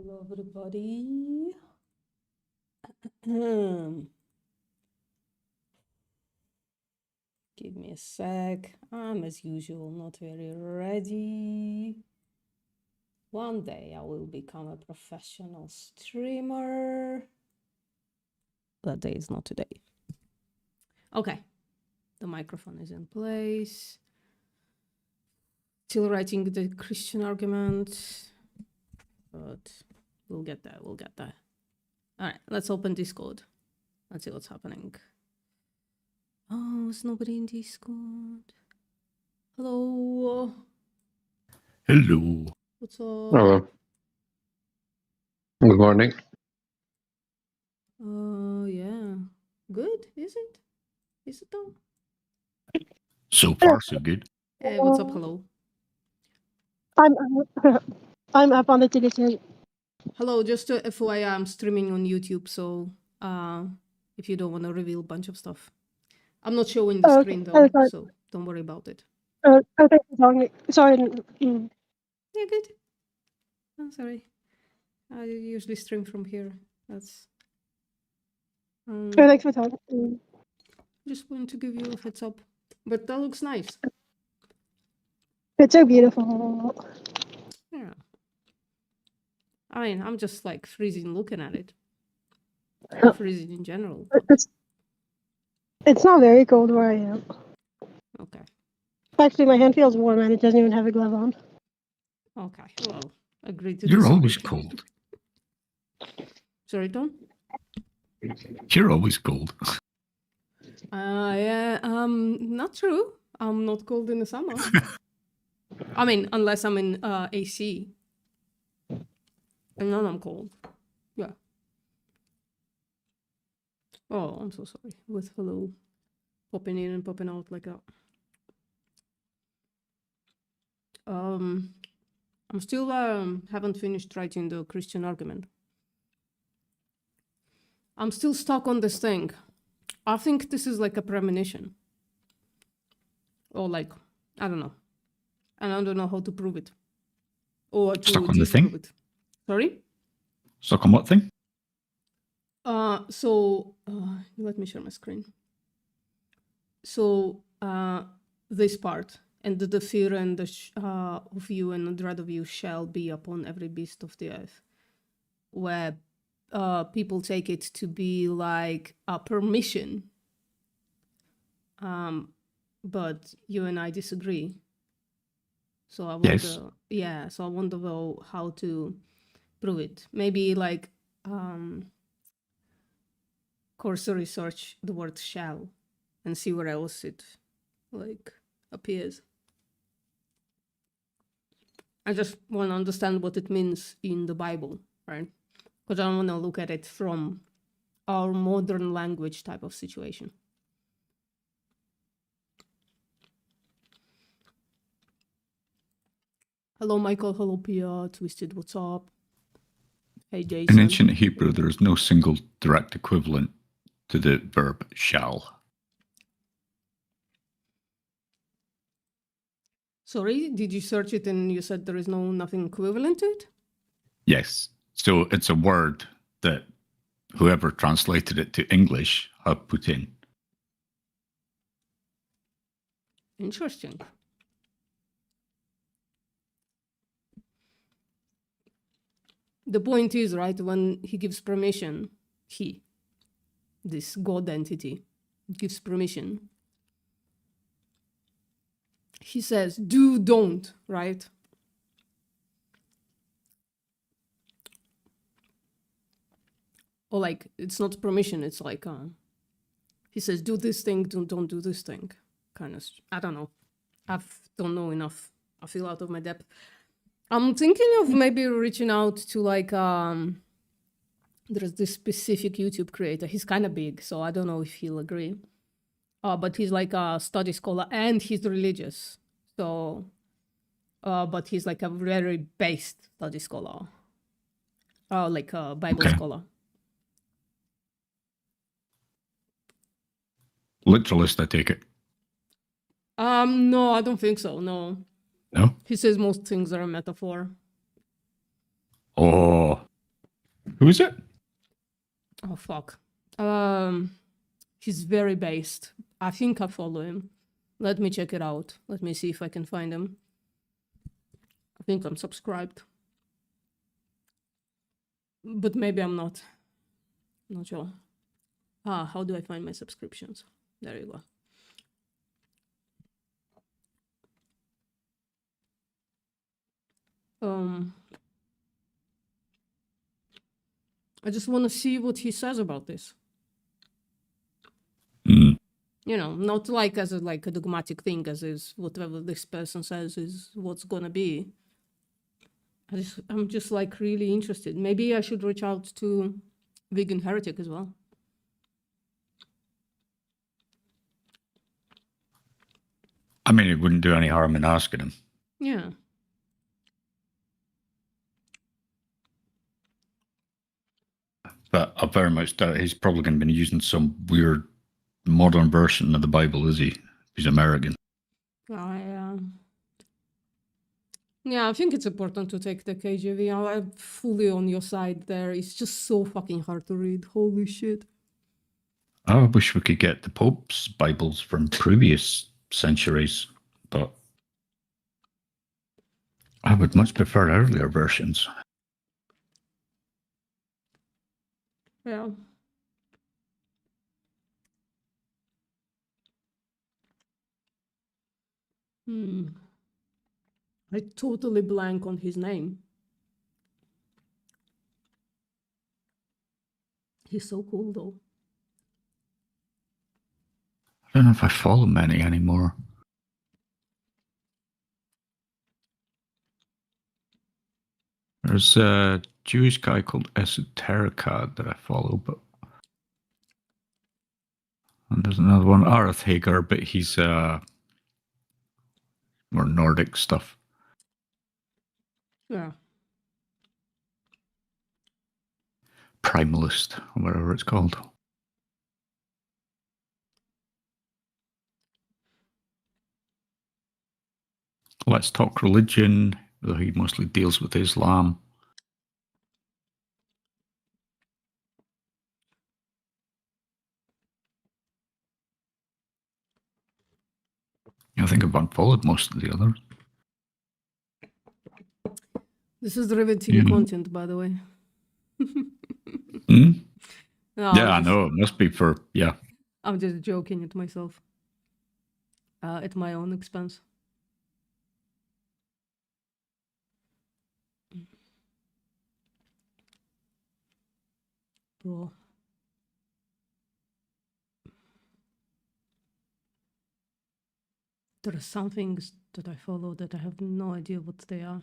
Hello, everybody. Give me a sec. I'm, as usual, not very ready. One day I will become a professional streamer. That day is not today. Okay, the microphone is in place. Still writing the Christian argument, but we'll get there. We'll get there. All right, let's open Discord. Let's see what's happening. Oh, is nobody in Discord? Hello. Hello. What's up? Hello. Good morning. Yeah. Good, is it? Is it though? So far, so good. Hey, what's up? Hello. I'm up on the Discord. Hello, just to FYI, I'm streaming on YouTube, so if you don't want to reveal a bunch of stuff. I'm not showing the screen though, sorry. so don't worry about it. Okay, sorry. Yeah, good. I'm sorry. I usually stream from here. That's Thanks for talking. just wanted to give you a heads up. But that looks nice. It's so beautiful. Yeah. I mean, I'm just like freezing looking at it. I'm freezing in general. It's not very cold where I am. Okay. Actually, my hand feels warm and it doesn't even have a glove on. Okay. Well, agreed to You're disagree. always cold. Sorry, Tom? You're always cold. Yeah, not true. I'm not cold in the summer. I mean, unless I'm in AC. And then I'm cold. Yeah. Oh, I'm so sorry. With hello popping in and popping out like that. I'm still haven't finished writing the Christian argument. I'm still stuck on this thing. I think this is like a premonition. Or like, I don't know. And I don't know how to prove it. Or to Stuck on the thing? disprove it. Sorry? Stuck on what thing? Let me share my screen. So this part, and the fear and of you and the dread of you shall be upon every beast of the earth, where people take it to be like a permission, but you and I disagree. So I wonder, Yes. So I wonder though how to prove it. Maybe like cursory search the word shall and see where else it like appears. I just want to understand what it means in the Bible, right? Because I want to look at it from our modern language type of situation. Hello, Michael. Hello, Pia. Twisted, what's up? Hey, Jason. In ancient Hebrew, there is no single direct equivalent to the verb shall. Sorry, did you search it and you said there is nothing equivalent to it? Yes. So it's a word that whoever translated it to English have put in. Interesting. The point is, right, when he gives permission, this God entity, gives permission, he says, do, don't, right? Or like, it's not permission, it's like, he says, do this thing, don't do this thing. Kind of, I don't know. I don't know enough. I feel out of my depth. I'm thinking of maybe reaching out to like, there's this specific YouTube creator. He's kind of big, so I don't know if he'll agree. But he's like a study scholar and he's religious. So, but he's like a very based study scholar. Like a Bible scholar. Literalist, I take it. No, I don't think so. No. No? He says most things are a metaphor. Oh, Who is it? Oh fuck. He's very based. I think I follow him. Let me check it out. Let me see if I can find him. I think I'm subscribed. But maybe I'm not. Not sure. How do I find my subscriptions? There you go. I just want to see what he says about this. Mm. You know, not like as a dogmatic thing, as is whatever this person says is what's gonna be. I'm just like really interested. Maybe I should reach out to Vegan Heretic as well. I mean, it wouldn't do any harm in asking him. Yeah. But I very much doubt he's probably going to be using some weird modern version of the Bible, is he? He's American. Yeah, I think it's important to take the KJV. I'm fully on your side there. It's just so fucking hard to read. Holy shit. I wish we could get the Pope's Bibles from previous centuries, but I would much prefer earlier versions. Yeah. I totally blank on his name. He's so cool though. I don't know if I follow many anymore. There's a Jewish guy called Esoterica that I follow, but and there's another one, Arith Hager, but he's more Nordic stuff. Yeah. Primalist, or whatever it's called. Let's Talk Religion, though he mostly deals with Islam. I think I've unfollowed most of the others. This is riveting content, by the way. Hmm? No, Yeah, I know. It must be for, yeah. I'm just joking at myself. At my own expense. Bro. There are some things that I follow that I have no idea what they are.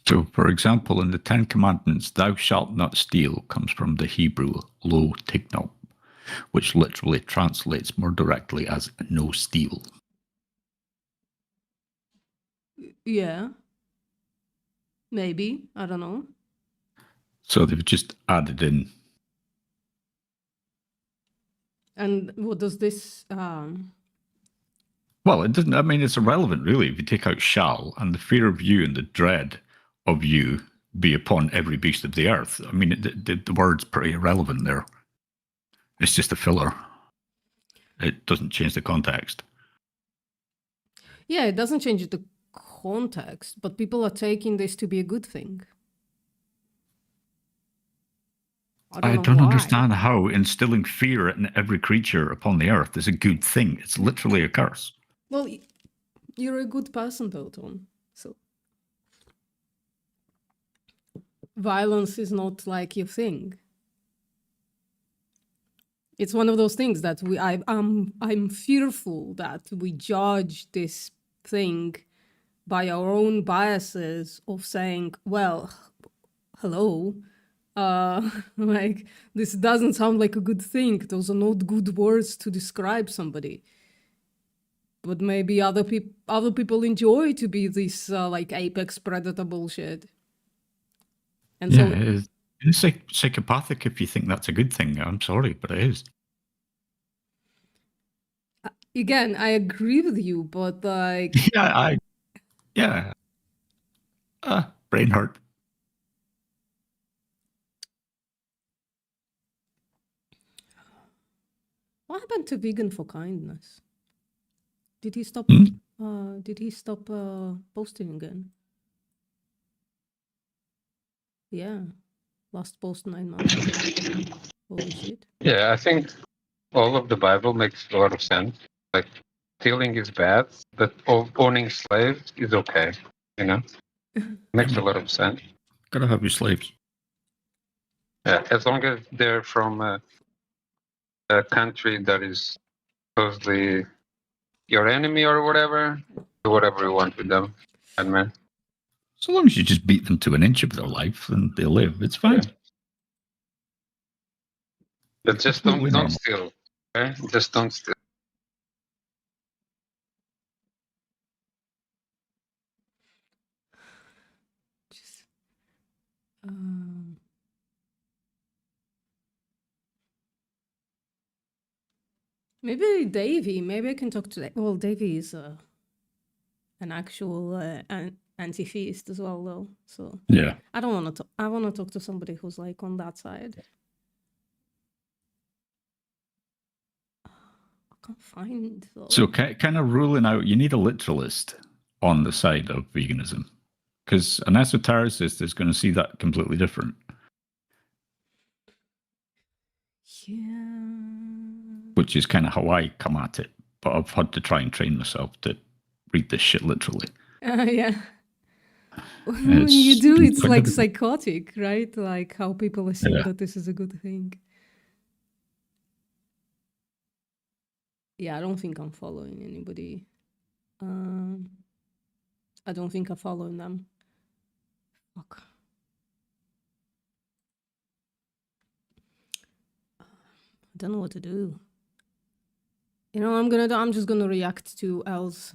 So, for example, in the Ten Commandments, thou shalt not steal comes from the Hebrew lo tigno, which literally translates more directly as no steal. Yeah. Maybe. I don't know. So they've just added in. And what does this... Well, it doesn't, I mean, it's irrelevant, really, if you take out shall and the fear of you and the dread of you be upon every beast of the earth. I mean, the word's pretty irrelevant there. It's just a filler. It doesn't change the context. Yeah, it doesn't change the context, but people are taking this to be a good thing. I don't understand how instilling fear in every creature upon the earth is a good thing. It's literally a curse. Well, you're a good person, though, Tom. So violence is not like your thing. It's one of those things that I'm fearful that we judge this thing by our own biases of saying, well, hello, like this doesn't sound like a good thing. Those are not good words to describe somebody. But maybe other people enjoy to be this like apex predator bullshit. And yeah, so it's psychopathic if you think that's a good thing. I'm sorry, but it is. Again, I agree with you, but like... Yeah, brain hurt. What happened to Vegan for Kindness? Did he stop? Did he stop posting again? Yeah, last post 9 months ago. Holy shit! Yeah, I think all of the Bible makes a lot of sense. Like, stealing is bad, but owning slaves is okay. You know, makes a lot of sense. Gotta have your slaves. Yeah, as long as they're from a country that is supposedly your enemy or whatever, do whatever you want with them. And man, So long as you just beat them to an inch of their life and they live, it's fine. Yeah. but just Completely don't normal. steal. Okay, just don't steal. Just, um, maybe Davey. Maybe I can talk to. Well, Davey is an actual anti-theist as well, though. So Yeah. I don't want to. I want to talk to somebody who's like on that side. I can't find. Though. So kind of ruling out, you need a literalist on the side of veganism. Because an esotericist is going to see that completely different. Yeah. Which is kind of how I come at it. But I've had to try and train myself to read this shit literally. Yeah. When you It's do, it's quite like difficult. psychotic, right? Like how people assume Yeah. that this is a good thing. Yeah, I don't think I'm following anybody. I don't think I'm following them. Fuck. I don't know what to do. You know what I'm gonna do? I'm just gonna react to El's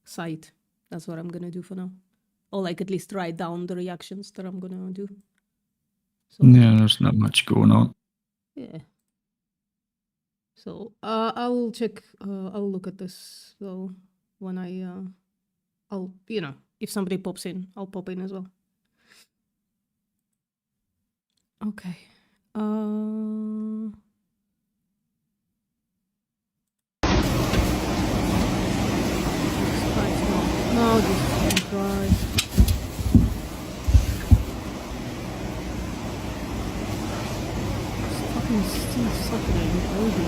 site. That's what I'm gonna do for now. Or like at least write down the reactions that I'm gonna do. So Yeah, there's not much going on. yeah. So I'll check. I'll look at this though when I'll if somebody pops in, I'll pop in as well. Okay. No, Jesus Christ. It's fucking still sucking baby.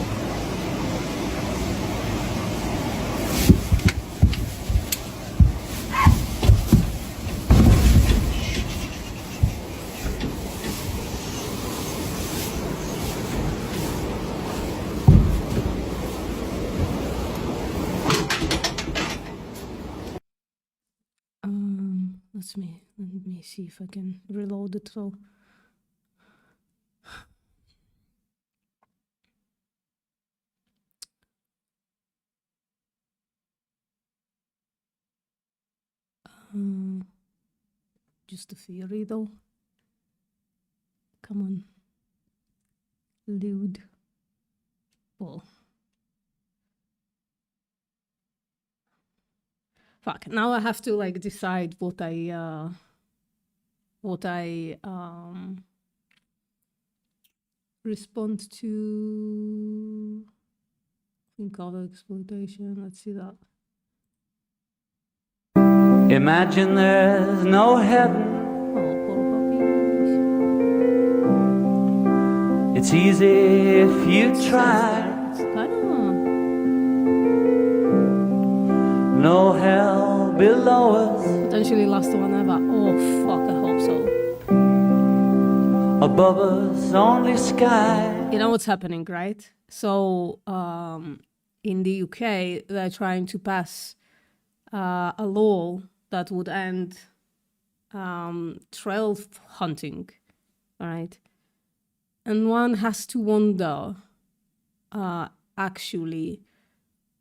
Let me see if I can reload it. So just a theory though. Come on, lewd. Well, fuck. Now I have to like decide what I respond to. Think of exploitation. Let's see that. Imagine there's no heaven. Oh, poor puppy. It's easy if you try. It's kind of No hell below us. potentially last one ever. Oh fuck! I hope so. Above us only sky. You know what's happening, right? So in the UK, they're trying to pass a law that would end trail hunting, right? And one has to wonder, actually,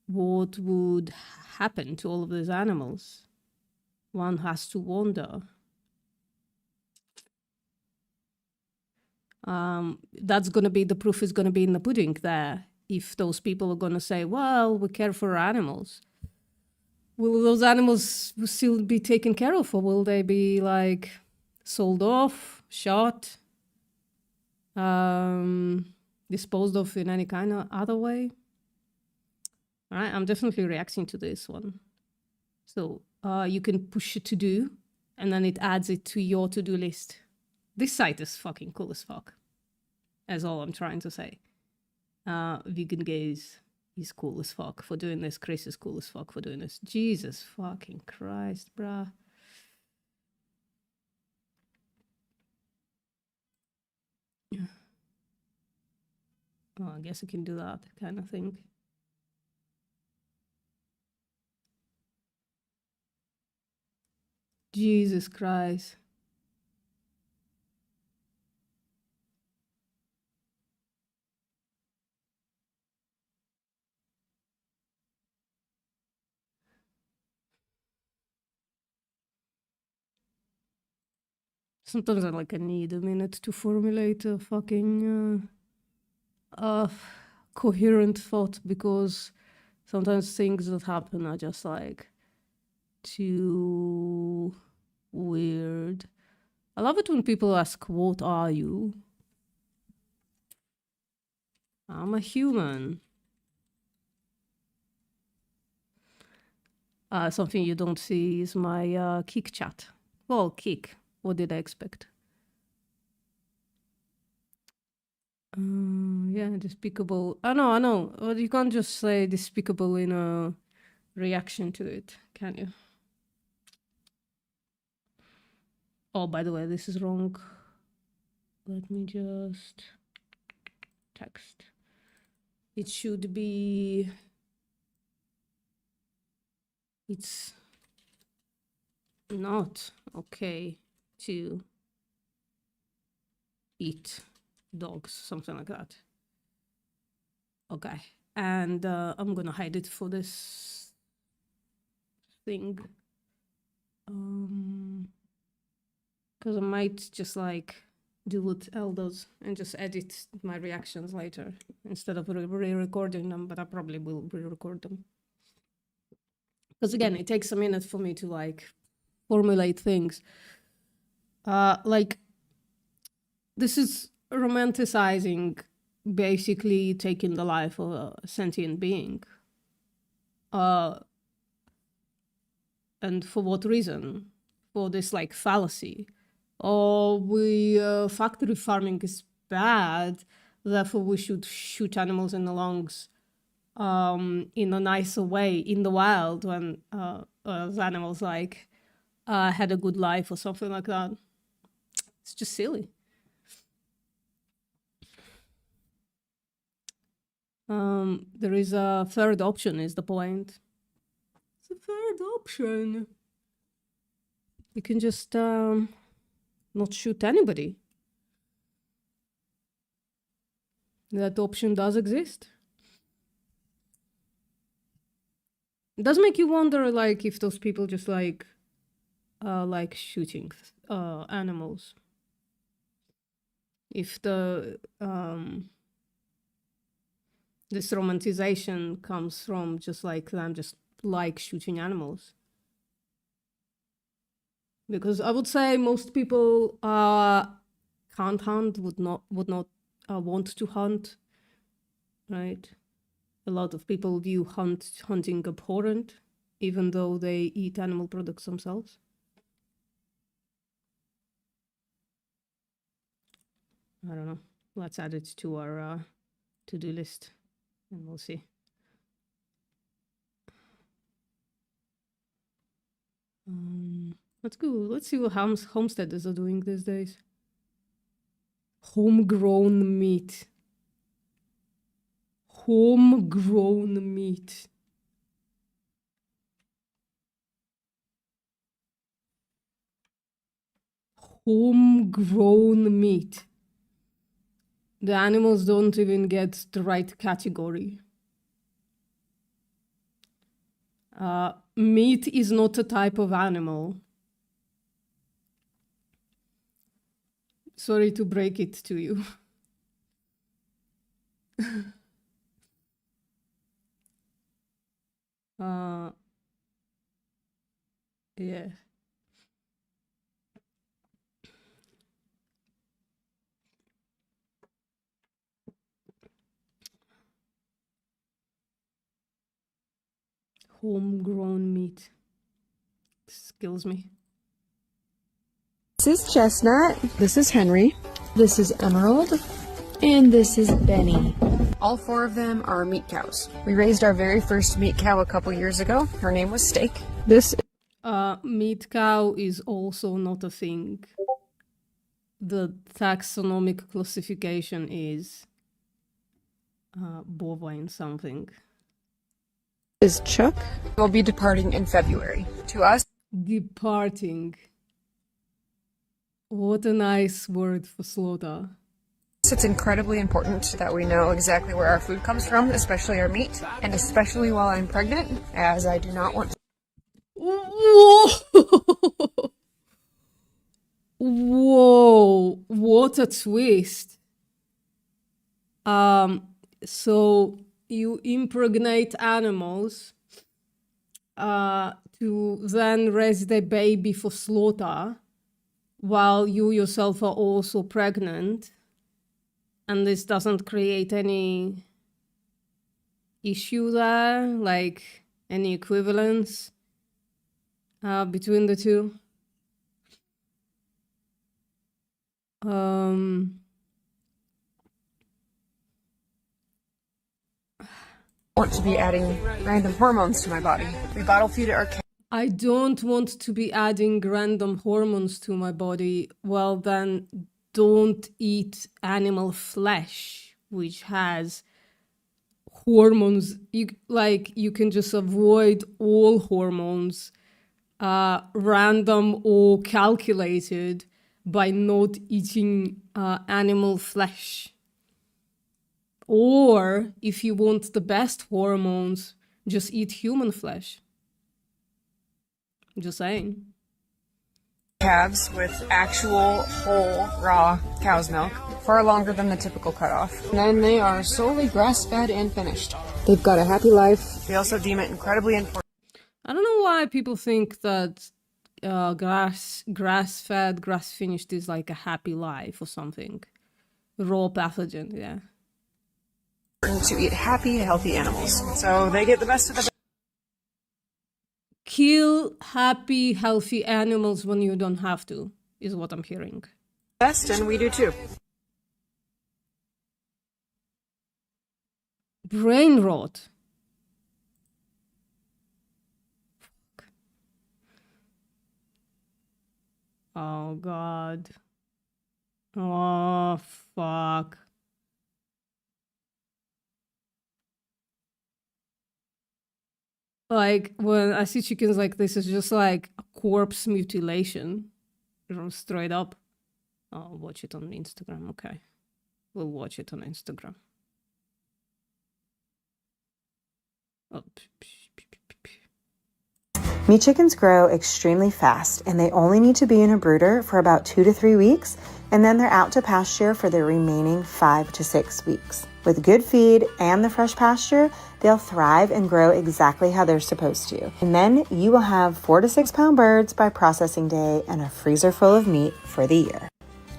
what would happen to all of these animals? One has to wonder. That's going to be, the proof is going to be in the pudding there. If those people are going to say, well, we care for our animals, will those animals still be taken care of, or will they be sold off, shot? disposed of in any kind of other way. All right, I'm definitely reacting to this one. So you can push it to do, and then it adds it to your to-do list. This site is fucking cool as fuck. That's all I'm trying to say. Vegan Gaze is cool as fuck for doing this. Chris is cool as fuck for doing this. Jesus fucking Christ, bruh. Oh, I guess I can do that kind of thing. Jesus Christ. Sometimes I need a minute to formulate a fucking coherent thought, because sometimes things that happen are just like too weird. I love it when people ask, "What are you?" I'm a human. Something you don't see is my Kik chat. Well, Kik. What did I expect? Yeah, despicable. I know. But you can't just say despicable in a reaction to it, can you? Oh, by the way, this is wrong. Let me just text. It should be. It's not okay to eat dogs, something like that. Okay, and I'm gonna hide it for this thing, because I might just do what Elle does and just edit my reactions later instead of re-recording them, but I probably will re-record them. Because again, it takes a minute for me to formulate things. This is romanticizing basically taking the life of a sentient being. And for what reason? For this fallacy. Factory farming is bad, therefore we should shoot animals in the lungs in a nicer way in the wild when those animals had a good life or something like that. It's just silly. There is a third option, is the point. It's a third option. You can just not shoot anybody. That option does exist. It does make you wonder, if those people just like shooting animals. If the this romanticization comes from just them just shooting animals. Because I would say most people can't hunt, would not want to hunt, right? A lot of people view hunting abhorrent, even though they eat animal products themselves. I don't know. Let's add it to our to-do list, and we'll see. Let's go. Let's see what homesteaders are doing these days. Homegrown meat. Homegrown meat. Homegrown meat. The animals don't even get the right category. Meat is not a type of animal. Sorry to break it to you. Yeah. Homegrown meat. This kills me. This is Chestnut. This is Henry. This is Emerald. And this is Benny. All 4 of them are meat cows. We raised our very first meat cow a couple years ago. Her name was Steak. This Meat cow is also not a thing. The taxonomic classification is bovine something. is Chuck. We'll be departing in February. To us, Departing. What a nice word for slaughter. it's incredibly important that we know exactly where our food comes from, especially our meat, and especially while I'm pregnant, as I do not want Whoa! Whoa! What a twist. So you impregnate animals to then raise their baby for slaughter while you yourself are also pregnant, and this doesn't create any issue there, like any equivalence between the two. to be adding random hormones to my body. We bottle feed our cats. I don't want to be adding random hormones to my body. Well, then don't eat animal flesh, which has hormones. You can just avoid all hormones, random or calculated, by not eating animal flesh. Or if you want the best hormones, just eat human flesh. Just saying. Calves with actual whole raw cow's milk, far longer than the typical cutoff. And then they are solely grass-fed and finished. They've got a happy life. We also deem it incredibly important. I don't know why people think that grass-fed, grass-finished is like a happy life or something. Raw pathogen, yeah. To eat happy, healthy animals. So they get the best of the Kill happy, healthy animals when you don't have to, is what I'm hearing. best, and we do too. Brain rot. Fuck. Oh, God. Oh, fuck. Like, when I see chickens like this, it's just like a corpse mutilation. Straight up. I'll watch it on Instagram, okay. We'll watch it on Instagram. Oh. Meat chickens grow extremely fast, and they only need to be in a brooder for about 2 to 3 weeks, and then they're out to pasture for the remaining 5 to 6 weeks. With good feed and the fresh pasture, they'll thrive and grow exactly how they're supposed to. And then you will have 4 to 6 pound birds by processing day and a freezer full of meat for the year.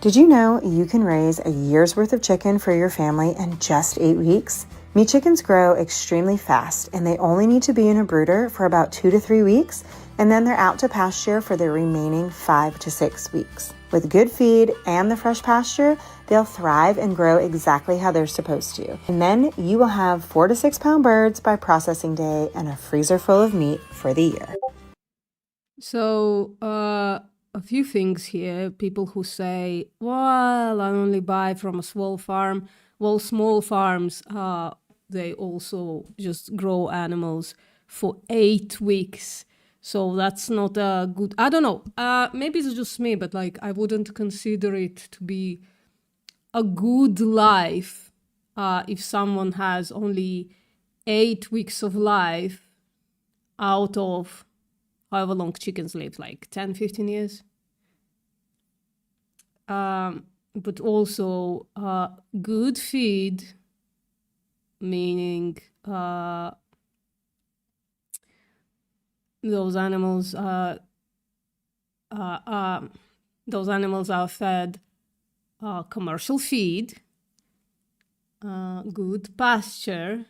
Did you know you can raise a year's worth of chicken for your family in just 8 weeks? Meat chickens grow extremely fast, and they only need to be in a brooder for about 2 to 3 weeks, and then they're out to pasture for the remaining 5 to 6 weeks. With good feed and the fresh pasture, they'll thrive and grow exactly how they're supposed to. And then you will have 4 to 6 pound birds by processing day and a freezer full of meat for the year. So, a few things here. People who say, well, I only buy from a small farm. Well, small farms, they also just grow animals for 8 weeks. So that's not a good, I don't know, maybe it's just me, but like I wouldn't consider it to be a good life if someone has only 8 weeks of life out of however long chickens live, like 10, 15 years. But also good feed, meaning those animals are fed commercial feed, good pasture,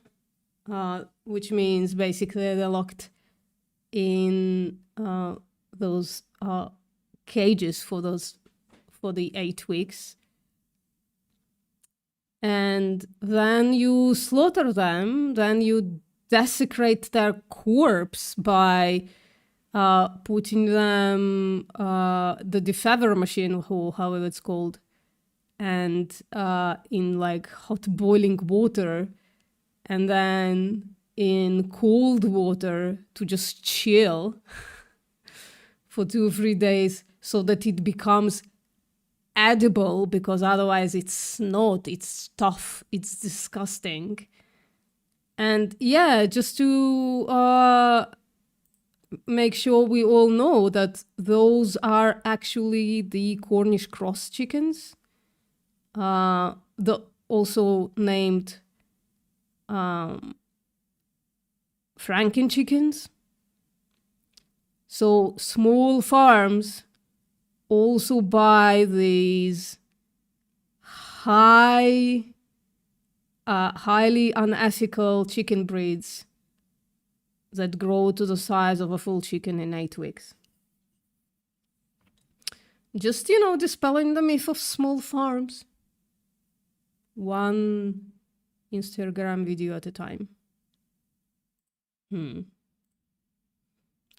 which means basically they're locked in those cages for the 8 weeks, and then you slaughter them, then you desecrate their corpse by putting them the defeather machine, or however it's called, and in like hot boiling water, and then in cold water to just chill for 2 or 3 days so that it becomes edible, because otherwise it's not, it's tough, it's disgusting. And yeah, just to make sure we all know that those are actually the Cornish cross chickens, also named Franken chickens. So small farms also buy these highly unethical chicken breeds that grow to the size of a full chicken in 8 weeks. Just, dispelling the myth of small farms. One Instagram video at a time.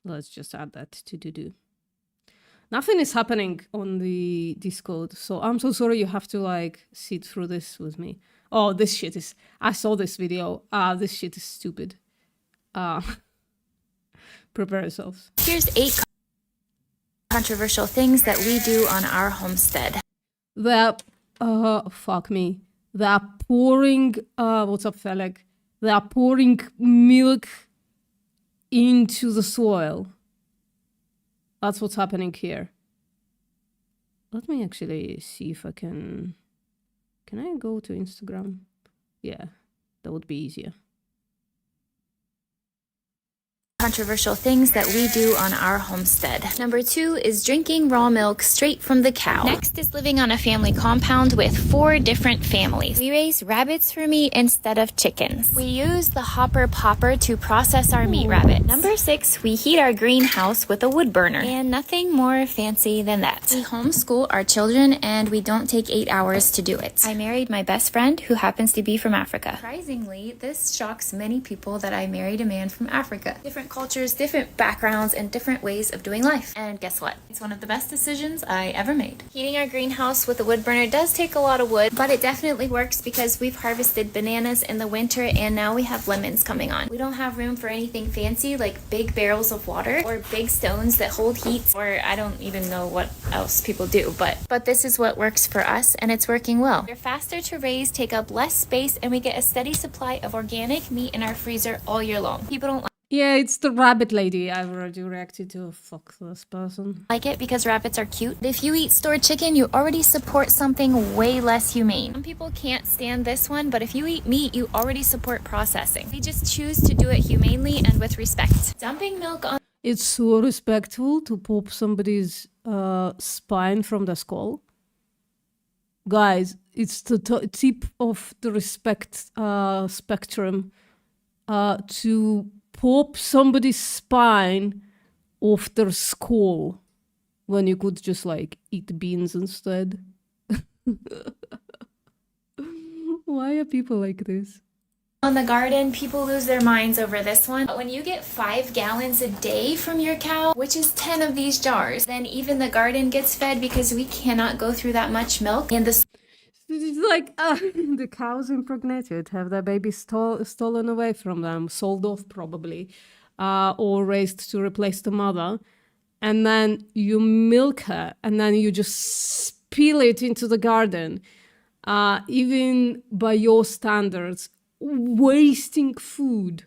Let's just add that to do. Nothing is happening on the Discord, so I'm so sorry you have to sit through this with me. Oh, this shit is... I saw this video. This shit is stupid. Prepare yourselves. Here's 8 controversial things that we do on our homestead. They're... fuck me. They're pouring... what's up, Felek? They're pouring milk into the soil. That's what's happening here. Let me actually see if I can... Can I go to Instagram? Yeah, that would be easier. Controversial things that we do on our homestead. Number 2 is drinking raw milk straight from the cow. Next is living on a family compound with 4 different families. We raise rabbits for meat instead of chickens. We use the hopper popper to process our meat rabbits. Number 6, we heat our greenhouse with a wood burner. And nothing more fancy than that. We homeschool our children and we don't take 8 hours to do it. I married my best friend who happens to be from Africa. Surprisingly, this shocks many people that I married a man from Africa. Different cultures, different backgrounds, and different ways of doing life. And guess what? It's one of the best decisions I ever made. Heating our greenhouse with a wood burner does take a lot of wood, but it definitely works because we've harvested bananas in the winter and now we have lemons coming on. We don't have room for anything fancy like big barrels of water or big stones that hold heat, or I don't even know what else people do, but this is what works for us and it's working well. They're faster to raise, take up less space, and we get a steady supply of organic meat in our freezer all year long. People don't Yeah, it's the rabbit lady. I've already reacted to. Fuck this person. like it because rabbits are cute. If you eat stored chicken, you already support something way less humane. Some people can't stand this one, but if you eat meat, you already support processing. We just choose to do it humanely and with respect. Dumping milk on... It's so respectful to pop somebody's spine from the skull. Guys, it's the tip of the respect spectrum to pop somebody's spine off their skull when you could just eat beans instead. Why are people like this? On the garden, people lose their minds over this one. But when you get 5 gallons a day from your cow, which is 10 of these jars, then even the garden gets fed because we cannot go through that much milk. And the It's like the cows impregnated, have their baby stolen away from them, sold off probably, or raised to replace the mother. And then you milk her and then you just spill it into the garden. Even by your standards, wasting food,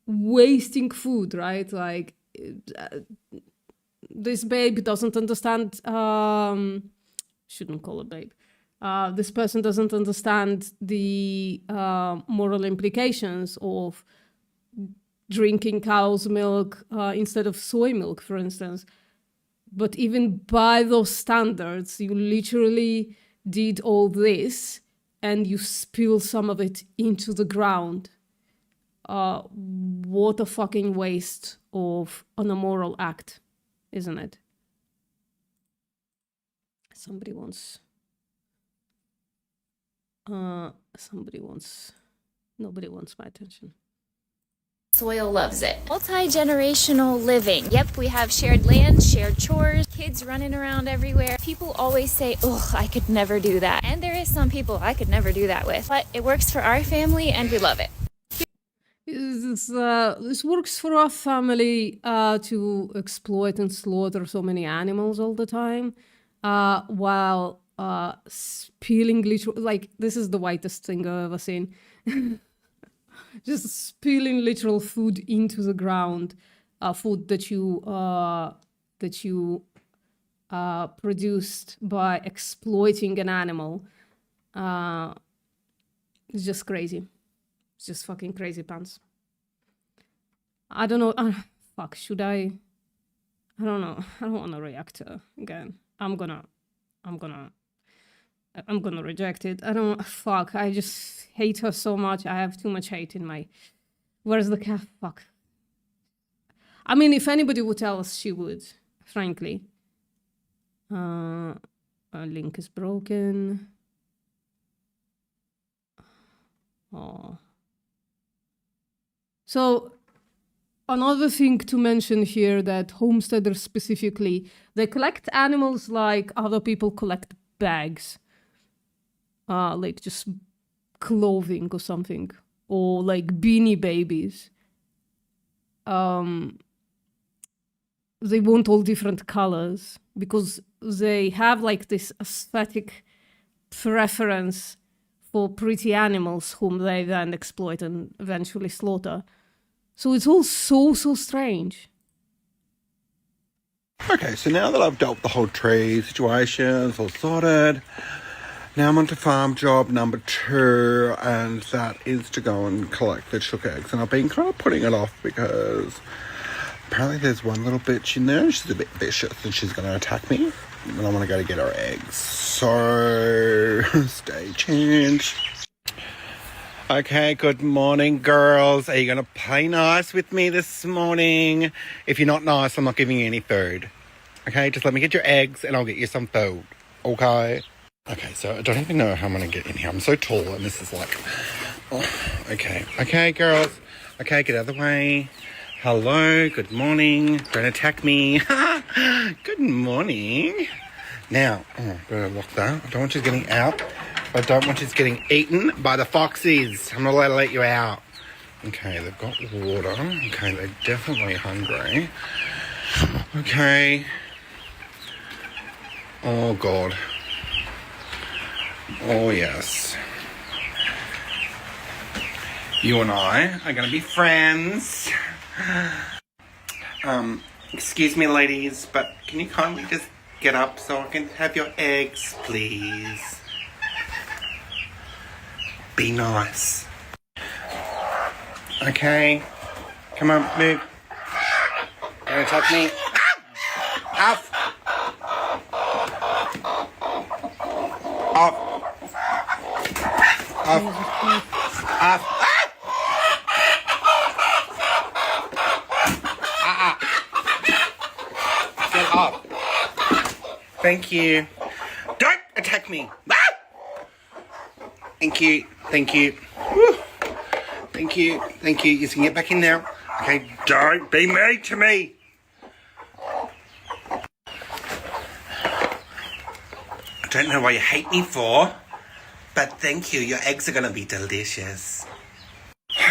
right? This babe doesn't understand, shouldn't call it babe. This person doesn't understand the moral implications of drinking cow's milk instead of soy milk, for instance. But even by those standards, you literally did all this and you spill some of it into the ground. What a fucking waste of an immoral act, isn't it? Somebody wants, nobody wants my attention. Soil loves it. Multi-generational living. Yep, we have shared land, shared chores, kids running around everywhere. People always say, oh, I could never do that. And there is some people I could never do that with. But it works for our family and we love it. This works for our family to exploit and slaughter so many animals all the time, while spilling literal, like, this is the whitest thing I've ever seen. Just spilling literal food into the ground, food that you produced by exploiting an animal. It's just crazy. It's just fucking crazy pants. I don't know. Fuck, should I? I don't know. I don't want to react to her again. I'm gonna reject it. I don't. Fuck. I just hate her so much. I have too much hate in my. Where's the cat? Fuck. I mean, if anybody would tell us, she would. Frankly. Our link is broken. Oh. So, another thing to mention here that homesteaders specifically, they collect animals like other people collect bags. Like just clothing or something. Or like beanie babies. They want all different colors because they have like this aesthetic preference for pretty animals whom they then exploit and eventually slaughter. So it's all so strange. Okay, so now that I've dealt with the whole tree situation, it's all sorted. Now I'm on to farm job number 2, and that is to go and collect the chook eggs. And I've been kind of putting it off because apparently there's one little bitch in there. She's a bit vicious and she's going to attack me. And I want to go to get her eggs. So, stay tuned. Okay, good morning, girls. Are you going to play nice with me this morning? If you're not nice, I'm not giving you any food. Okay, just let me get your eggs and I'll get you some food. Okay? Okay, so I don't even know how I'm going to get in here. I'm so tall and this is like... Oh, okay. Okay, girls. Okay, get out of the way. Hello, good morning. Don't attack me. Good morning. Now, better lock that. I don't want you getting out. I don't want you getting eaten by the foxes. I'm not allowed to let you out. Okay, they've got water. Okay, they're definitely hungry. Okay. Oh, God. Oh, yes. You and I are going to be friends. Excuse me, ladies, but can you kindly just get up so I can have your eggs, please? Be nice. Okay. Come on, move. Don't attack me. Off. Off. Off. Off. Get off. Thank you. Don't attack me. Thank you. Thank you. Woo. Thank you. Thank you. You can get back in now. Okay, don't be mean to me. I don't know what you hate me for, but thank you. Your eggs are going to be delicious.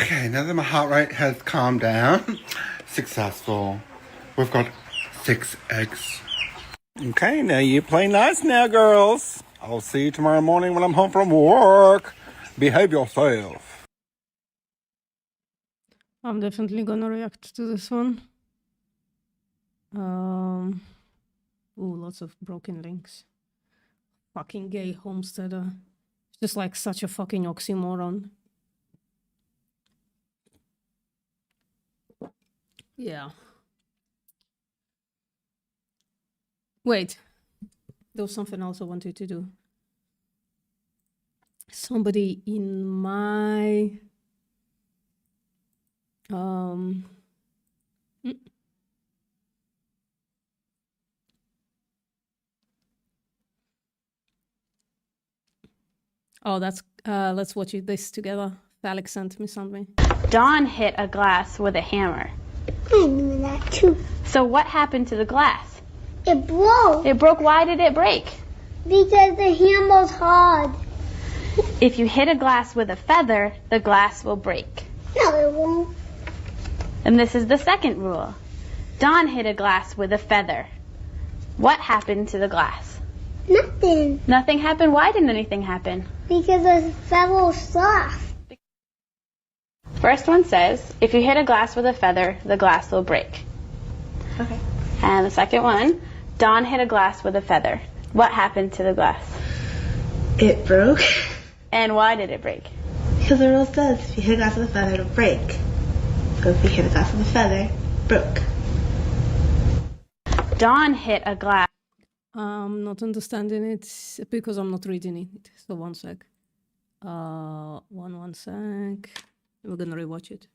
Okay, now that my heart rate has calmed down, successful. We've got 6 eggs. Okay, now you play nice now, girls. I'll see you tomorrow morning when I'm home from work. Behave yourself. I'm definitely gonna react to this one. Ooh, lots of broken links. Fucking gay homesteader. It's just like such a fucking oxymoron. Yeah. Wait. There was something else I wanted to do. Somebody in my Oh, that's let's watch this together. Felix sent me something. Dawn hit a glass with a hammer. I knew that too. So what happened to the glass? It broke It broke. Why did it break? because the hammer's hard. If you hit a glass with a feather, the glass will break. No, it won't. And this is the second rule. Dawn hit a glass with a feather. What happened to the glass? Nothing. Nothing happened. Why didn't anything happen? Because the feather's soft. First one says, if you hit a glass with a feather, the glass will break. Okay. And the second one, Dawn hit a glass with a feather. What happened to the glass? It broke. And why did it break? Because the rule says if you hit a glass with a feather, it'll break. So if you hit a glass with a feather, broke. Dawn hit a glass. I'm not understanding it because I'm not reading it. So one sec. One sec. We're gonna rewatch it.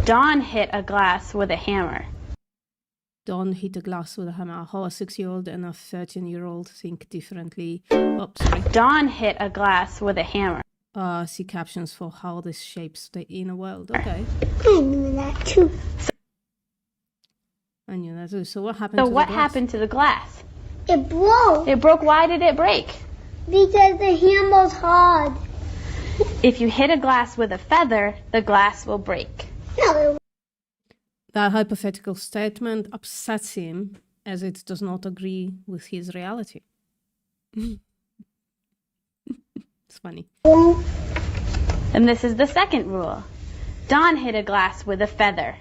Dawn hit a glass with a hammer. Dawn hit a glass with a hammer. How a 6-year-old and a 13-year-old think differently. Oh, sorry. Dawn hit a glass with a hammer. See captions for how this shapes the inner world. Okay. I knew that too. I knew that too. So what happened So to what the glass? happened to the glass? It broke It broke. Why did it break? because the hammer's hard. If you hit a glass with a feather, the glass will break. No, it won't. That hypothetical statement upsets him as it does not agree with his reality. It's funny. And this is the second rule. Dawn hit a glass with a feather.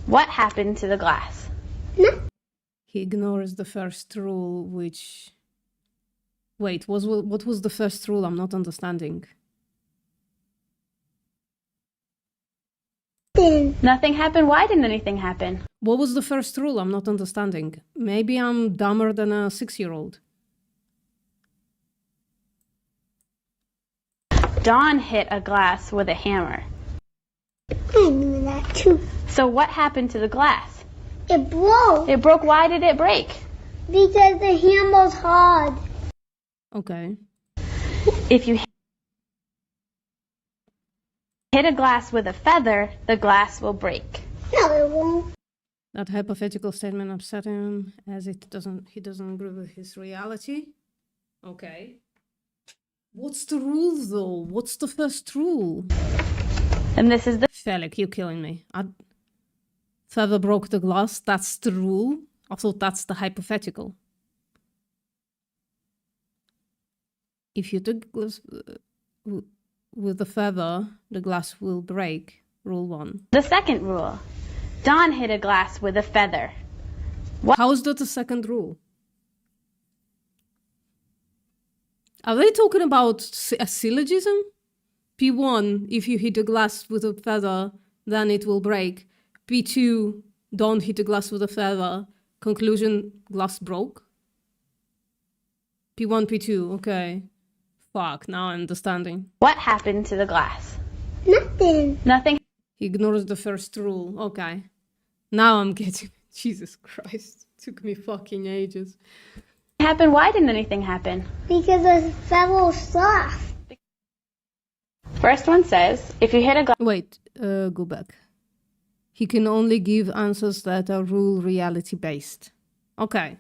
What happened to the glass? He ignores the first rule, which... Wait, what was the first rule? I'm not understanding. Nothing happened. Why didn't anything happen? What was the first rule? I'm not understanding. Maybe I'm dumber than a 6-year-old. Dawn hit a glass with a hammer. I knew that too. So what happened to the glass? It broke It broke. Why did it break? because the hammer's hard. Okay. If you hit a glass with a feather, the glass will break. No, it won't. That hypothetical statement upset him as he doesn't agree with his reality. Okay. What's the rule though? What's the first rule? And this is the Felix, you're killing me. Feather broke the glass, that's the rule. I thought that's the hypothetical. If you took glass with the feather, the glass will break. Rule 1. second rule. Dawn hit a glass with a feather. How is that the second rule? Are they talking about a syllogism? P1, if you hit a glass with a feather, then it will break. P2, don't hit a glass with a feather. Conclusion, glass broke. P1, P2, okay. Fuck, now I'm understanding. What happened to the glass? Nothing. Nothing He ignores the first rule, okay. Now I'm getting... Jesus Christ, took me fucking ages. happened. Why didn't anything happen? Because the feather's soft. First one says, if you hit a glass... Wait, go back. He can only give answers that are rule reality based. Okay.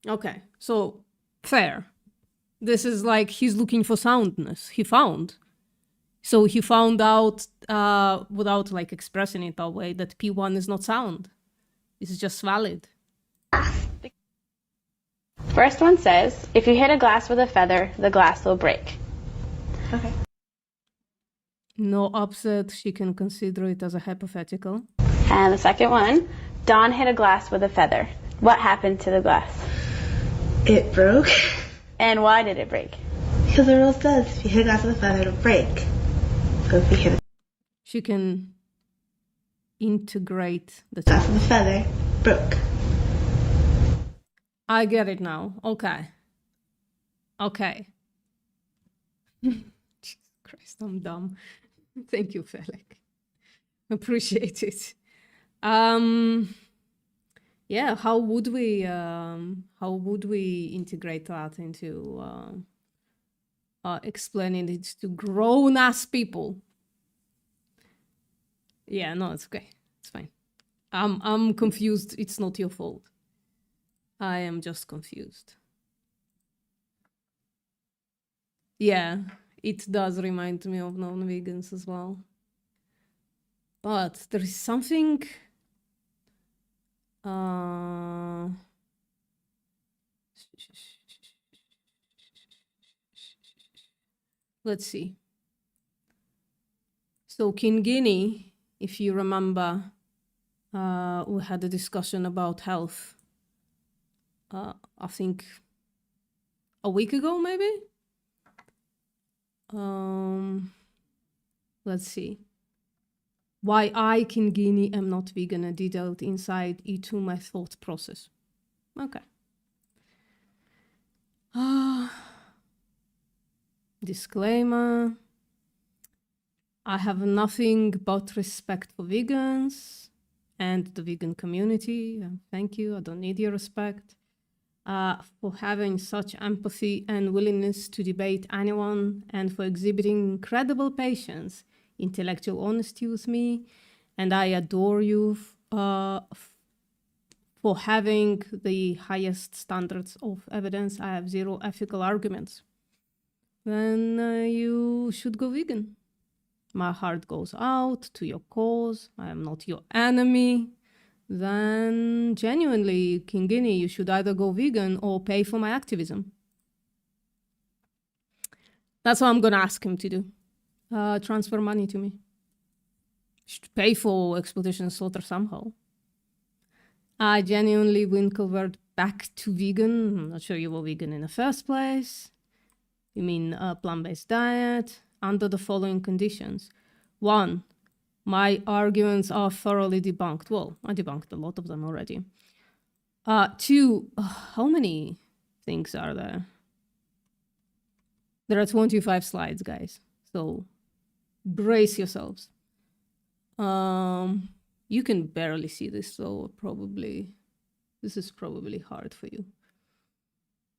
Okay, so fair. This is like he's looking for soundness. He found. So he found out without like expressing it that way that P1 is not sound. It's just valid. First one says, if you hit a glass with a feather, the glass will break. Okay. No upset, she can consider it as a hypothetical. And the second one, Dawn hit a glass with a feather. What happened to the glass? It broke. And why did it break? Because the rule says if you hit a glass with a feather, it'll break. So if you hit a She can integrate the glass two. with a feather, broke. I get it now. Okay. Okay. Jesus Christ, I'm dumb. Thank you, Felix. Appreciate it. yeah, how would we integrate that into explaining it to grown ass people? Yeah, no, it's okay. It's fine. I'm confused. It's not your fault. I am just confused. Yeah, it does remind me of non-vegans as well. But there is something let's see. So Kingini, if you remember, we had a discussion about health. I think a week ago, maybe. Let's see. Why I, Kingini, am not vegan, a detailed insight into my thought process. Okay. Disclaimer. I have nothing but respect for vegans and the vegan community. Thank you. I don't need your respect. For having such empathy and willingness to debate anyone, and for exhibiting incredible patience, intellectual honesty with me, and I adore you for having the highest standards of evidence. I have zero ethical arguments. Then you should go vegan. My heart goes out to your cause. I am not your enemy. Then genuinely, Kingini, you should either go vegan or pay for my activism. That's what I'm gonna ask him to do. Transfer money to me. You should pay for exploitation and slaughter somehow. I genuinely will convert back to vegan. I'm not sure you were vegan in the first place. You mean a plant-based diet under the following conditions. 1, my arguments are thoroughly debunked. Well, I debunked a lot of them already. 2, how many things are there? There are 25 slides, guys. So brace yourselves. You can barely see this, so this is probably hard for you.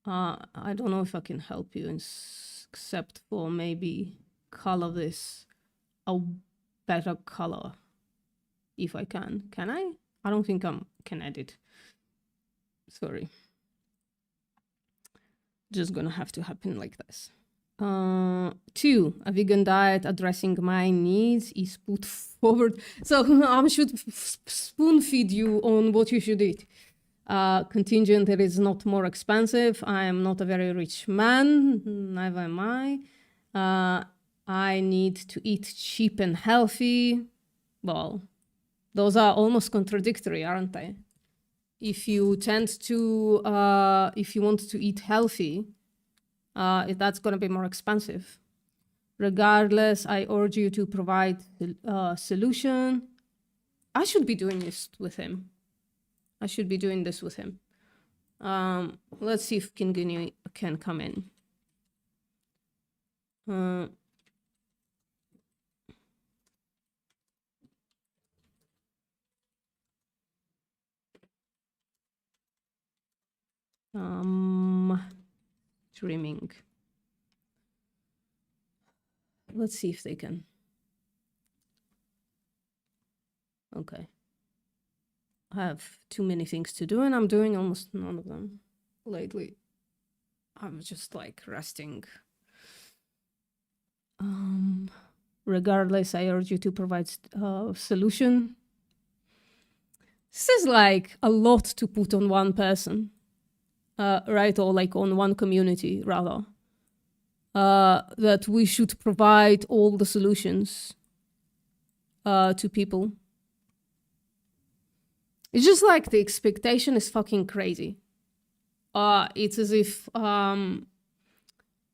I don't know if I can help you, except for maybe color this a better color, if I can. Can I? I don't think I can edit. Sorry. Just gonna have to happen like this. 2, a vegan diet addressing my needs is put forward. So I should spoon feed you on what you should eat. Contingent, it is not more expensive. I am not a very rich man, neither am I. I need to eat cheap and healthy. Well, those are almost contradictory, aren't they? If you tend to, if you want to eat healthy, that's going to be more expensive. Regardless, I urge you to provide a solution. I should be doing this with him. Let's see if Kingini can come in. Streaming. Let's see if they can. Okay. I have too many things to do and I'm doing almost none of them lately. I'm just like resting. Regardless, I urge you to provide a solution. This is like a lot to put on one person. Right, or like on one community, rather. That we should provide all the solutions to people. It's just like the expectation is fucking crazy. It's as if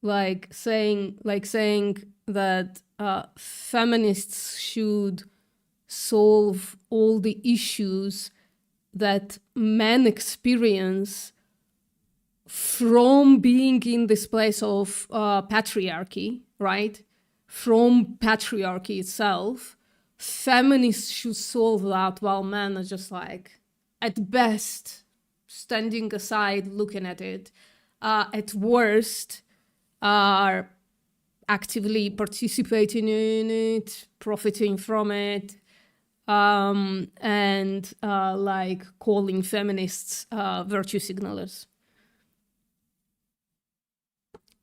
like saying that feminists should solve all the issues that men experience from being in this place of patriarchy, right? From patriarchy itself, feminists should solve that while men are just like, at best, standing aside, looking at it, at worst, are actively participating in it, profiting from it, and like calling feminists virtue signalers.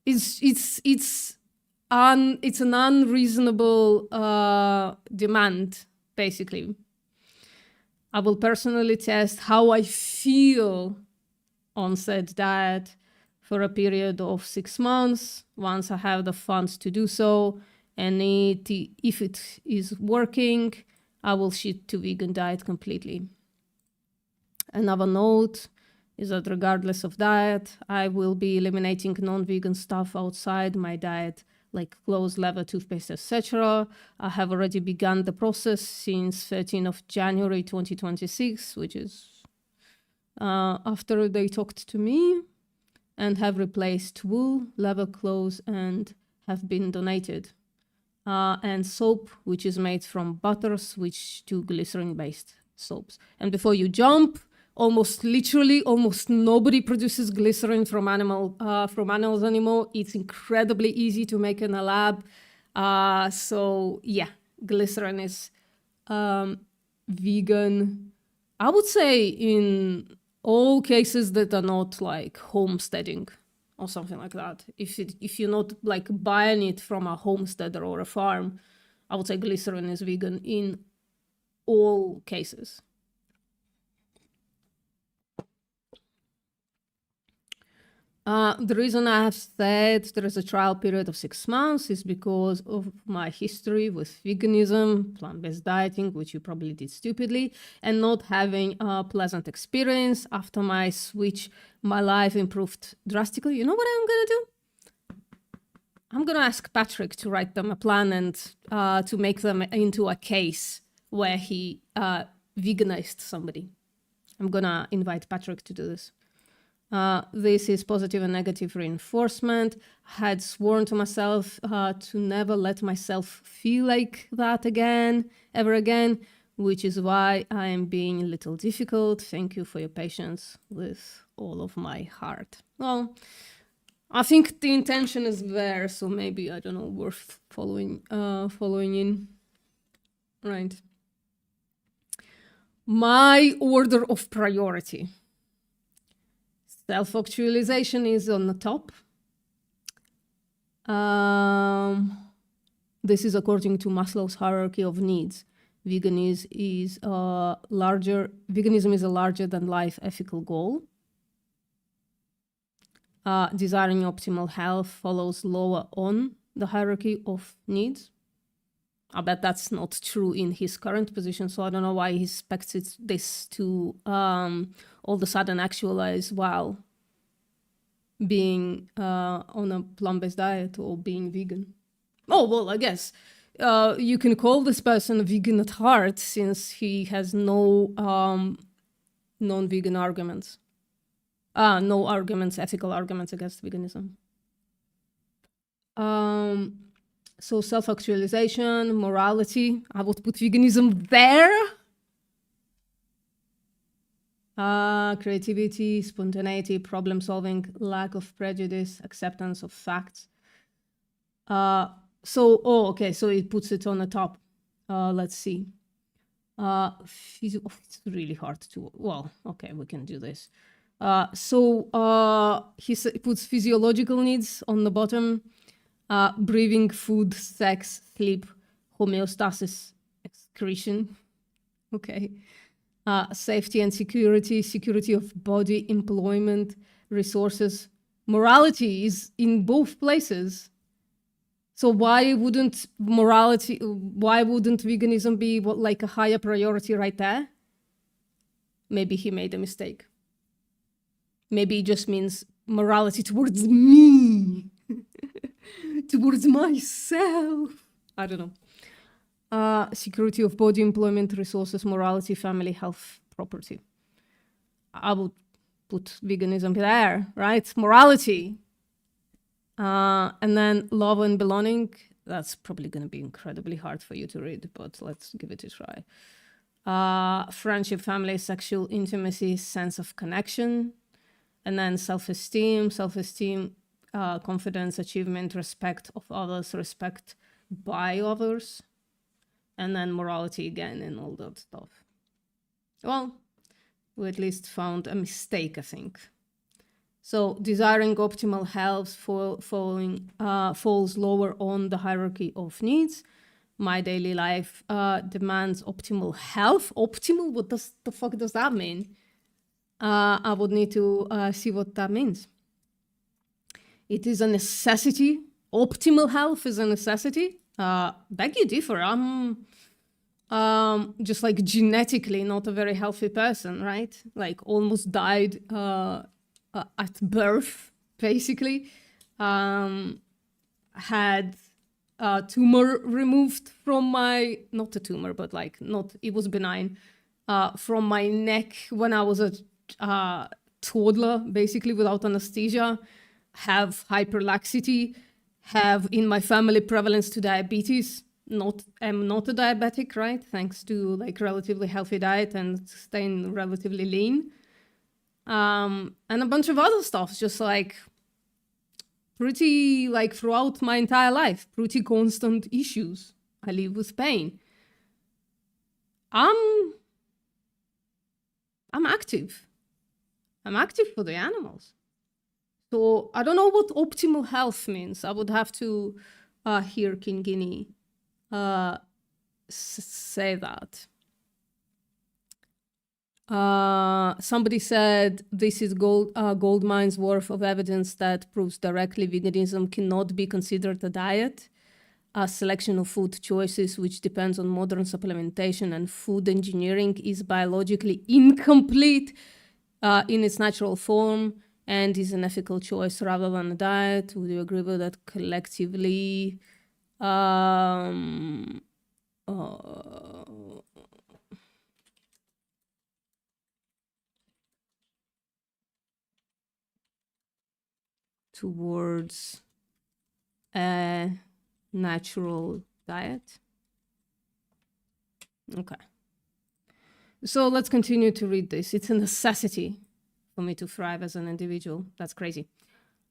It's an unreasonable demand, basically. I will personally test how I feel on said diet for a period of 6 months, once I have the funds to do so, and if it is working, I will shift to vegan diet completely. Another note is that regardless of diet, I will be eliminating non-vegan stuff outside my diet, like clothes, leather, toothpaste, etc. I have already begun the process since 13th of January 2026, which is after they talked to me, and have replaced wool, leather, clothes, and have been donated. And soap, which is made from butter, switch to glycerin-based soaps. And before you jump, almost nobody produces glycerin from animals anymore. It's incredibly easy to make in a lab. So yeah, glycerin is vegan. I would say in all cases that are not like homesteading or something like that. If you're not like buying it from a homesteader or a farm, I would say glycerin is vegan in all cases. The reason I have said there is a trial period of 6 months is because of my history with veganism, plant-based dieting, which you probably did stupidly, and not having a pleasant experience. After my switch, my life improved drastically. You know what I'm gonna do? I'm gonna ask Patrick to write them a plan and to make them into a case where he veganized somebody. I'm gonna invite Patrick to do this. This is positive and negative reinforcement. I had sworn to myself to never let myself feel like that ever again, which is why I am being a little difficult. Thank you for your patience with all of my heart. Well, I think the intention is there, so maybe, I don't know, worth following in. Right. My order of priority. Self-actualization is on the top. This is according to Maslow's hierarchy of needs. Veganism is a larger than life ethical goal. Desiring optimal health follows lower on the hierarchy of needs. I bet that's not true in his current position, so I don't know why he expects this to all of a sudden actualize while being on a plant-based diet or being vegan. Oh, well, I guess you can call this person a vegan at heart since he has no non-vegan arguments. No arguments, ethical arguments against veganism. So self-actualization, morality, I would put veganism there. Creativity, spontaneity, problem solving, lack of prejudice, acceptance of facts. So it puts it on the top. Let's see. It's really hard to, well, okay, we can do this. He puts physiological needs on the bottom. Breathing, food, sex, sleep, homeostasis, excretion. Okay. Safety and security of body, employment, resources. Morality is in both places. So why wouldn't veganism be like a higher priority right there? Maybe he made a mistake. Maybe it just means morality towards me. Towards myself. I don't know. Security of body, employment, resources, morality, family, health, property. I would put veganism there, right? Morality. And then love and belonging. That's probably going to be incredibly hard for you to read, but let's give it a try. friendship, family, sexual intimacy, sense of connection, and then self-esteem, confidence, achievement, respect of others, respect by others, and then morality again and all that stuff. Well, we at least found a mistake, I think. So desiring optimal health falls lower on the hierarchy of needs. My daily life demands optimal health. Optimal? What the fuck does that mean? I would need to see what that means. It is a necessity. Optimal health is a necessity. Beg you differ. I'm just like genetically not a very healthy person, right? Like almost died at birth, basically. Had a tumor removed from my, not a tumor, but like it was benign, from my neck when I was a toddler, basically without anesthesia, have hyperlaxity, have in my family prevalence to diabetes. I'm not a diabetic, right? Thanks to like relatively healthy diet and staying relatively lean. And a bunch of other stuff, just like pretty like throughout my entire life, pretty constant issues. I live with pain. I'm active. I'm active for the animals. So I don't know what optimal health means. I would have to hear Kingini say that. Somebody said this is gold mine's worth of evidence that proves directly veganism cannot be considered a diet. A selection of food choices which depends on modern supplementation and food engineering is biologically incomplete in its natural form and is an ethical choice rather than a diet. Would you agree with that collectively? Towards a natural diet. Okay. So let's continue to read this. It's a necessity for me to thrive as an individual. That's crazy.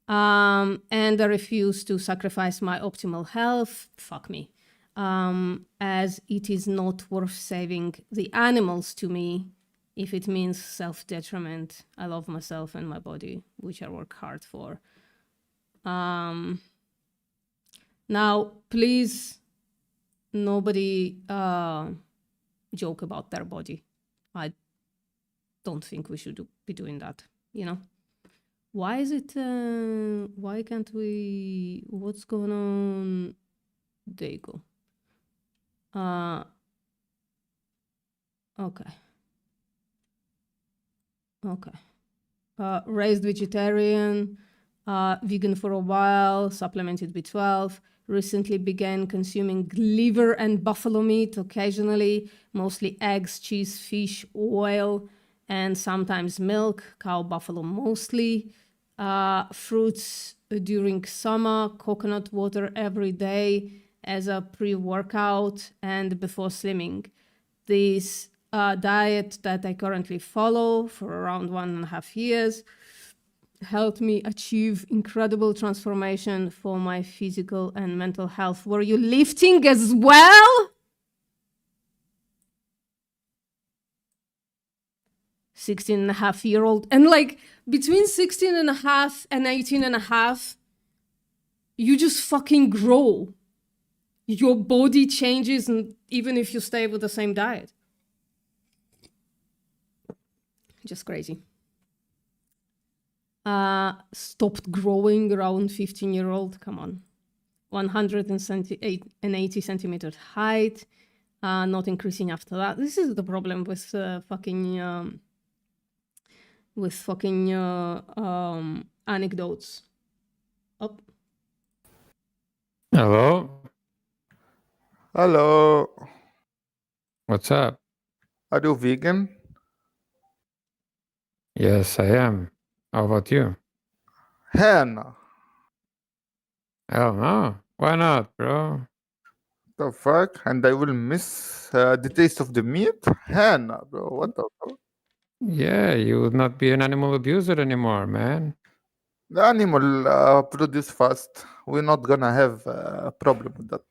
And I refuse to sacrifice my optimal health. Fuck me. As it is not worth saving the animals to me if it means self-detriment. I love myself and my body, which I work hard for. Now, please, nobody joke about their body. I don't think we should be doing that, you know? Why is it, why can't we, what's going on? There you go. Okay. Raised vegetarian, vegan for a while, supplemented B12, recently began consuming liver and buffalo meat occasionally, mostly eggs, cheese, fish, oil, and sometimes milk, cow, buffalo mostly, fruits during summer, coconut water every day as a pre-workout and before slimming. This diet that I currently follow for around 1.5 years helped me achieve incredible transformation for my physical and mental health. Were you lifting as well? 16.5-year-old. And like between 16.5 and 18.5, you just fucking grow. Your body changes, and even if you stay with the same diet. Just crazy. Stopped growing around 15-year-old. Come on. 180 centimeters height. Not increasing after that. This is the problem with fucking anecdotes. Oh. Hello. Hello. What's up? Are you vegan? Yes, I am. How about you? Hell no. Hell no. Why not, bro? The fuck? And I will miss the taste of the meat? Hannah, bro. What the fuck? Yeah, you would not be an animal abuser anymore, man. The animal produce fast. We're not gonna have a problem with that.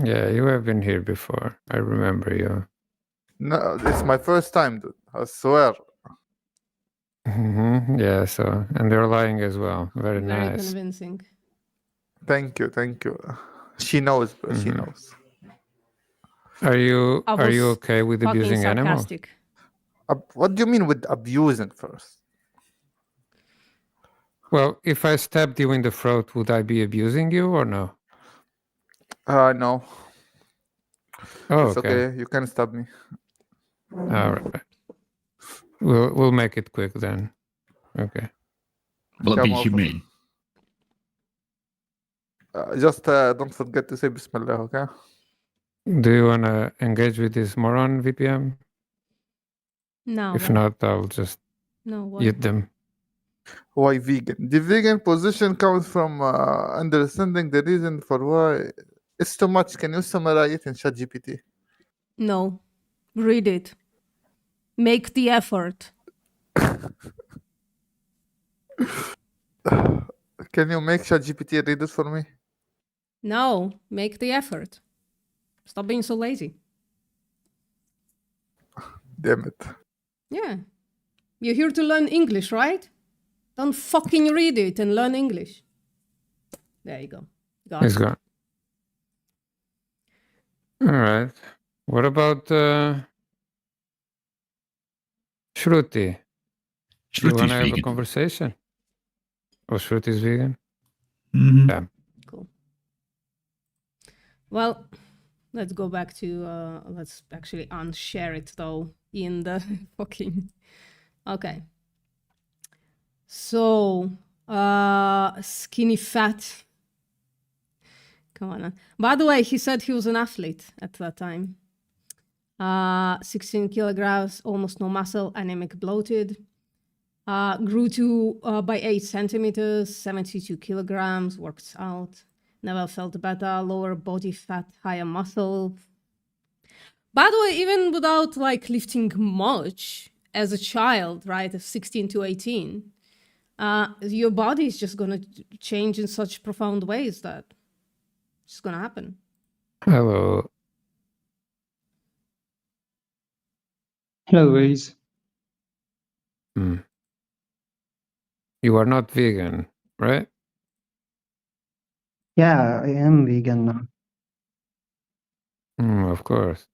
Yeah, you have been here before. I remember you. No, it's my first time, dude. I swear. Yeah, so, and they're lying as well. Very Very nice. convincing. Thank you, thank you. She knows, bro. She Mhm. knows. Are you I are you was okay with fucking abusing animals? sarcastic. What do you mean with abusing first? Well, if I stabbed you in the throat, would I be abusing you or no? No. Oh, It's okay. okay. You can stab me. All right. We'll make it quick then. Okay. Will it Come be over. humane? Just don't forget to say Bismillah, okay? Do you wanna engage with this moron, VPM? No. If what? not, I'll just No. What? eat them. Why vegan? The vegan position comes from understanding the reason for why it's too much. Can you summarize it in ChatGPT? No. Read it. Make the effort. Can you make ChatGPT read it for me? No. Make the effort. Stop being so lazy. Damn it. Yeah. You're here to learn English, right? Don't fucking read it and learn English. There you go. Got It's it. gone. All right. What about Shruti? You Shruti's wanna have a vegan. conversation? Oh, Shruti's vegan? Mhm. Yeah. Cool. Well, let's go back to let's actually unshare it though in the fucking okay. So skinny fat. Come on. By the way, he said he was an athlete at that time. 16 kilograms, almost no muscle, anemic, bloated. Grew to by 8 centimeters, 72 kilograms, worked out. Never felt better, lower body fat, higher muscle. By the way, even without like lifting much as a child, right, of 16 to 18, your body is just gonna change in such profound ways that it's just gonna happen. Hello. Hello, guys. Hmm. You are not vegan, right? Yeah, I am vegan now. Of course.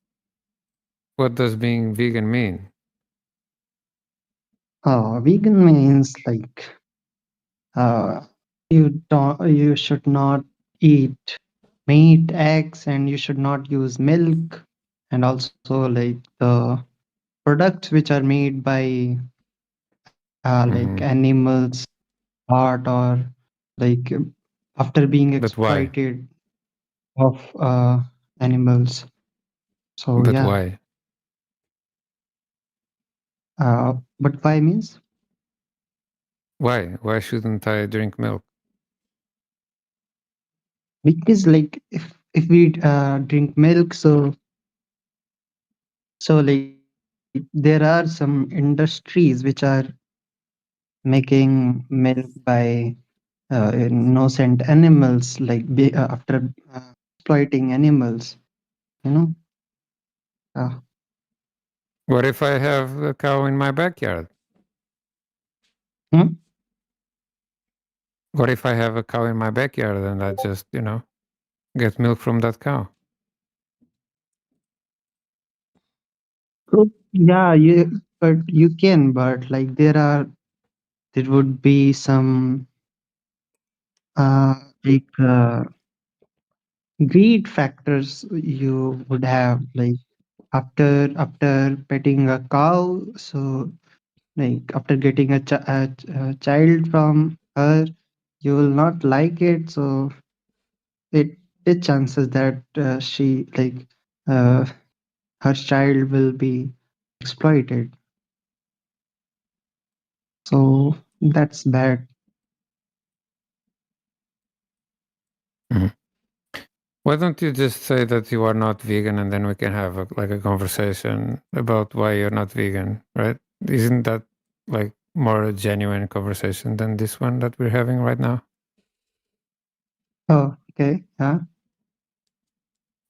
What does being vegan mean? Vegan means like you should not eat meat, eggs, and you should not use milk, and also like the products which are made by like animals, art, or like after being But why? exploited of animals. So But yeah, why? but why means? Why? Why shouldn't I drink milk? Because like if we drink milk, so like there are some industries which are making milk by innocent animals, like after exploiting animals, you know. What if I have a cow in my backyard? Hmm? What if I have a cow in my backyard and I just, get milk from that cow? So yeah, you can, but like there would be some like greed factors you would have, like after petting a cow, so like after getting a child from her, you will not like it, so it is chances that she like her child will be exploited, so that's bad. Mhm. Why don't you just say that you are not vegan, and then we can have a conversation about why you're not vegan, right? Isn't that like more a genuine conversation than this one that we're having right now? Oh, okay. Yeah.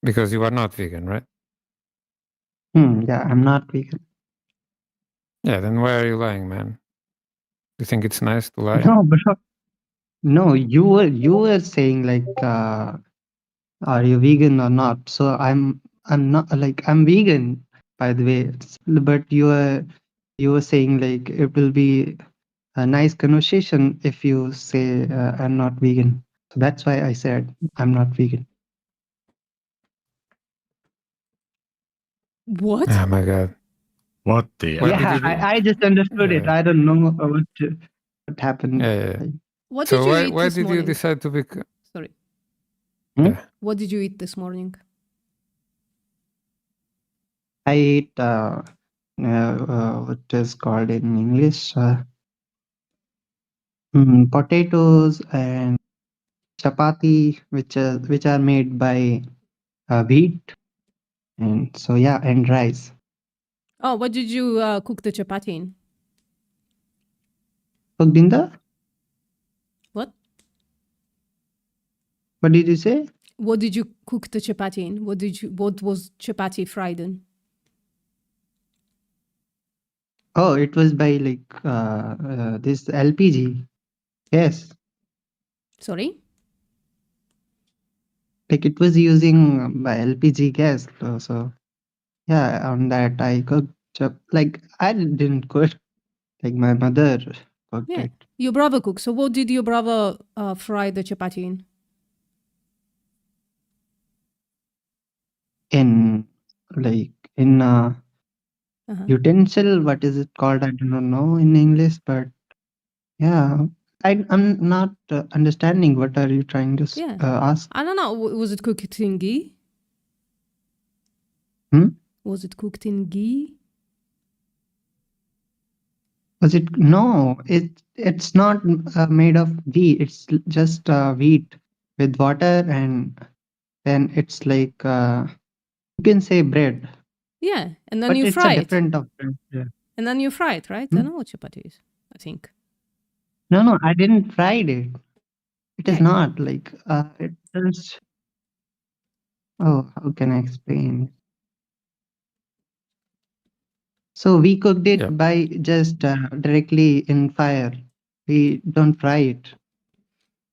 Because you are not vegan, right? Yeah, I'm not vegan. Yeah, then why are you lying, man? You think it's nice to lie? No, bro. No, you were saying like, are you vegan or not? So I'm not like I'm vegan, by the way. But you were saying like it will be a nice conversation if you say I'm not vegan. So that's why I said I'm not vegan. What? Oh my god! What the? What did Yeah, you do? I just understood it. Yeah. I don't know what happened. Yeah. What So did you why eat why this did you morning? decide to be? Sorry. Yeah. What did you eat this morning? I ate what is called in English potatoes and chapati, which are made by wheat, and so yeah, and rice. Oh, what did you cook the chapati in? Cooked in the What? What did you say? What did you cook the chapati in? What was chapati fried in? Oh, it was by like this LPG. Yes, Sorry? like it was using by LPG gas. So yeah, on that I cooked. Like I didn't cook. Like my mother cooked Yeah. it. Your brother cooked. So what did your brother fry the chapati in? In like in Uh-huh. utensil. What is it called? I don't know in English, but yeah, I'm not understanding. What are you trying to Yeah. ask? I don't know. Was it cooked in ghee? Was it cooked in ghee? Was it? No, it's not made of ghee. It's just wheat with water, and then it's like you can say bread, Yeah. And then but you it's fry a it. different of bread. Yeah. And then you fry it, right? I know what chapati is, I think. No, I didn't fry it. It is Yeah. not like it is. Oh, how can I explain? So we cooked it by just directly in fire. We don't fry it.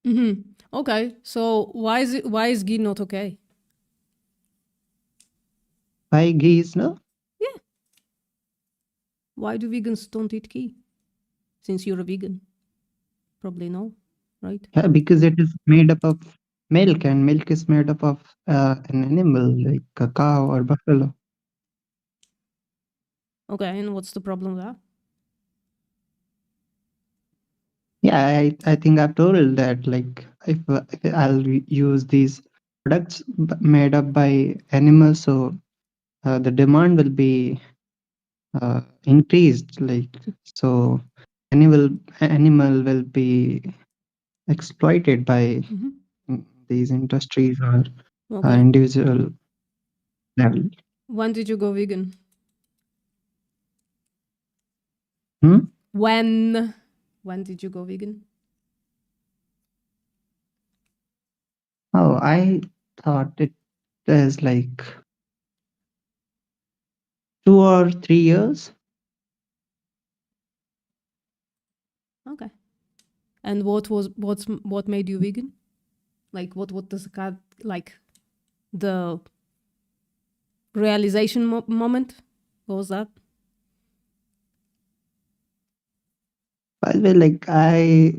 Mm-hmm. Okay. So why is ghee not okay? Why ghee is no? Yeah. Why do vegans don't eat ghee? Since you're a vegan. Probably no, right? Yeah, because it is made up of milk, and milk is made up of an animal like a cow or buffalo. Okay, and what's the problem with that? Yeah, I think I've told that like if I'll use these products made up by animals, so the demand will be increased. Like so, animal will be exploited by these industries or Okay. individual level. When did you go vegan? When did you go vegan? Oh, I thought it was like 2 or 3 years. Okay. And what made you vegan? Like what does like the realization moment? What was that? By the way, like I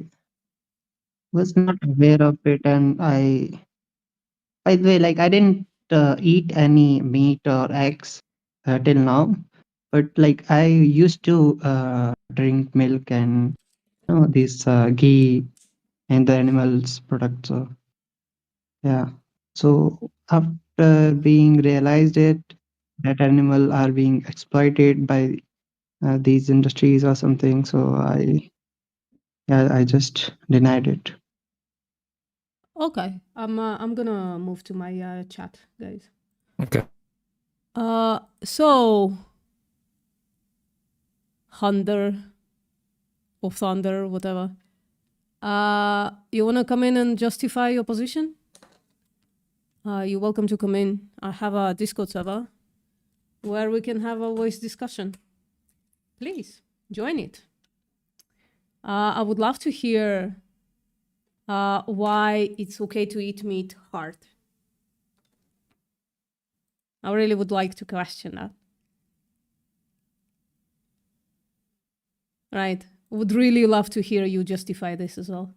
was not aware of it, and by the way, like I didn't eat any meat or eggs till now, but like I used to drink milk and this ghee and the animals products. So yeah, so after being realized that animal are being exploited by these industries or something, so I just denied it. Okay, I'm gonna move to my chat, guys. Okay. So Thunder or Thunder, whatever. You wanna come in and justify your position? You're welcome to come in. I have a Discord server where we can have a voice discussion. Please join it. I would love to hear why it's okay to eat meat hard. I really would like to question that. Right. Would really love to hear you justify this as well.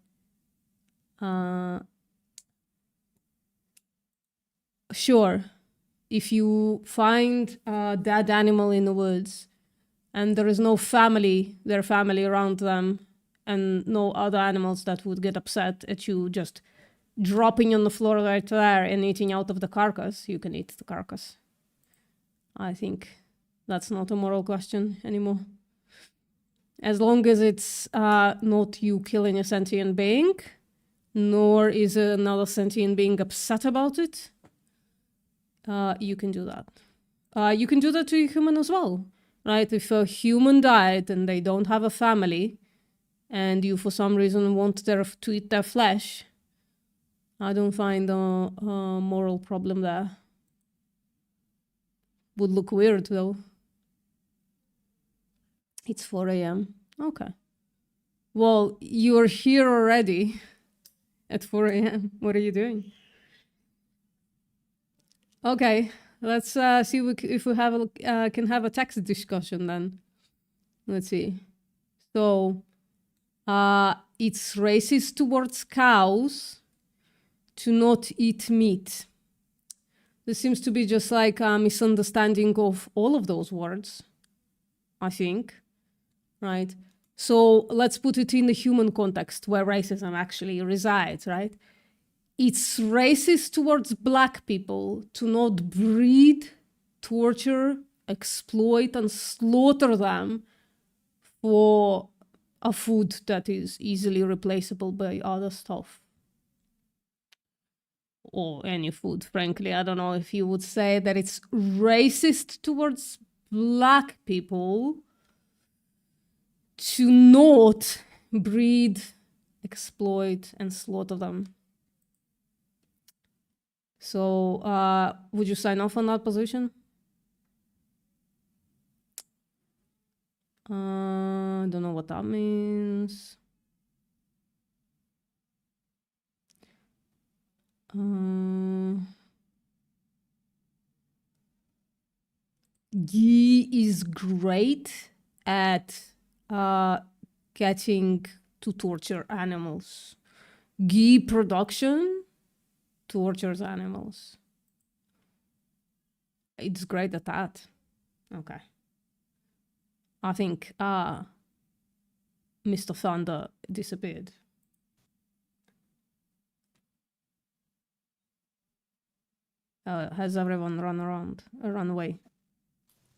Sure. If you find a dead animal in the woods and there is no family, their family around them, and no other animals that would get upset at you just dropping on the floor right there and eating out of the carcass, you can eat the carcass. I think that's not a moral question anymore. As long as it's not you killing a sentient being, nor is another sentient being upset about it, you can do that. You can do that to a human as well, right? If a human died and they don't have a family, and you for some reason want to eat their flesh, I don't find a moral problem there. Would look weird though. It's 4 a.m. Okay. Well, you're here already at 4 a.m. What are you doing? Okay, let's see if we have can have a text discussion then. Let's see. So, it's racist towards cows to not eat meat. This seems to be just like a misunderstanding of all of those words, I think, right? So let's put it in the human context where racism actually resides, right? It's racist towards Black people to not breed, torture, exploit, and slaughter them for a food that is easily replaceable by other stuff. Or any food, frankly. I don't know if you would say that it's racist towards Black people to not breed, exploit, and slaughter them. So, would you sign off on that position? I don't know what that means. Ghee is great at getting to torture animals. Ghee production tortures animals. It's great at that. Okay. I think Mr. Thunder disappeared. Has everyone run away?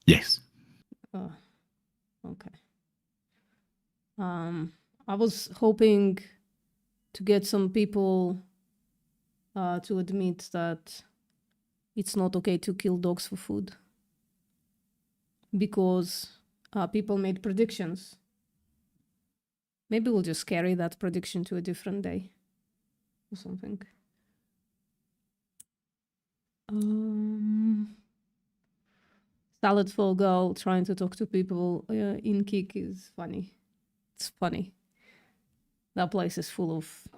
Yes. Okay. I was hoping to get some people to admit that it's not okay to kill dogs for food. Because people made predictions. Maybe we'll just carry that prediction to a different day or something. Salad for girl trying to talk to people in Kik is funny. It's funny. That place is full of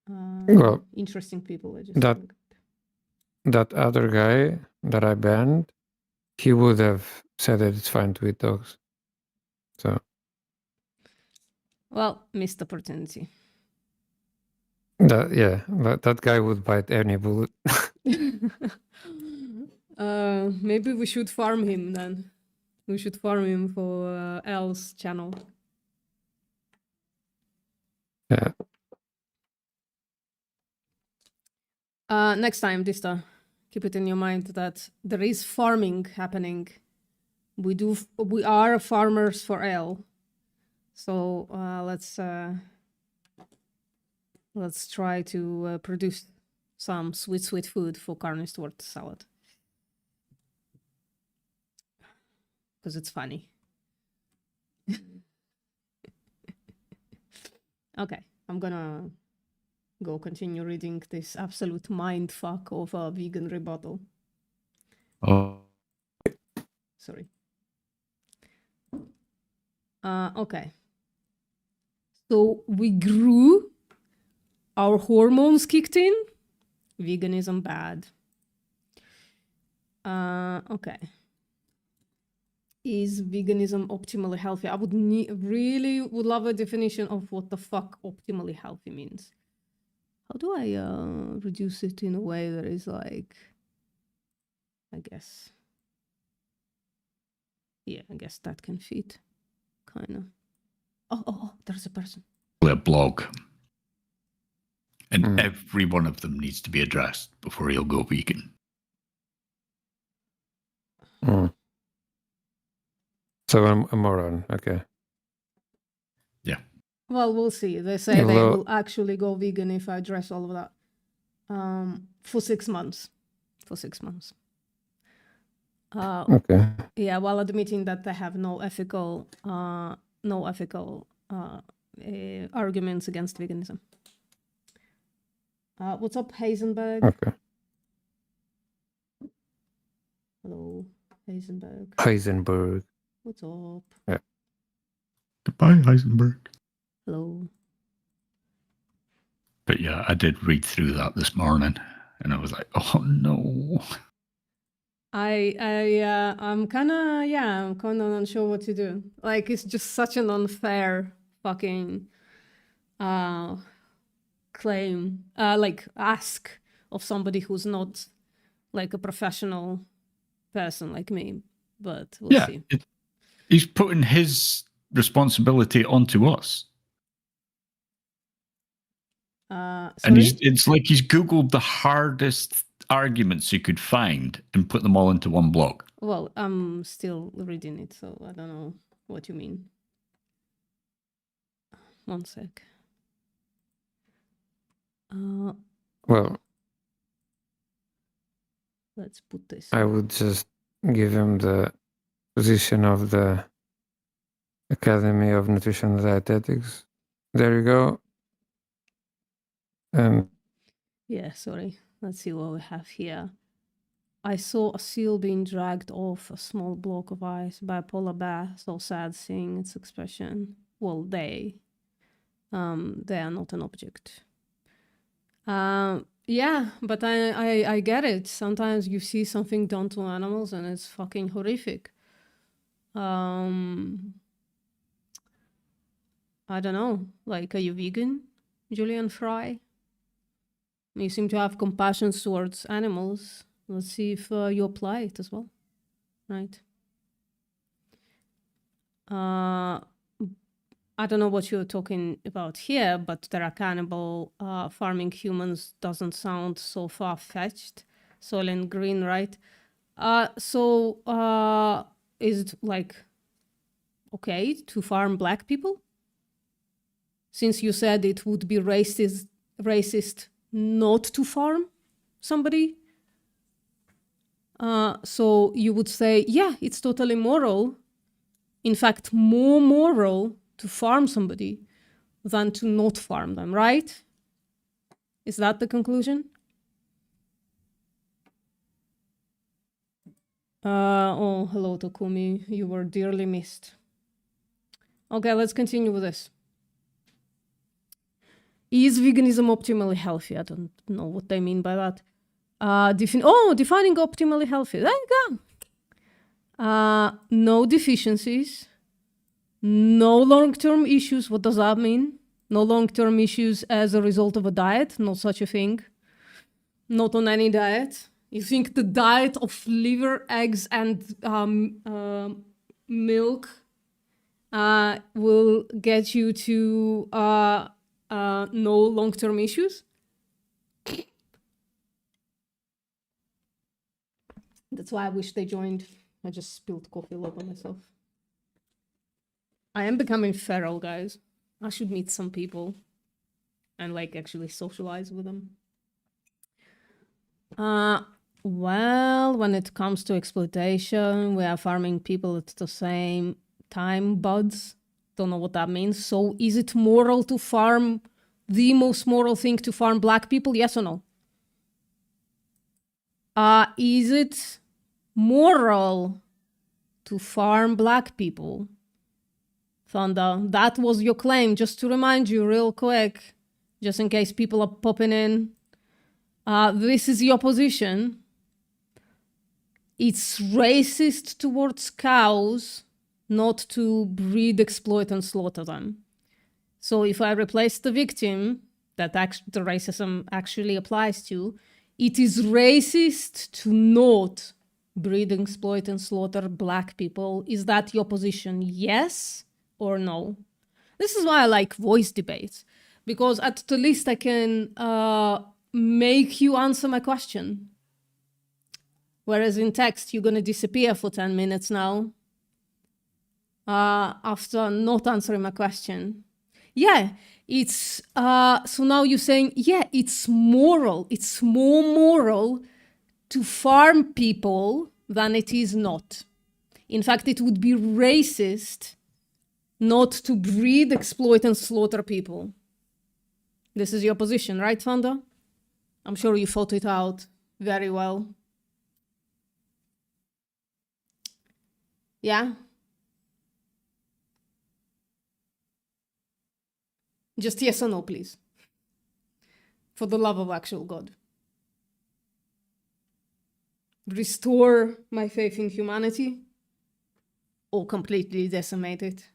Well, interesting people. I just that other guy that I banned, he would have said that it's fine to eat dogs. So, well, missed opportunity. that guy would bite any bullet. Maybe we should farm him then. We should farm him for L's channel. Yeah. Next time, Dista, keep it in your mind that there is farming happening. We are farmers for L. So let's Let's try to produce some sweet food for carnivore salad. Because it's funny. Okay, I'm gonna go continue reading this absolute mindfuck of a vegan rebuttal. Oh, Sorry. Okay. So we grew, our hormones kicked in. Veganism bad. Okay. Is veganism optimally healthy? I would really would love a definition of what the fuck optimally healthy means. How do I reduce it in a way that is like, I guess. Yeah, I guess that can fit, kind of. Oh, there's a person. a blog. And every one of them needs to be addressed before he'll go vegan. So I'm a moron. Okay. Yeah. Well, we'll see. They say they will actually go vegan if I address all of that. For 6 months. For 6 months. Okay. Yeah, while admitting that they have no ethical arguments against veganism. What's up, Heisenberg? Okay. Hello, Heisenberg. Heisenberg. What's up? Yeah. Goodbye, Heisenberg. Hello. But yeah, I did read through that this morning, and I was like, oh no. I'm kind of unsure what to do. Like, it's just such an unfair fucking claim, like ask of somebody who's not like a professional person like me. But we'll see. He's putting his responsibility onto us. And it's like he's Googled the hardest arguments he could find and put them all into one blog. Well, I'm still reading it, so I don't know what you mean. One sec. Well, let's put this. I would just give him the position of the Academy of Nutrition and Dietetics. There you go. And yeah, sorry. Let's see what we have here. I saw a seal being dragged off a small block of ice by a polar bear. So sad seeing its expression. Well, they are not an object. Yeah, but I get it. Sometimes you see something done to animals and it's fucking horrific. I don't know. Like, are you vegan, Julian Fry? You seem to have compassion towards animals. Let's see if you apply it as well. Right. I don't know what you're talking about here, but there are cannibal farming humans doesn't sound so far-fetched. Soylent Green, right? So is it like okay to farm black people? Since you said it would be racist not to farm somebody. So you would say, yeah, it's totally moral. In fact, more moral to farm somebody than to not farm them, right? Is that the conclusion? Oh, hello, Takumi. You were dearly missed. Okay, let's continue with this. Is veganism optimally healthy? I don't know what they mean by that. Defining optimally healthy. There you go. No deficiencies. No long-term issues. What does that mean? No long-term issues as a result of a diet? Not such a thing. Not on any diet. You think the diet of liver, eggs, and milk will get you to no long-term issues? That's why I wish they joined. I just spilled coffee all over myself. I am becoming feral, guys. I should meet some people. and like actually socialize with them. Well, when it comes to exploitation, we are farming people at the same time, buds. Don't know what that means. So is it moral to farm, the most moral thing to farm black people? Yes or no? Is it moral to farm black people? Thunder, that was your claim. Just to remind you real quick, just in case people are popping in. This is your position. It's racist towards cows not to breed, exploit, and slaughter them. So if I replace the victim that the racism actually applies to, it is racist to not breed, exploit, and slaughter black people. Is that your position? Yes or no? This is why I like voice debates, because at the least I can make you answer my question. Whereas in text, you're going to disappear for 10 minutes now after not answering my question. Yeah, it's, so now you're saying, yeah, it's moral. It's more moral to farm people than it is not. In fact, it would be racist not to breed, exploit, and slaughter people. This is your position, right, Fonda? I'm sure you thought it out very well. Yeah? Just yes or no, please. For the love of actual God. Restore my faith in humanity or completely decimate it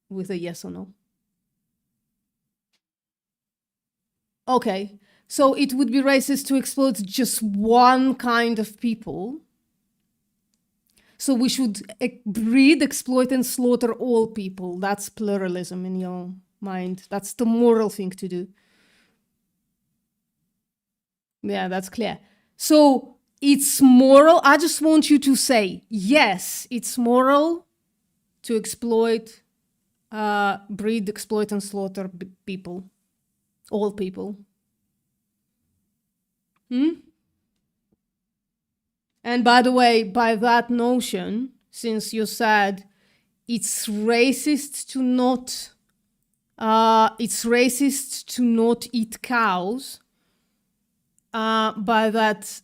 with a yes or no. Okay, so it would be racist to exploit just one kind of people. So we should breed, exploit, and slaughter all people. That's pluralism in your mind. That's the moral thing to do. Yeah, that's clear. So it's moral. I just want you to say, yes, it's moral to exploit, breed, exploit, and slaughter people. All people. And by the way, by that notion, since you said it's racist to not eat cows, by that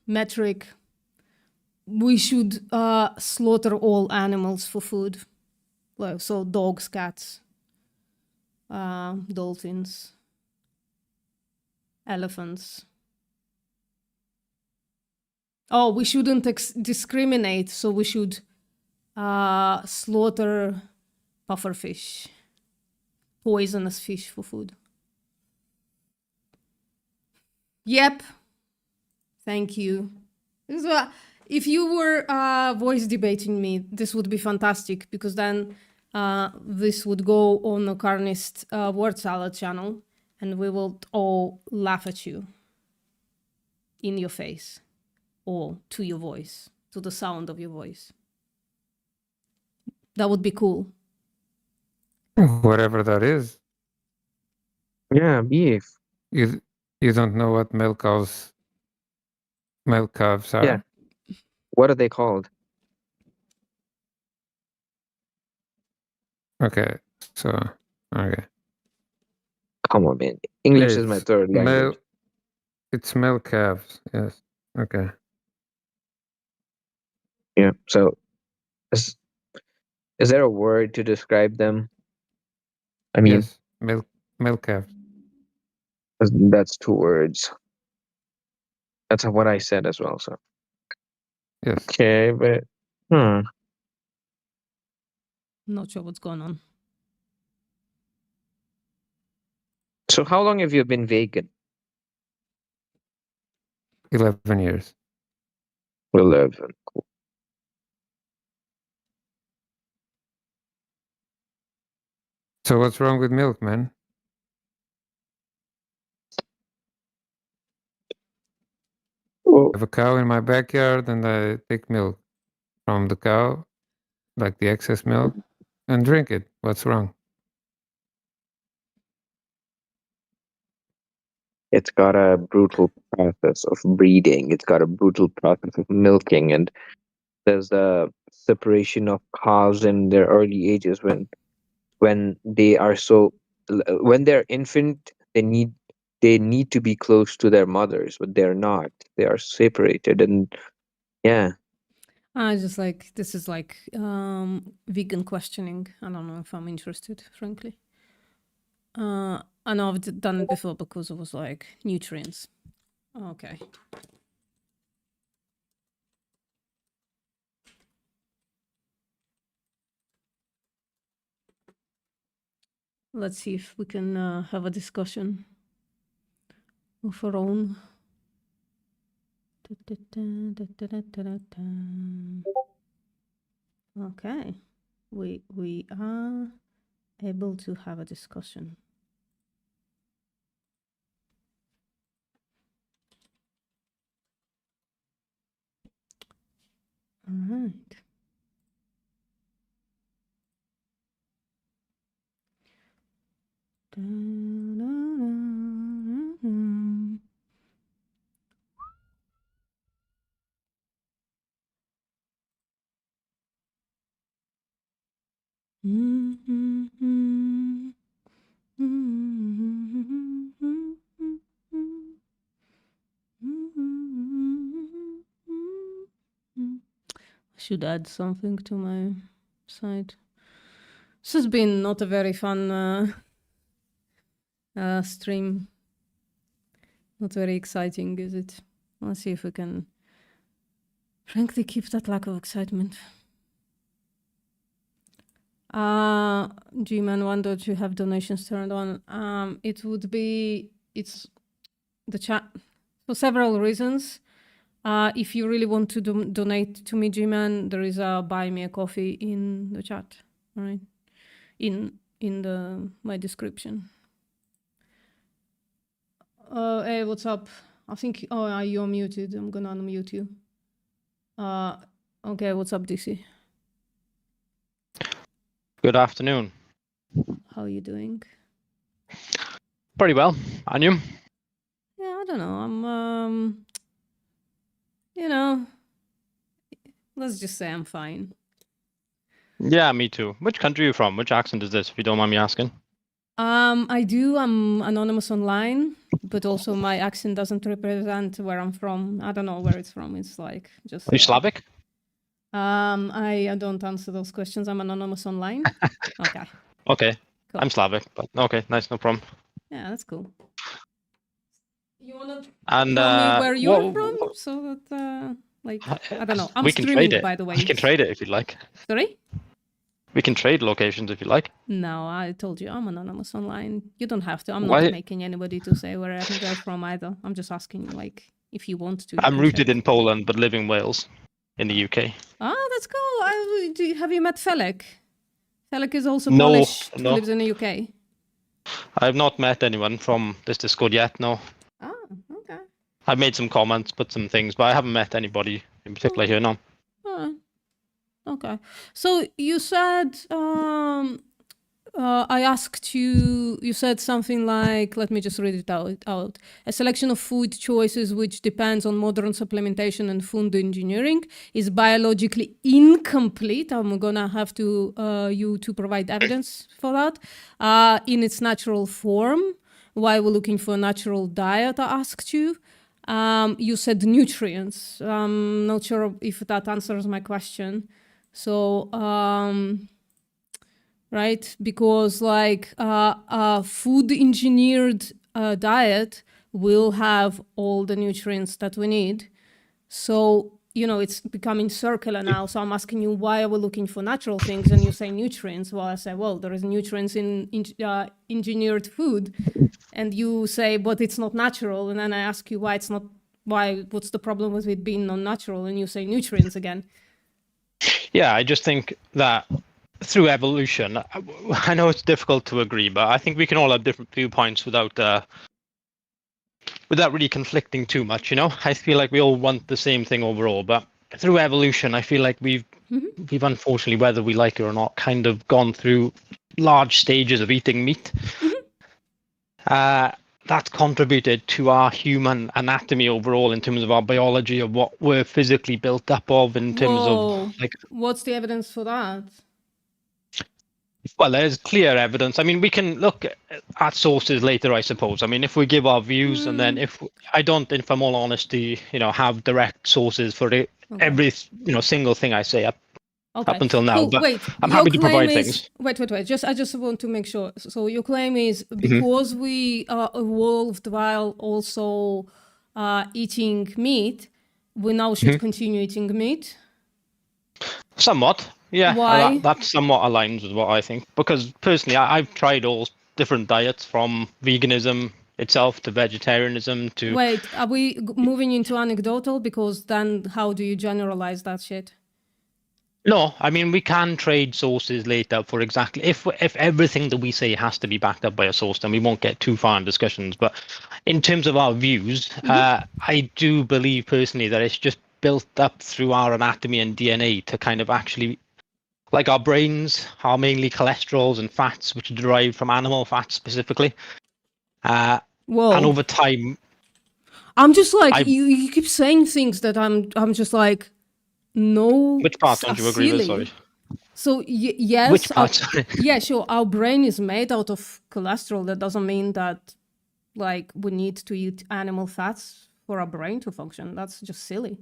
metric, we should slaughter all animals for food. Well, so dogs, cats, dolphins, elephants. Oh, we shouldn't discriminate, so we should slaughter pufferfish, poisonous fish for food. Yep. Thank you. This is if you were voice debating me, this would be fantastic, because then this would go on the Carnist word salad channel, and we will all laugh at you in your face. Or to your voice, to the sound of your voice. That would be cool. Whatever that is. Yeah, beef. You don't know what milk calves are? Yeah. What are they called? Okay, so, okay. Come on, man. English is my third language. It's male calves, yes. Okay. Yeah, so is there a word to describe them? I mean, yes, male calf. That's 2 words. That's what I said as well, so. Yes. Okay, but Not sure what's going on. So how long have you been vegan? 11 years. 11. Cool. So what's wrong with milk, man? I have a cow in my backyard and I take milk from the cow, like the excess milk, and drink it. What's wrong? It's got a brutal process of breeding. It's got a brutal process of milking, and there's a separation of calves in their early ages when they are when they're infant, they need to be close to their mothers, but they're not. They are separated, and yeah. I just like this is like vegan questioning. I don't know if I'm interested, frankly. I know I've done it before because it was like nutrients. Okay. Let's see if we can have a discussion of our own. Okay, we are able to have a discussion. All right. Should add something to my site. This has been not a very fun stream. Not very exciting, is it? Let's see if we can frankly keep that lack of excitement. G-Man wondered to have donations turned on. It would be, it's the chat for several reasons. If you really want to donate to me, G-Man, there is a buy me a coffee in the chat, all right? In my description. Hey, what's up? I think, you're muted. I'm gonna unmute you. Okay, what's up, DC? Good afternoon. How are you doing? Pretty well. And you? Yeah, I don't know. I'm, you know, let's just say I'm fine. Yeah, me too. Which country are you from? Which accent is this, if you don't mind me asking? I'm anonymous online, but also my accent doesn't represent where I'm from. I don't know where it's from. It's like just. Are you Slavic? I don't answer those questions. I'm anonymous online. Okay. Okay. Cool. I'm Slavic, but okay, nice, no problem. Yeah, that's cool. You wanna And tell me where you're from, so that like I don't know. I'm we can streaming, trade it. by the way. We can trade it if you'd like. Sorry? We can trade locations if you like. No, I told you I'm anonymous online. You don't have to. I'm Why- not making anybody to say where they're from either. I'm just asking, like, if you want to. you I'm can rooted share. in Poland, but live in Wales, in the UK. Oh, that's cool. Have you met Felek? Felek is also No, Polish. Who no. lives in the UK. I have not met anyone from this Discord yet, no. Oh, okay. I've made some comments, put some things, but I haven't met anybody in particular here, no. Alright. Okay. So you said I asked you. You said something like, let me just read it out. A selection of food choices which depends on modern supplementation and food engineering is biologically incomplete. I'm gonna have to you to provide evidence for that in its natural form. Why we're looking for a natural diet? I asked you. You said nutrients. I'm not sure if that answers my question. So, right, because like a food engineered diet will have all the nutrients that we need. So, you know, it's becoming circular now. So I'm asking you, why are we looking for natural things? And you say nutrients. Well, I say, well, there is nutrients in engineered food. And you say, but it's not natural. And then I ask you why it's not, what's the problem with it being non-natural? And you say nutrients again. Yeah, I just think that through evolution, I know it's difficult to agree, but I think we can all have different viewpoints without really conflicting too much, you know? I feel like we all want the same thing overall, but through evolution, I feel like we've unfortunately, whether we like it or not, kind of gone through large stages of eating meat. that's contributed to our human anatomy overall in terms of our biology of what we're physically built up of in terms Whoa. of like. What's the evidence for that? Well, there's clear evidence. I mean, we can look at sources later, I suppose. I mean, if we give our views, and then if I'm all honesty, have direct sources for every single thing I say up until now. Cool. But Wait, I'm your happy to claim provide is, things. Wait. I just want to make sure. So your claim is because we evolved while also eating meat, we now should continue eating meat? Somewhat. Yeah, Why? that somewhat aligns with what I think. Because personally, I've tried all different diets from veganism itself to vegetarianism to. Wait, are we moving into anecdotal? Because then how do you generalize that shit? No, I mean, we can trade sources later for exactly if everything that we say has to be backed up by a source, then we won't get too far in discussions. But in terms of our views, I do believe personally that it's just built up through our anatomy and DNA to kind of actually, like our brains are mainly cholesterols and fats, which are derived from animal fats specifically. Whoa. And over time, I'm just like, you keep saying things that I'm just like, no. Which part don't you agree with? Sorry. So yes. Which part? Yeah, sure. Our brain is made out of cholesterol. That doesn't mean that like we need to eat animal fats for our brain to function. That's just silly.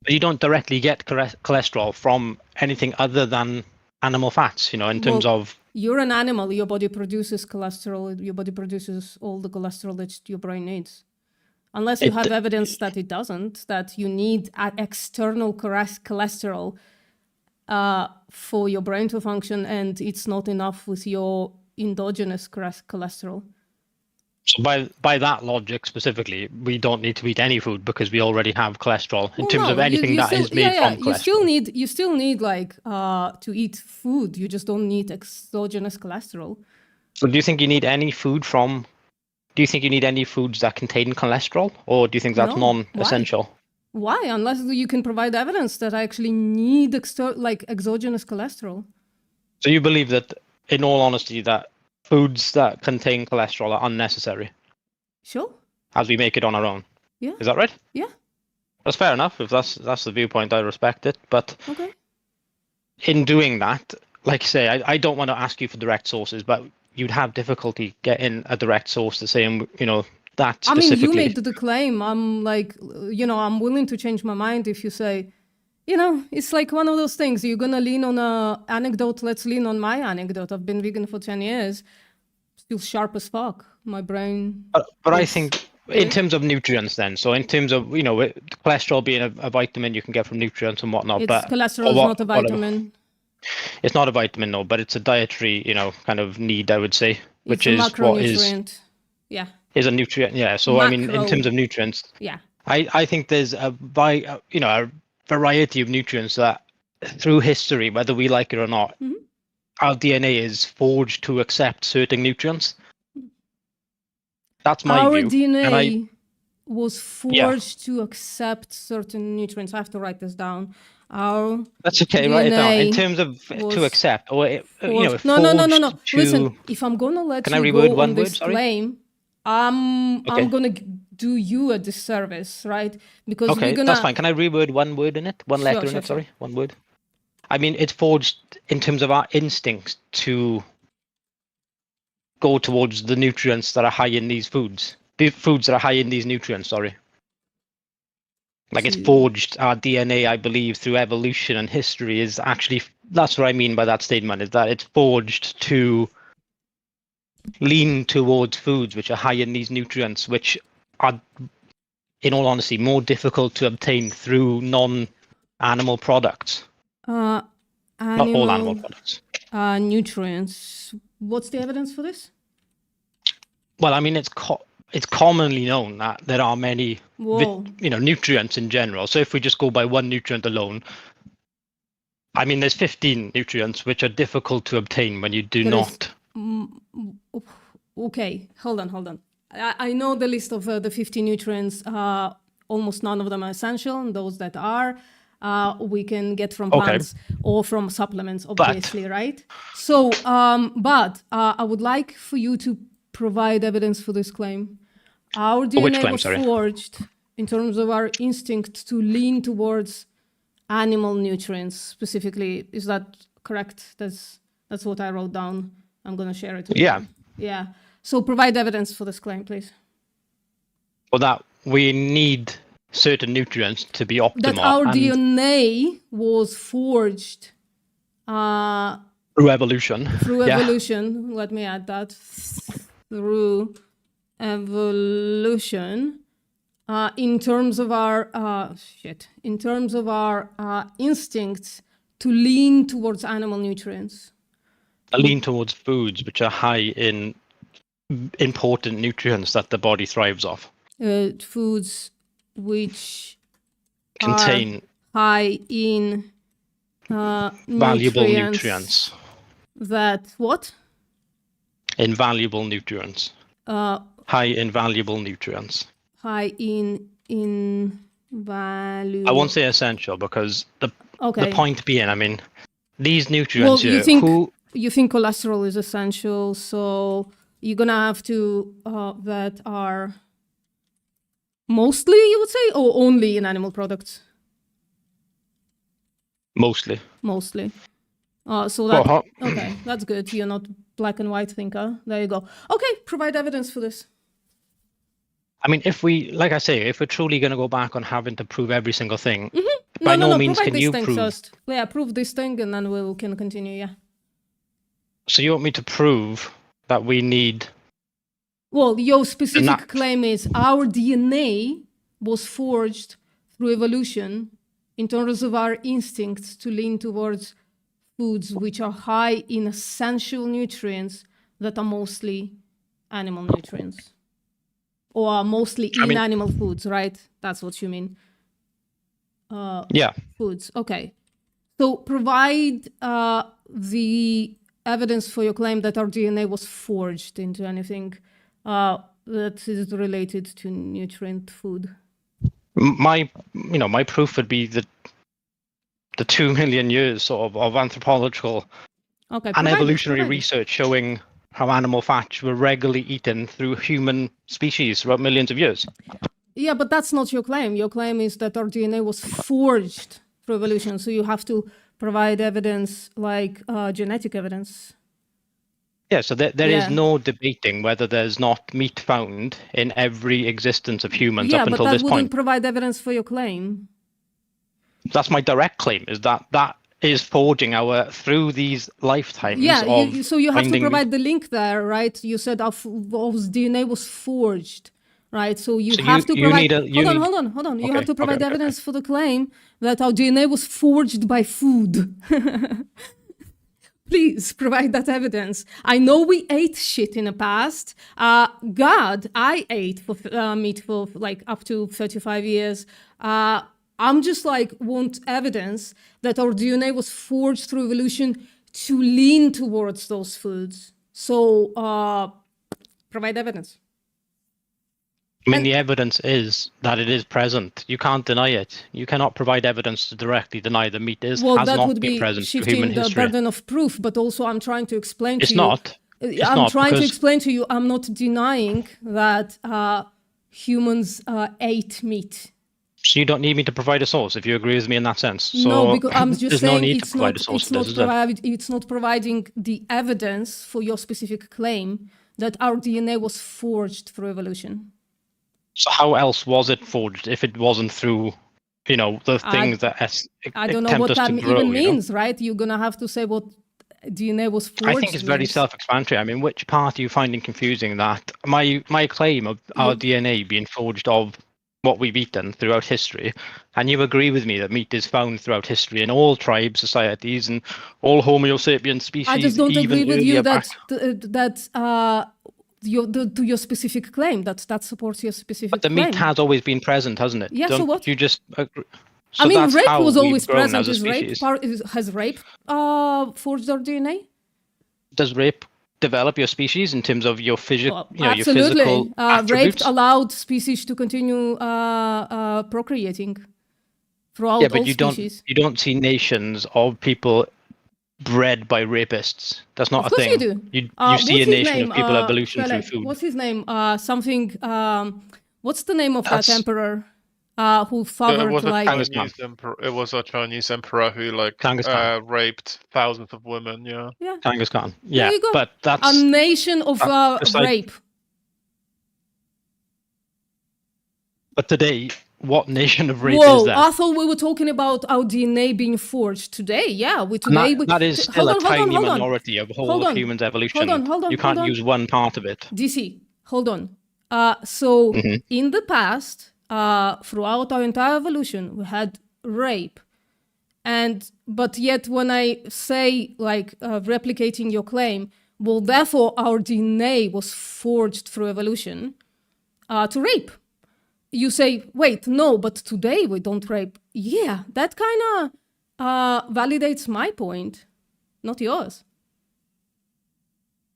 You don't directly get cholesterol from anything other than animal fats, in terms of. You're an animal. Your body produces cholesterol. Your body produces all the cholesterol that your brain needs. Unless you have evidence that it doesn't, that you need external cholesterol for your brain to function, and it's not enough with your endogenous cholesterol. So by that logic specifically, we don't need to eat any food because we already have cholesterol in terms of anything that is made from cholesterol. You still need like to eat food. You just don't need exogenous cholesterol. So do you think you need any food from? Do you think you need any foods that contain cholesterol, or do you think that's non-essential? Why? Unless you can provide evidence that I actually need exogenous cholesterol. So you believe that, in all honesty, that foods that contain cholesterol are unnecessary? Sure. As we make it on our own. Yeah. Is that right? Yeah. That's fair enough. If that's the viewpoint, I respect it. But okay. In doing that, like I say, I don't want to ask you for direct sources, but you'd have difficulty getting a direct source to say, that specifically. I mean, you made the claim. I'm like, I'm willing to change my mind if you say, it's like one of those things. You're going to lean on an anecdote. Let's lean on my anecdote. I've been vegan for 10 years. Still sharp as fuck. My brain. But I think in terms of nutrients then, so in terms of, cholesterol being a vitamin you can get from nutrients and whatnot. Cholesterol is not a vitamin. It's not a vitamin, no, but it's a dietary, kind of need, I would say, which is what is. Yeah. Is a nutrient, yeah. So I mean, in terms of nutrients, yeah, I think there's a variety of nutrients that, through history, whether we like it or not, our DNA is forged to accept certain nutrients. That's my view. Our DNA was forged to accept certain nutrients. I have to write this down. That's okay. Write it down. In terms of to accept, or no. Listen, if I'm gonna let you go on this claim, I'm gonna do you a disservice, right? Because that's fine. Can I reword one word in it? One letter in it. Sorry, one word. I mean, it's forged in terms of our instincts to go towards the nutrients that are high in these foods. The foods that are high in these nutrients. Sorry. Like it's forged our DNA, I believe, through evolution and history is actually, that's what I mean by that statement, is that it's forged to lean towards foods which are high in these nutrients, which are, in all honesty, more difficult to obtain through non-animal products. Not all animal products. Nutrients. What's the evidence for this? Well, I mean, it's commonly known that there are many, nutrients in general. So if we just go by one nutrient alone, I mean, there's 15 nutrients which are difficult to obtain when you do not. Okay, hold on. I know the list of the 15 nutrients. Almost none of them are essential, and those that are, we can get from plants or from supplements, obviously, right? So, but I would like for you to provide evidence for this claim. Our which DNA claim, was sorry? forged in terms of our instinct to lean towards animal nutrients specifically. Is that correct? That's what I wrote down. I'm going to share it with Yeah. you. Yeah. So provide evidence for this claim, please. For that, we need certain nutrients to be optimal. That our and DNA was forged through evolution. through Yeah. evolution. Let me add that. Through evolution. In terms of our instincts to lean towards animal nutrients. I lean towards foods which are high in important nutrients that the body thrives off. Foods which Contain are high in valuable nutrients. That what? Invaluable nutrients. High in valuable nutrients. High in value. I won't say essential because the point being, I mean, these nutrients Well, here, you think cholesterol is essential, so you're gonna have to that are mostly, you would say, or only in animal products? Mostly. Mostly. So that Well, okay, that's good. You're not black and white thinker. There you go. Okay, provide evidence for this. I mean, if we, like I say, if we're truly going to go back on having to prove every single thing, Mm-hmm. by no means provide can this you thing prove. first. Yeah, prove this thing, and then we can continue. Yeah. So you want me to prove that we need? Well, your specific claim is our DNA was forged through evolution in terms of our instincts to lean towards foods which are high in essential nutrients that are mostly animal nutrients. Or are mostly in animal foods, right? That's what you mean. Yeah. Foods, okay. So provide the evidence for your claim that our DNA was forged into anything that is related to nutrient food. My proof would be the 2 million years sort of anthropological and evolutionary research showing how animal fats were regularly eaten through human species throughout millions of years. Yeah, but that's not your claim. Your claim is that our DNA was forged through evolution. So you have to provide evidence like genetic evidence. Yeah, so there is no debating whether there's not meat found in every existence of humans up until this but that wouldn't point. provide evidence for your claim. That's my direct claim, is that is forging through these lifetimes. Yeah, of so you have to finding provide the link there, right? You said our DNA was forged, right? So you So have to you provide. need a- you need- Hold on. You Okay, have to provide okay. evidence for the claim that our DNA was forged by food. Please provide that evidence. I know we ate shit in the past. I ate meat for like up to 35 years. I'm just like want evidence that our DNA was forged through evolution to lean towards those foods. So provide evidence. I mean, the evidence is that it is present. You can't deny it. You cannot provide evidence to directly deny the meat has Well, that not would been be present through shifting human the history. burden of proof, but also I'm trying to explain It's to you. not. It's I'm not, trying to because- explain to you, I'm not denying that humans ate meat. So you don't need me to provide a source if you agree with me in that sense. So No, because I'm just there's saying no need it's to provide not, a source it's, for not this, is there? it's not providing the evidence for your specific claim that our DNA was forged through evolution. So how else was it forged if it wasn't through, the things that I don't know tempt what us that to grow, even means, right? You're going to have to say what DNA was forged I think it's very means. self-explanatory. I mean, which part are you finding confusing? That my claim of our DNA being forged of what we've eaten throughout history, and you agree with me that meat is found throughout history in all tribes, societies, and all Homo sapiens species. I just don't even agree with you earlier that back. to your specific claim that supports your specific But the claim. meat has always been present, hasn't it? Yeah, so Don't what? You just agree? So I mean, that's rape how was we've always grown present. as a species. Has rape forged our DNA? Does rape develop your species in terms of your physical, your Absolutely. physical Rape attributes? allowed species to continue procreating throughout Yeah, but all you species. don't see nations of people bred by rapists. That's not Of a course thing. you do. You What's see a his nation name? of people evolution Pele, through food. What's his name? Something. What's the name of That's- that emperor? Who It fathered was a like? Chinese emperor. It was a Chinese emperor who Genghis Khan. raped thousands of women. Yeah. Yeah. Genghis Khan. There Yeah, you go. but that's A nation of just like- rape. But today, what nation of rape Whoa! is that? I thought we were talking about our DNA being forged today. Yeah, we And today. that is still a tiny hold on. minority of whole Hold of on. humans' evolution. Hold on, You can't hold on. use one part of it. DC, hold on. So Mhm. in the past, throughout our entire evolution, we had rape, but yet when I say like replicating your claim, well, therefore our DNA was forged through evolution to rape. You say, wait, no, but today we don't rape. Yeah, that kind of validates my point, not yours.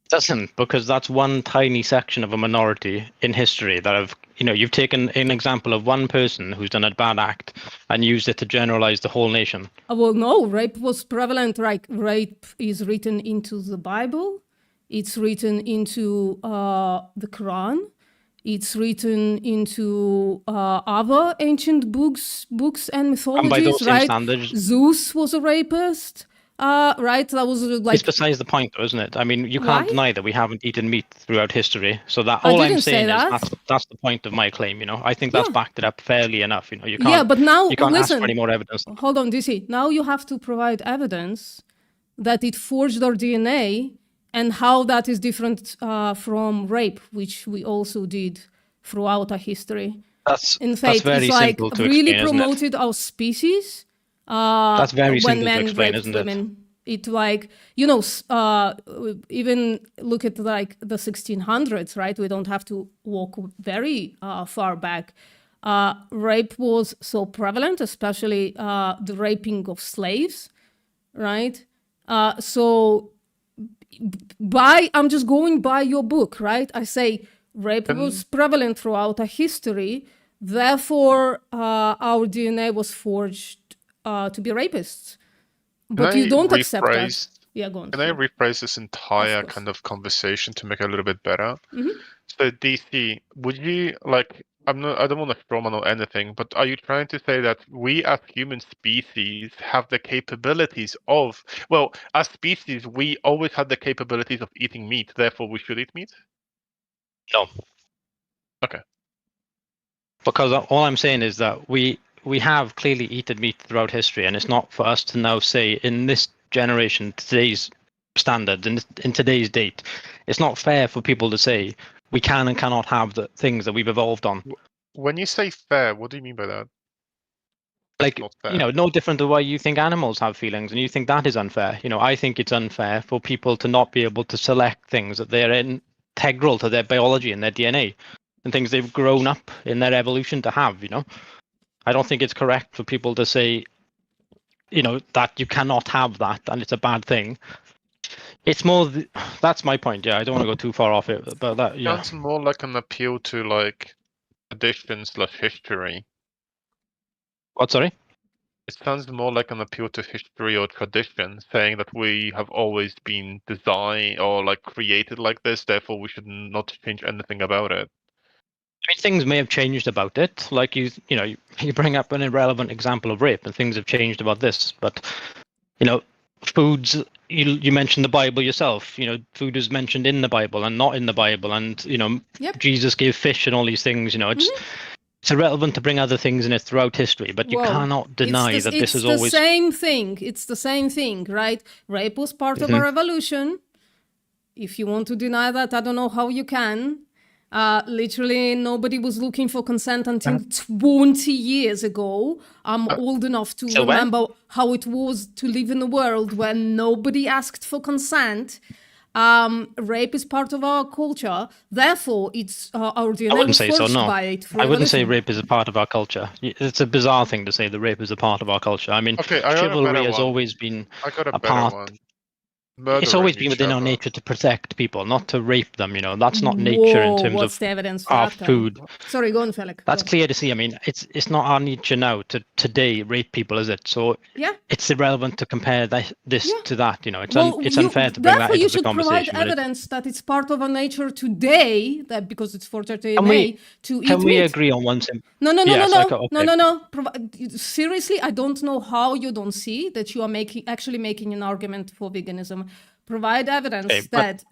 Doesn't, because that's one tiny section of a minority in history that have, you've taken an example of one person who's done a bad act and used it to generalize the whole nation. Well, no, rape was prevalent. Like rape is written into the Bible. It's written into the Quran. It's written into other ancient books and mythologies. And by those same right? standards, Zeus was a rapist. Right? That was like. it's besides the point, though, isn't it? I mean, you can't Why? deny that we haven't eaten meat throughout history. So that I all I'm didn't say saying is that. that's the point of my claim. I think that's backed it up fairly enough. You can't. Yeah, but now you can't ask listen. for any more evidence. Hold on, DC. Now you have to provide evidence that it forged our DNA and how that is different from rape, which we also did throughout our history. In fact, very it's like simple to really explain, isn't it? promoted our species. That's very when simple to men explain, raped isn't it? women. It like even look at like the 1600s, right? We don't have to walk very far back. Rape was so prevalent, especially the raping of slaves, right? So I'm just going by your book, right? I say rape was prevalent throughout our history. Therefore, our DNA was forged to be rapists. But Can you I don't accept that. rephrase- Yeah, go on. Can I rephrase this entire kind of conversation to make it a little bit better? Mhm. So DC, would you like? I don't want to strawman or anything, but are you trying to say that we as human species have the capabilities of? Well, as species, we always had the capabilities of eating meat. Therefore, we should eat meat. No. Okay. Because all I'm saying is that we have clearly eaten meat throughout history, and it's not for us to now say in this generation, today's standards, in today's date, it's not fair for people to say we can and cannot have the things that we've evolved on. When you say fair, what do you mean by that? Like, Not fair. no different to why you think animals have feelings, and you think that is unfair. I think it's unfair for people to not be able to select things that they're integral to their biology and their DNA, and things they've grown up in their evolution to have. I don't think it's correct for people to say, that you cannot have that and it's a bad thing. It's more, that's my point. Yeah, I don't want to go too far off it, but that, yeah. Sounds more like an appeal to like tradition/history. What, sorry? It sounds more like an appeal to history or tradition, saying that we have always been designed or like created like this, therefore we should not change anything about it. I mean, things may have changed about it. Like you bring up an irrelevant example of rape, and things have changed about this. But foods. You mentioned the Bible yourself. Food is mentioned in the Bible and not in the Bible, and Yep. Jesus gave fish and all these things. It's irrelevant to bring other things in it throughout history, but you Well, cannot deny that this is always. It's the same thing. It's the same thing, right? Rape was part of Mhm. our evolution. If you want to deny that, I don't know how you can. Literally, nobody was looking for consent until 20 years ago. I'm old enough to So when? remember how it was to live in a world where nobody asked for consent. Rape is part of our culture. Therefore, it's our I DNA wouldn't was say so. forged No, by it. through I wouldn't say evolution. rape is a part of our culture. It's a bizarre thing to say that rape is a part of our culture. I mean, Okay, I got a chivalry better has one. always been I got a a better part. one. It's always been within our nature to protect people, not to rape them. You know, that's not nature in Whoa, terms what's of the evidence for our that, then? food. Sorry, go on, Felix. That's Go. clear to see. I mean, it's not our nature now to today rape people, is it? So Yeah. it's irrelevant to compare this to that. You know, it's Well, it's unfair to bring that therefore, you into the should provide conversation. but it- evidence that it's part of our nature today, that because it's for Can DNA, we to eat can we meat. agree on one thing? No. Yes, okay. No. Seriously, I don't know how you don't see that you are actually making an argument for veganism. Provide evidence that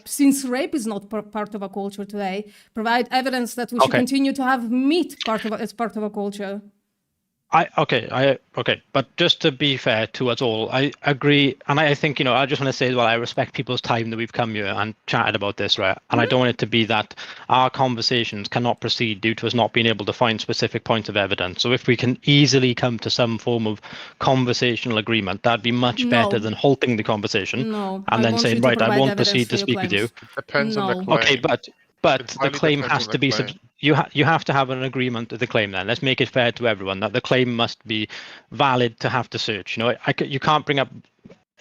since rape is not part of our culture today, provide evidence that we should continue to have meat as part of our culture. Okay, but just to be fair to us all, I agree, and I think, you know, I just want to say as well, I respect people's time that we've come here and chatted about this, right? And I don't want it to be that our conversations cannot proceed due to us not being able to find specific points of evidence. So if we can easily come to some form of conversational agreement, that'd be much better than halting the conversation and then saying, right, I won't proceed to speak with you. Depends on the claim. Okay, but the claim has to be you have to have an agreement with the claim. Then let's make it fair to everyone that the claim must be valid to have to search. You know, you can't bring up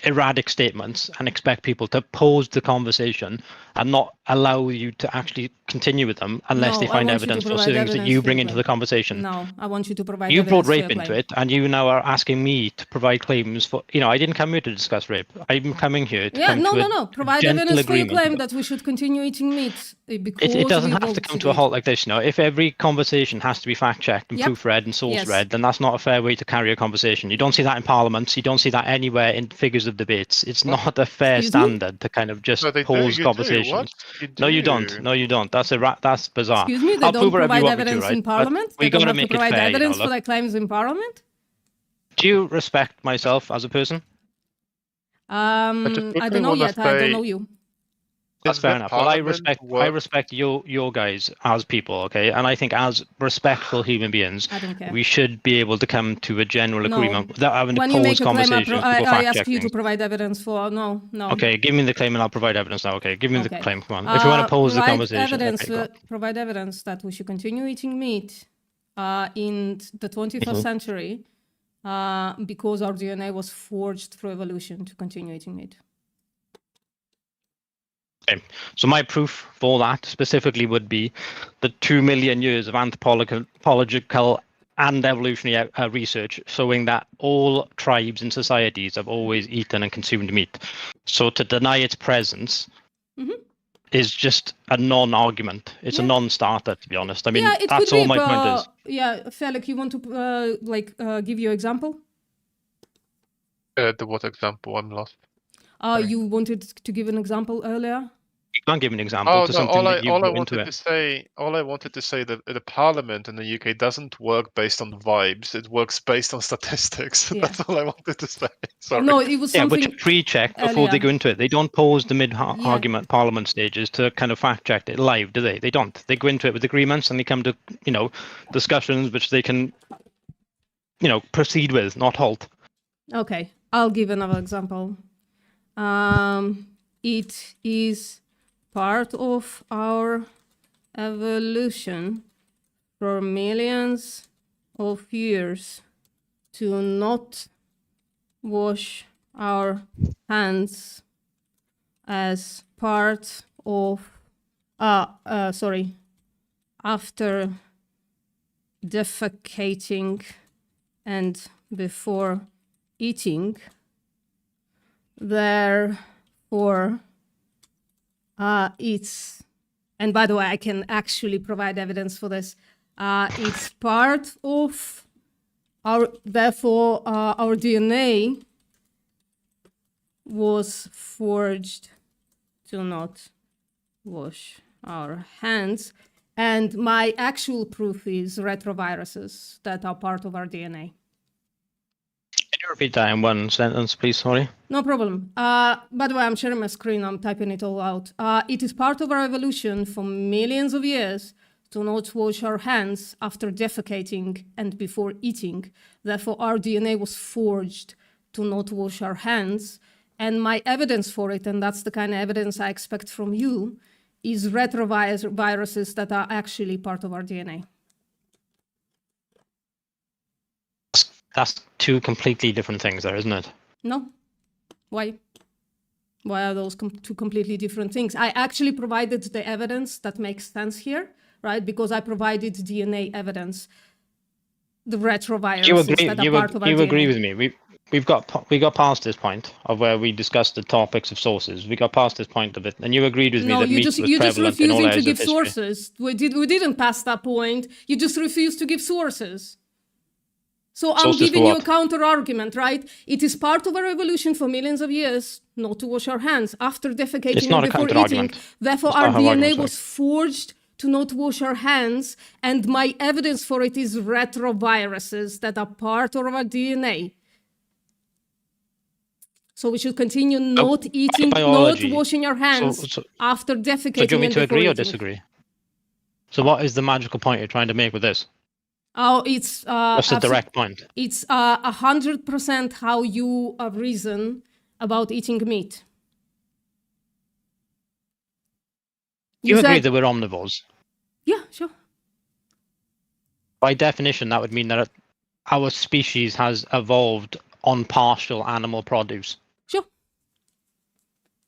erratic statements and expect people to pause the conversation and not allow you to actually continue with them unless they find evidence for things that you bring into the conversation. No, I want you to provide. You brought rape into into it, and you now are asking me to provide claims for. You know, I didn't come here to discuss rape. I'm coming here to come to a Provide gentle evidence for your agreement. claim that we should continue eating meat. It doesn't have to come to a halt like this, you know. If every conversation has to be fact-checked and proofread and source-read, then that's not a fair way to carry a conversation. You don't see that in parliaments. You don't see that anywhere in figures of debates. It's not a fair standard to kind of just pause conversations. No, you don't. No, you don't. That's bizarre. Excuse me, they I'll don't prove whatever provide you want me evidence to, right? in Parliament? We They don't got to have to make it provide fair. evidence You know, for their claims in Parliament? do you respect myself as a person? I don't know yet. I don't know you. That's fair enough. Well, I respect your guys as people, okay? And I think as respectful human beings, I don't care. we should be able to come to a general agreement without having to When you make pause a claim, conversations. I ask you to provide evidence for. No. Okay, give me the claim and I'll provide evidence now. Okay, give me the claim. Come on. If you want to pause the conversation. Provide evidence that we should continue eating meat in the 21st century because our DNA was forged through evolution to continue eating meat. Okay. So my proof for that specifically would be the 2 million years of anthropological and evolutionary research showing that all tribes and societies have always eaten and consumed meat. So to deny its presence is just a non-argument. It's a non-starter, to be honest. I mean, that's all my point is. Yeah, Felix, you want to give your example? The what example? I'm lost. You wanted to give an example earlier? You can't give an example to something that you brought into it. All I wanted to say that the Parliament in the UK doesn't work based on vibes. It works based on statistics. Yeah. That's all I wanted to say. Sorry. No, it was something. Which pre-check before they go into it. They don't pause the mid-argument Parliament stages to kind of fact-check it live, do they? They don't. They go into it with agreements and they come to, you know, discussions which they can, you know, proceed with, not halt. Okay, I'll give another example. It is part of our evolution for millions of years to not wash our hands as part of after defecating and before eating. Therefore, it's, and by the way, I can actually provide evidence for this. It's part of our DNA was forged to not wash our hands. And my actual proof is retroviruses that are part of our DNA. Can you repeat that in one sentence, please? Sorry. No problem. By the way, I'm sharing my screen. I'm typing it all out. It is part of our evolution for millions of years to not wash our hands after defecating and before eating. Therefore, our DNA was forged to not wash our hands. And my evidence for it, and that's the kind of evidence I expect from you, is retroviruses that are actually part of our DNA. That's two completely different things there, isn't it? No? Why? Why are those two completely different things? I actually provided the evidence that makes sense here, right? Because I provided DNA evidence, the retroviruses that are part of our you DNA. agree with me? We got past this point of where we discussed the topics of sources. We got past this point of it, and you agreed with me that meat was prevalent in all areas of history. No, you just refusing to give sources. We didn't pass that point. You just refused to give sources. So I'm giving you a counter argument, right? It is part of our evolution for millions of years not to wash our hands after defecating and before eating. Therefore, our DNA was forged to not wash our hands, and my evidence for it is retroviruses that are part of our DNA. So we should continue not eating, not washing our hands after defecating. So do you want me to agree or eating. Disagree? So what is the magical point you're trying to make with this? Oh, it's what's the direct point? It's 100% how you reason about eating meat. You agree that we're omnivores? Yeah, sure. By definition, that would mean that our species has evolved on partial animal produce. Sure.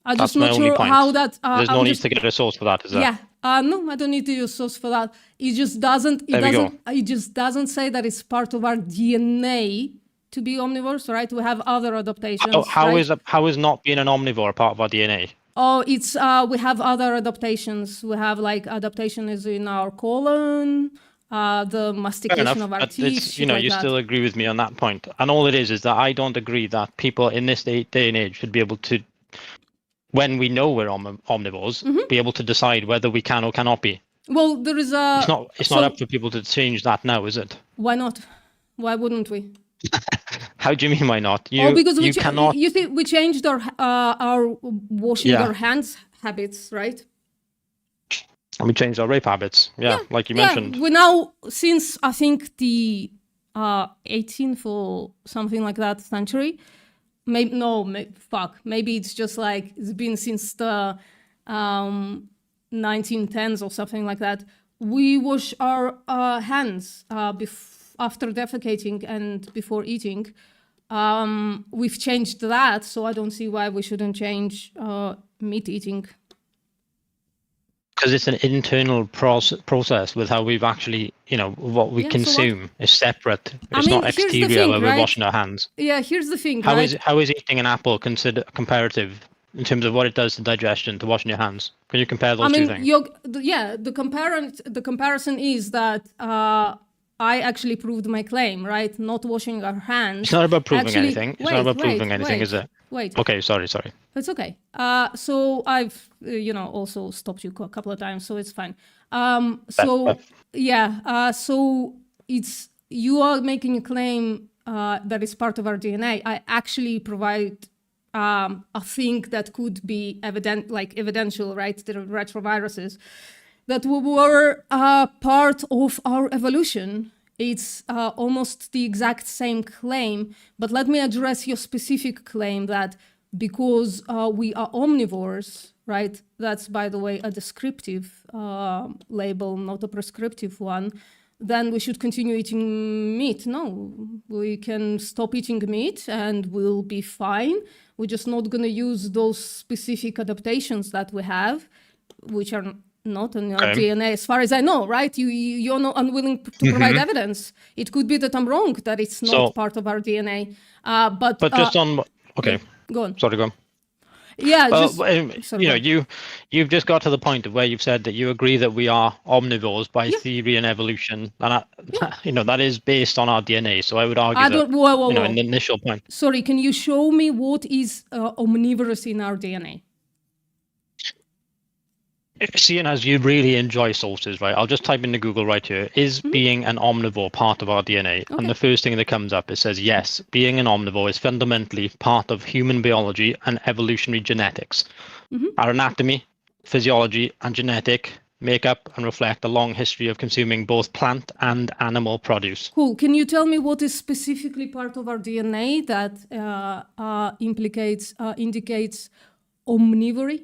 I'm just not sure how that. There's no need to get a source for that, is there? Yeah. No, I don't need to use source for that. It just doesn't. It just doesn't say that it's part of our DNA to be omnivores, right? We have other adaptations. How is not being an omnivore a part of our DNA? Oh, it's we have other adaptations. We have like adaptation is in our colon, the mastication of our teeth. You still agree with me on that point. And all it is that I don't agree that people in this day and age should be able to, when we know we're omnivores, be able to decide whether we can or cannot be. Well, there is a. It's not up for people to change that now, is it? Why not? Why wouldn't we? How do you mean why not? Because you cannot. You think we changed our washing our hands habits, right? And we changed our rape habits, like you mentioned. We now, since I think the 18th or something like that century, maybe it's just like it's been since the 1910s or something like that. We wash our hands after defecating and before eating. We've changed that, so I don't see why we shouldn't change meat eating. Because it's an internal process with how we've actually, what we consume is separate. It's not exterior where we're washing our hands. Yeah, here's the thing, How is eating an apple considered comparative in terms of what it does to digestion to washing your hands? Can you compare those two things? The comparison is that I actually proved my claim, right? Not washing our hands. It's not about proving anything. It's not about proving anything, is it? Wait. Okay, sorry. It's okay. So I've, also stopped you a couple of times, so it's fine. So it's, you are making a claim that is part of our DNA. I actually provide a thing that could be evidential, right? The retroviruses that were part of our evolution. It's almost the exact same claim, but let me address your specific claim that because we are omnivores, right? That's, by the way, a descriptive label, not a prescriptive one. Then we should continue eating meat. No, we can stop eating meat and we'll be fine. We're just not going to use those specific adaptations that we have, which are not in our DNA, as far as I know, right? You're not unwilling to provide evidence. It could be that I'm wrong, that it's not part of our DNA. But just on, okay. Go on. Sorry, go on. Yeah, you've just got to the point of where you've said that you agree that we are omnivores by theory and evolution, and that is based on our DNA. So I would argue that in the initial point. Sorry, can you show me what is omnivorous in our DNA? Seeing as you really enjoy sources, right? I'll just type into Google right here. Is being an omnivore part of our DNA? Okay. And the first thing that comes up, it says, yes, being an omnivore is fundamentally part of human biology and evolutionary genetics. Our anatomy, physiology, and genetic make up and reflect a long history of consuming both plant and animal produce. Cool. Can you tell me what is specifically part of our DNA that indicates omnivory?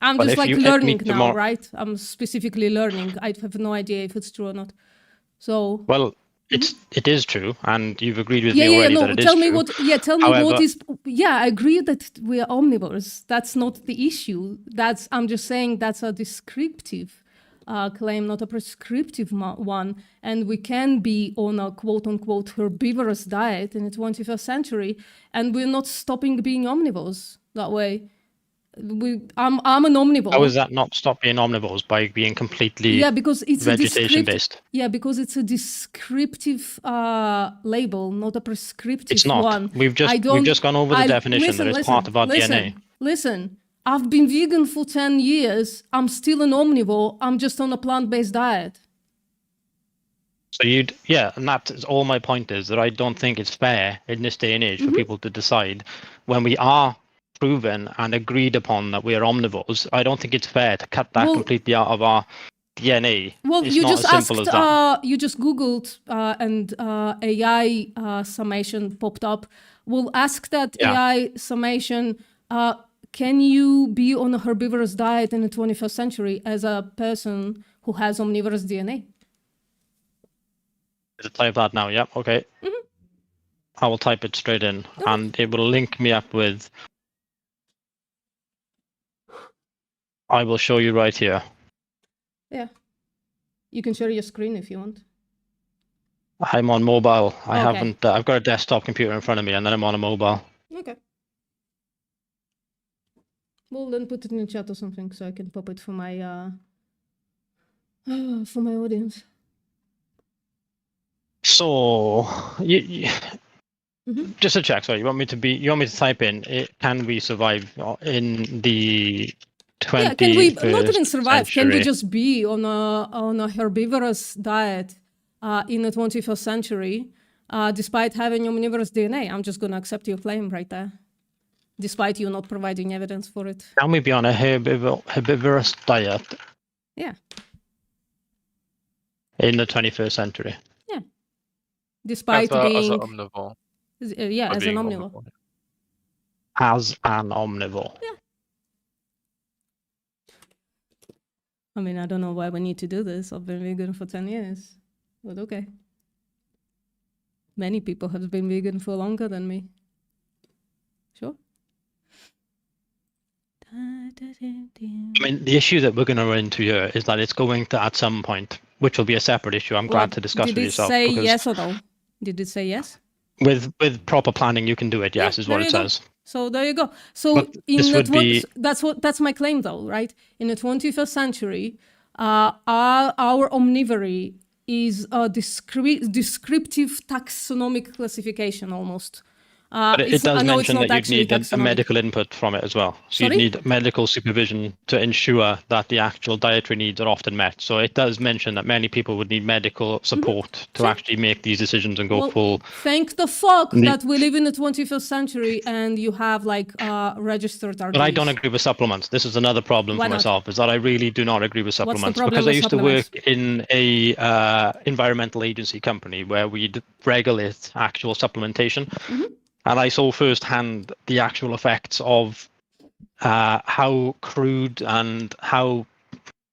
I'm just learning now, right? I'm specifically learning. I have no idea if it's true or not. So. Well, it is true, and you've agreed with Yeah, me yeah, already no. that it is Tell me true. what. Yeah, tell me However, what is. Yeah, I agree that we are omnivores. That's not the issue. I'm just saying that's a descriptive claim, not a prescriptive one. And we can be on a quote unquote herbivorous diet in the 21st century, and we're not stopping being omnivores that way. I'm an omnivore. how is that not stop being omnivores by being completely Yeah, because it's vegetation a based? Yeah, because it's a descriptive label, not a prescriptive It's not. one. We've just gone over the definition that is part of our DNA. Listen, I've been vegan for 10 years. I'm still an omnivore. I'm just on a plant-based diet. So and that's all my point is that I don't think it's fair in this day and age for people to decide when we are proven and agreed upon that we are omnivores. I don't think it's fair to cut that completely out of our DNA. Well, it's you not just as simple asked, as that. you just Googled and AI summation popped up. We'll ask that AI summation, can you be on a herbivorous diet in the 21st century as a person who has omnivorous DNA? Just type that now, yeah, okay. I will type it straight in and it will link me up with, I will show you right here. Yeah. You can share your screen if you want. I'm on mobile. I Okay. haven't, I've got a desktop computer in front of me and then I'm on a mobile. Okay. Well, then put it in the chat or something so I can pop it for my audience. So, just to check, sorry, you want me to type in, can we survive in the 21st Yeah, can we not even survive? Can we century? just be on a herbivorous diet in the 21st century, despite having omnivorous DNA? I'm just going to accept your claim right there, despite you not providing evidence for it. Can we be on a herbivorous diet Yeah, in the 21st century? despite as an being omnivore. yeah, Or as an being omnivore. As an omnivore. I mean, I don't know why we need to do this. I've been vegan for 10 years, but okay. Many people have been vegan for longer than me. Sure. I mean, the issue that we're going to run into here is that it's going to, at some point, which will be a separate issue. I'm glad to discuss Did with it yourself. say because yes or no? Did it say yes? With proper planning, you can do it. Yes, is what There it you go. says. So there you go. So But in this the would be- that's my claim though, right? In the 21st century, our omnivory is a descriptive taxonomic classification almost. But it does mention that you'd actually need a taxonomic. medical input from it as well. So Sorry? you'd need medical supervision to ensure that the actual dietary needs are often met. So it does mention that many people would need medical support to actually make these decisions and go Well, full. Thank the fuck Ne- that we live in the 21st century and you have like registered RDs. But I don't agree with supplements. This is another problem Why for not? myself, is that I really do not agree with What's the supplements. problem Because I with used to work in a environmental agency company where we'd regulate actual supplementation. Mm-hmm. And I saw firsthand the actual effects of how crude and how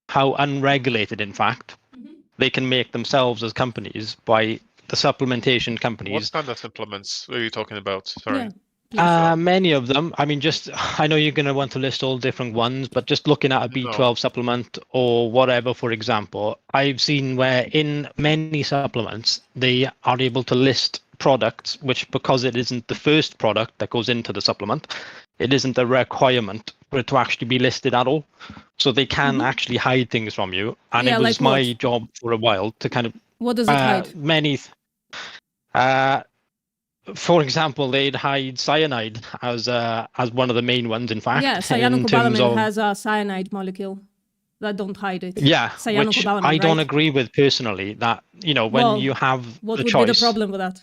unregulated, in fact, Mm-hmm. they can make themselves as companies by the supplementation companies. What kind of supplements are you talking about? Sorry. Many of them. I mean, I know you're going to want to list all different ones, but just looking at a B12 supplement or whatever, for example, I've seen where in many supplements, they are able to list products, which because it isn't the first product that goes into the supplement, it isn't a requirement for it to actually be listed at all. So they can actually hide things from you. And Yeah, it was like my what? job for a while to kind of... What does it hide? Many... for example, they'd hide cyanide as one of the main ones, in fact. Yeah, in terms cyanocobalamin of- has a cyanide molecule that don't hide it. Yeah, which Cyanocobalamin, I don't right? agree with personally, that, when Well, you have What the would choice... be the problem with that?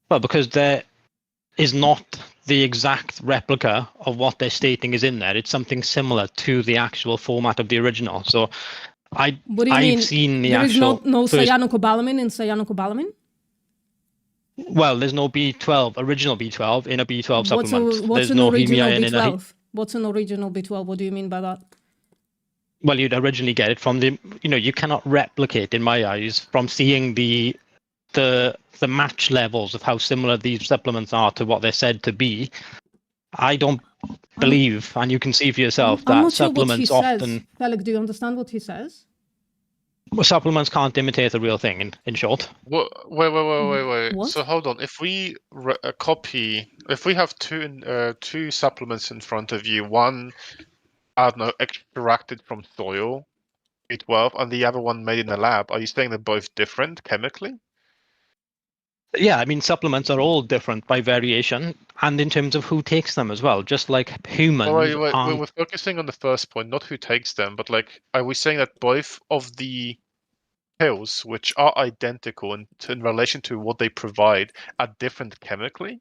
Well, because there is not the exact replica of what they're stating is in there. It's something similar to the actual format of the original. So What do you I've mean? seen the There is actual... no first- cyanocobalamin in cyanocobalamin? Well, there's no B12, original B12 in a B12 supplement. What's There's an no original hemiain in a... B12? What's an original B12? What do you mean by that? Well, you'd originally get it from the, you cannot replicate, in my eyes, from seeing the match levels of how similar these supplements are to what they're said to be. I don't believe, and you can see for yourself, I'm that not sure what he supplements often... says. Felix, do you understand what he says? Well, supplements can't imitate the real thing, in short. Wait. What? So hold on. If we if we have two supplements in front of you, one, I don't know, extracted from soil, B12, and the other one made in a lab, are you saying they're both different chemically? Yeah, I mean, supplements are all different by variation, and in terms of who takes them as well. Just like humans. We're focusing on the first point, not who takes them, but like, are we saying that both of the pills, which are identical in relation to what they provide, are different chemically?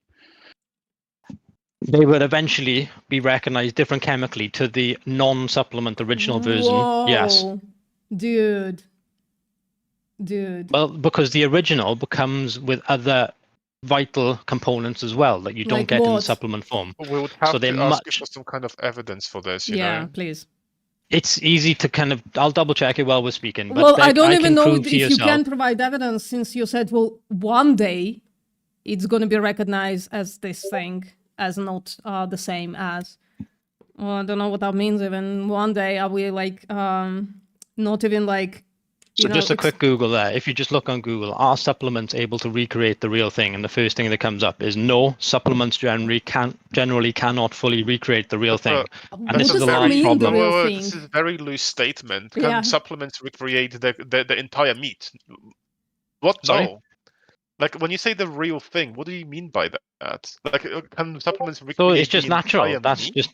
They would eventually be recognized different chemically to the non-supplement original version. Whoa. Yes. Dude. Well, because the original becomes with other vital components as well that you don't Like get in the what? supplement form. We would have So to they're ask you much. for some kind of evidence for this, you Yeah, know? please. It's easy to kind of. I'll double check it while we're speaking. But Well, I don't even can know prove if to you yourself- can provide evidence, since you said, well, one day it's going to be recognized as this thing, as not the same as. Well, I don't know what that means. Even one day, are we like not even like? So just a quick Google there. If you just look on Google, are supplements able to recreate the real thing? And the first thing that comes up is no. Supplements generally cannot fully recreate the real thing. And this is a large problem. This is a very loose statement. Can Yeah. supplements recreate the entire meat? What? Sorry? No. Like, when you say the real thing, what do you mean by that? Like, can supplements recreate So it's just the natural. entire meat?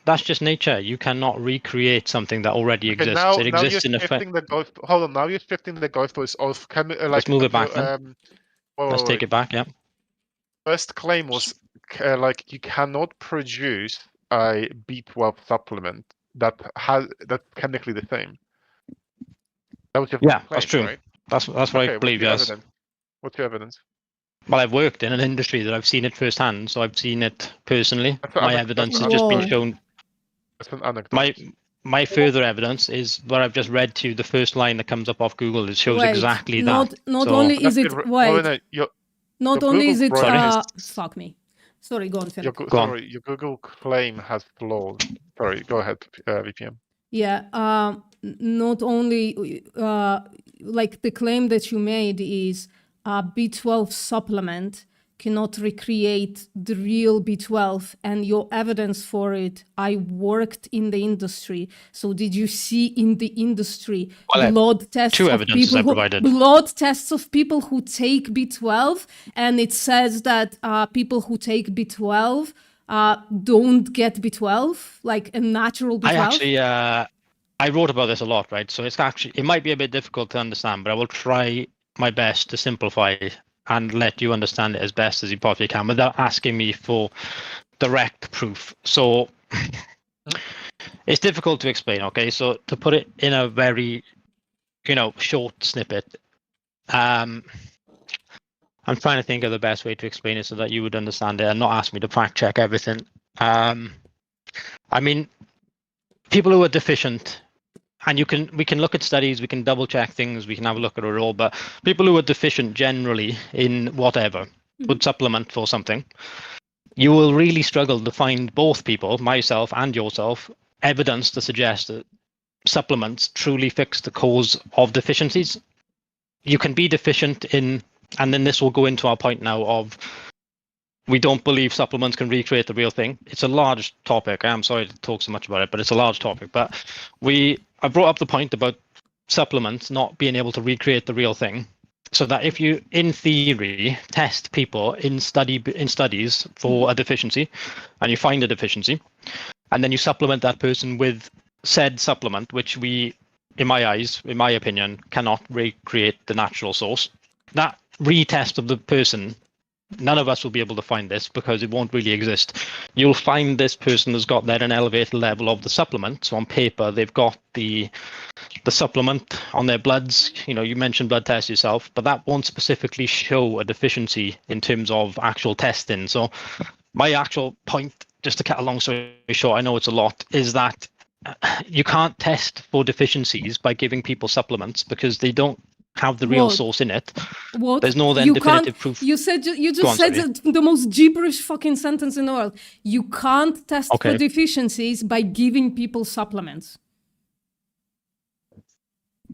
That's just nature. You cannot recreate something that already Okay, exists. now, It now exists in you're a shifting the goal. Hold on, now you're shifting the goalposts of Let's move it back then. Let's take it back. Yeah. First claim was like, you cannot produce a B12 supplement that's chemically the same. That was your first Yeah, claim, that's true. right? That's what Okay, I believe. Yes. What's your evidence? Well, I've worked in an industry that I've seen it firsthand, so I've seen it personally. That's an My anecdote. evidence has just been Whoa. shown. That's an anecdote. My further evidence is what I've just read to you. The first line that comes up off Google, it shows Wait, exactly not that. not So- only is it wait, no, your not your only is Google it Chrome fuck me. Sorry, go on, Philip. sorry, your Google claim has flaws. Sorry, go ahead, VPM. Yeah, not only like the claim that you made is a B12 supplement cannot recreate the real B12, and your evidence for it, I worked in the industry. So did you see in the industry Well, blood tests two of evidences people I who, provided. blood tests of people who take B12, and it says that Uh, people who take B12 don't get B12, like a natural B12? I actually, I wrote about this a lot, right? So it might be a bit difficult to understand, but I will try my best to simplify and let you understand it as best as you possibly can without asking me for direct proof. So it's difficult to explain, okay? So to put it in a very, short snippet, I'm trying to think of the best way to explain it so that you would understand it and not ask me to fact check everything. I mean, people who are deficient, and we can look at studies, we can double check things, we can have a look at it all, but people who are deficient generally in whatever would supplement for something, you will really struggle to find both people, myself and yourself, evidence to suggest that supplements truly fix the cause of deficiencies. You can be deficient in, and then this will go into our point now of, we don't believe supplements can recreate the real thing. It's a large topic. I'm sorry to talk so much about it, but it's a large topic. But I brought up the point about supplements not being able to recreate the real thing. So that if you, in theory, test people in studies for a deficiency, and you find a deficiency, and then you supplement that person with said supplement, which we, in my eyes, in my opinion, cannot recreate the natural source, that retest of the person, none of us will be able to find this because it won't really exist. You'll find this person has got there an elevated level of the supplement. So on paper, they've got the supplement on their bloods. You mentioned blood tests yourself, but that won't specifically show a deficiency in terms of actual testing. So my actual point, just to cut a long story short, I know it's a lot, is that you can't test for deficiencies by giving people supplements because they don't have the real What? source in it. What? There's no then You definitive can't, proof. You said you Go just on, said sorry. the most gibberish fucking sentence in the world. You can't test Okay. for deficiencies by giving people supplements.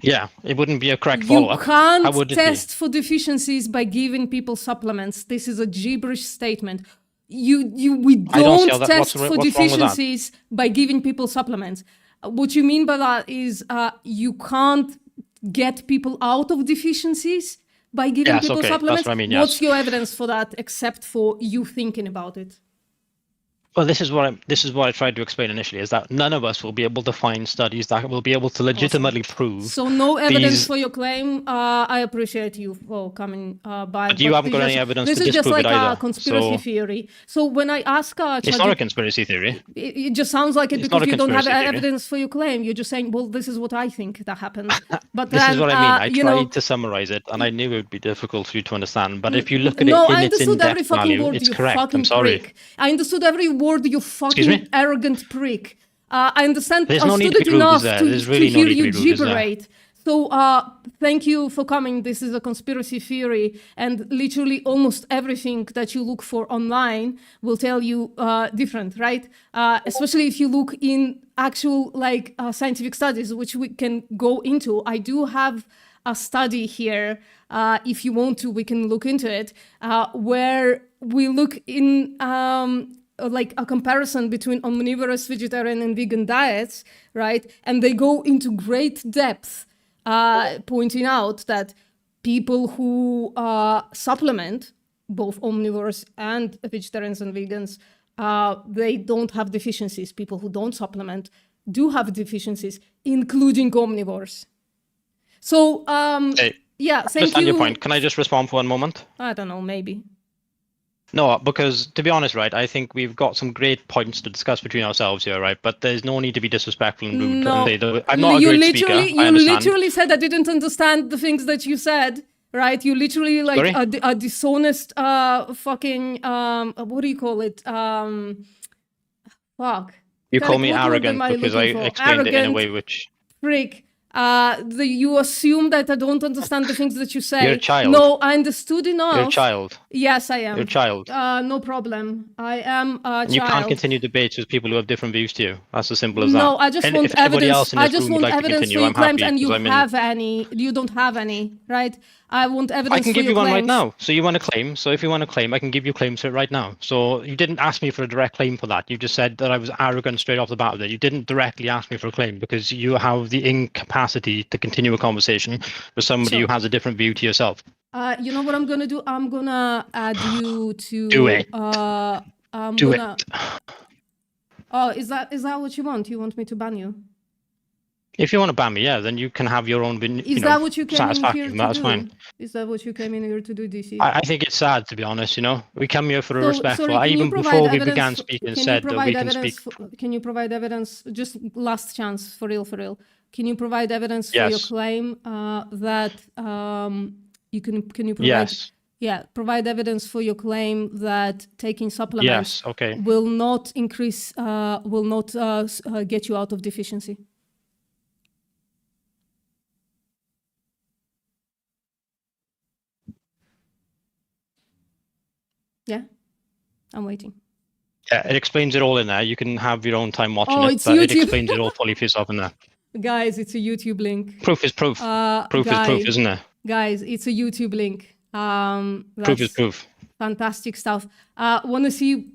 Yeah, it wouldn't be a correct You follow-up. How can't would it test for deficiencies by giving people supplements. This is a gibberish statement. We I don't see don't how that- test what's for wrong with that? deficiencies by giving people supplements. What you mean by that is you can't get people out of deficiencies by giving Yes, people okay, that's supplements. what I mean, What's yes. your evidence for that, except for you thinking about it? Well, this is what I tried to explain initially, is that none of us will be able to find studies that will be able to legitimately prove. So no evidence these- for your claim. I appreciate you for coming by. But you haven't got any evidence This to is just disprove like it a either, conspiracy so- theory. So when I ask It's not a conspiracy theory. it just sounds like it It's not because a you don't have conspiracy theory. evidence for your claim. You're just saying, well, this is what I think that happened. But This then, is what I mean. I you tried know, to summarize it, and I knew it would be difficult for you to understand. But if you look at no, it in I its understood every in-depth fucking value, word, it's you correct. fucking I'm sorry. prick. I understood every word, you fucking me? arrogant prick. I understand. There's I no need understood to it be rude, enough is there? to, There's really to no hear need to you be rude, is there? gibberate. So thank you for coming. This is a conspiracy theory, and literally almost everything that you look for online will tell you different, right? Especially if you look in actual like scientific studies, which we can go into. I do have a study here. If you want to, we can look into it, where we look in like a comparison between omnivorous, vegetarian, and vegan diets, right? And they go into great depth, pointing out that people who supplement, both omnivores and vegetarians and vegans, they don't have deficiencies. People who don't supplement do have deficiencies, including omnivores. So, Hey, yeah, thank understand you. your point. Can I just respond for one moment? I don't know, maybe. No, because to be honest, right, I think we've got some great points to discuss between ourselves here, right? But there's no need to be disrespectful and rude. No, I'm not a you great literally, speaker. I you understand. literally said I didn't understand the things that you said, right? You literally like Sorry? a dishonest, fucking, what do you call it? Fuck. You call Tarek, me what word arrogant am I because I looking for? explained it in a Arrogant way which Freak. You assume that I don't understand the things that you say. You're a child. No, I understood enough. you're a child. Yes, I am. You're a child. No problem. I am a And you can't child. continue debates with people who have different views to you. That's as simple as that. No, I just And want if anybody evidence. else in I this just room would want like to evidence continue, for your I'm claims, happy and you because I'm in. have any. You don't have any, right? I want evidence. I can for give your you one right claims. now. So you want to claim. So if you want to claim, I can give you claims for it right now. So you didn't ask me for a direct claim for that. You just said that I was arrogant straight off the bat with it. You didn't directly ask me for a claim because you have the incapacity to continue a conversation with somebody Sure. who has a different view to yourself. You know what I'm gonna do? I'm gonna add you to. Do it. I'm Do gonna. it. Oh, is that what you want? You want me to ban you? If you want to ban me, yeah, then you can have your own Is that what you came in satisfaction. here to That's do? fine. Is that what you came in here to do, DC? I think it's sad, to be honest. We come here for a So, respectful. sorry, I can you even provide before we evidence began for- speaking can you said that provide we can evidence speak. Can you provide evidence? Just last chance, for real. Can you provide evidence for your Yes. claim that you can you provide? Yes. Yeah, provide evidence for your claim that taking supplements Yes. Okay. will not increase, will not get you out of deficiency. Yeah, I'm waiting. Yeah, it explains it all in there. You can have your own time watching Oh, it, it's but it YouTube. explains it all fully for yourself in there. Guys, it's a YouTube link. Proof is proof. Proof is proof, isn't it? Guys, it's a YouTube link. Proof is That's proof. fantastic stuff. Want to see?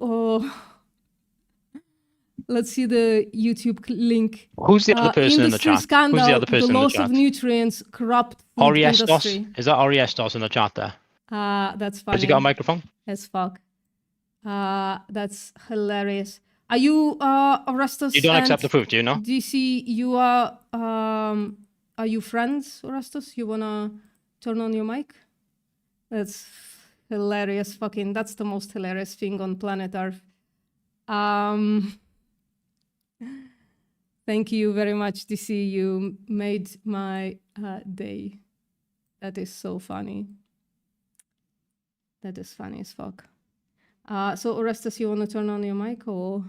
Let's see the YouTube link. Who's the other person in the Industry chat? Scandal, Who's the other person in the loss chat? of nutrients, corrupt food Ori Estos? industry. Is that Ori Estos in the chat there? That's funny. Has he got a microphone? As fuck. That's hilarious. Are you Orestes? You don't and accept the proof, do you know? DC, you are you friends, Orestes? You wanna turn on your mic? That's hilarious. Fucking, that's the most hilarious thing on planet Earth. Thank you very much, DC. You made my day. That is so funny. That is funny as fuck. So Orestes, you want to turn on your mic or?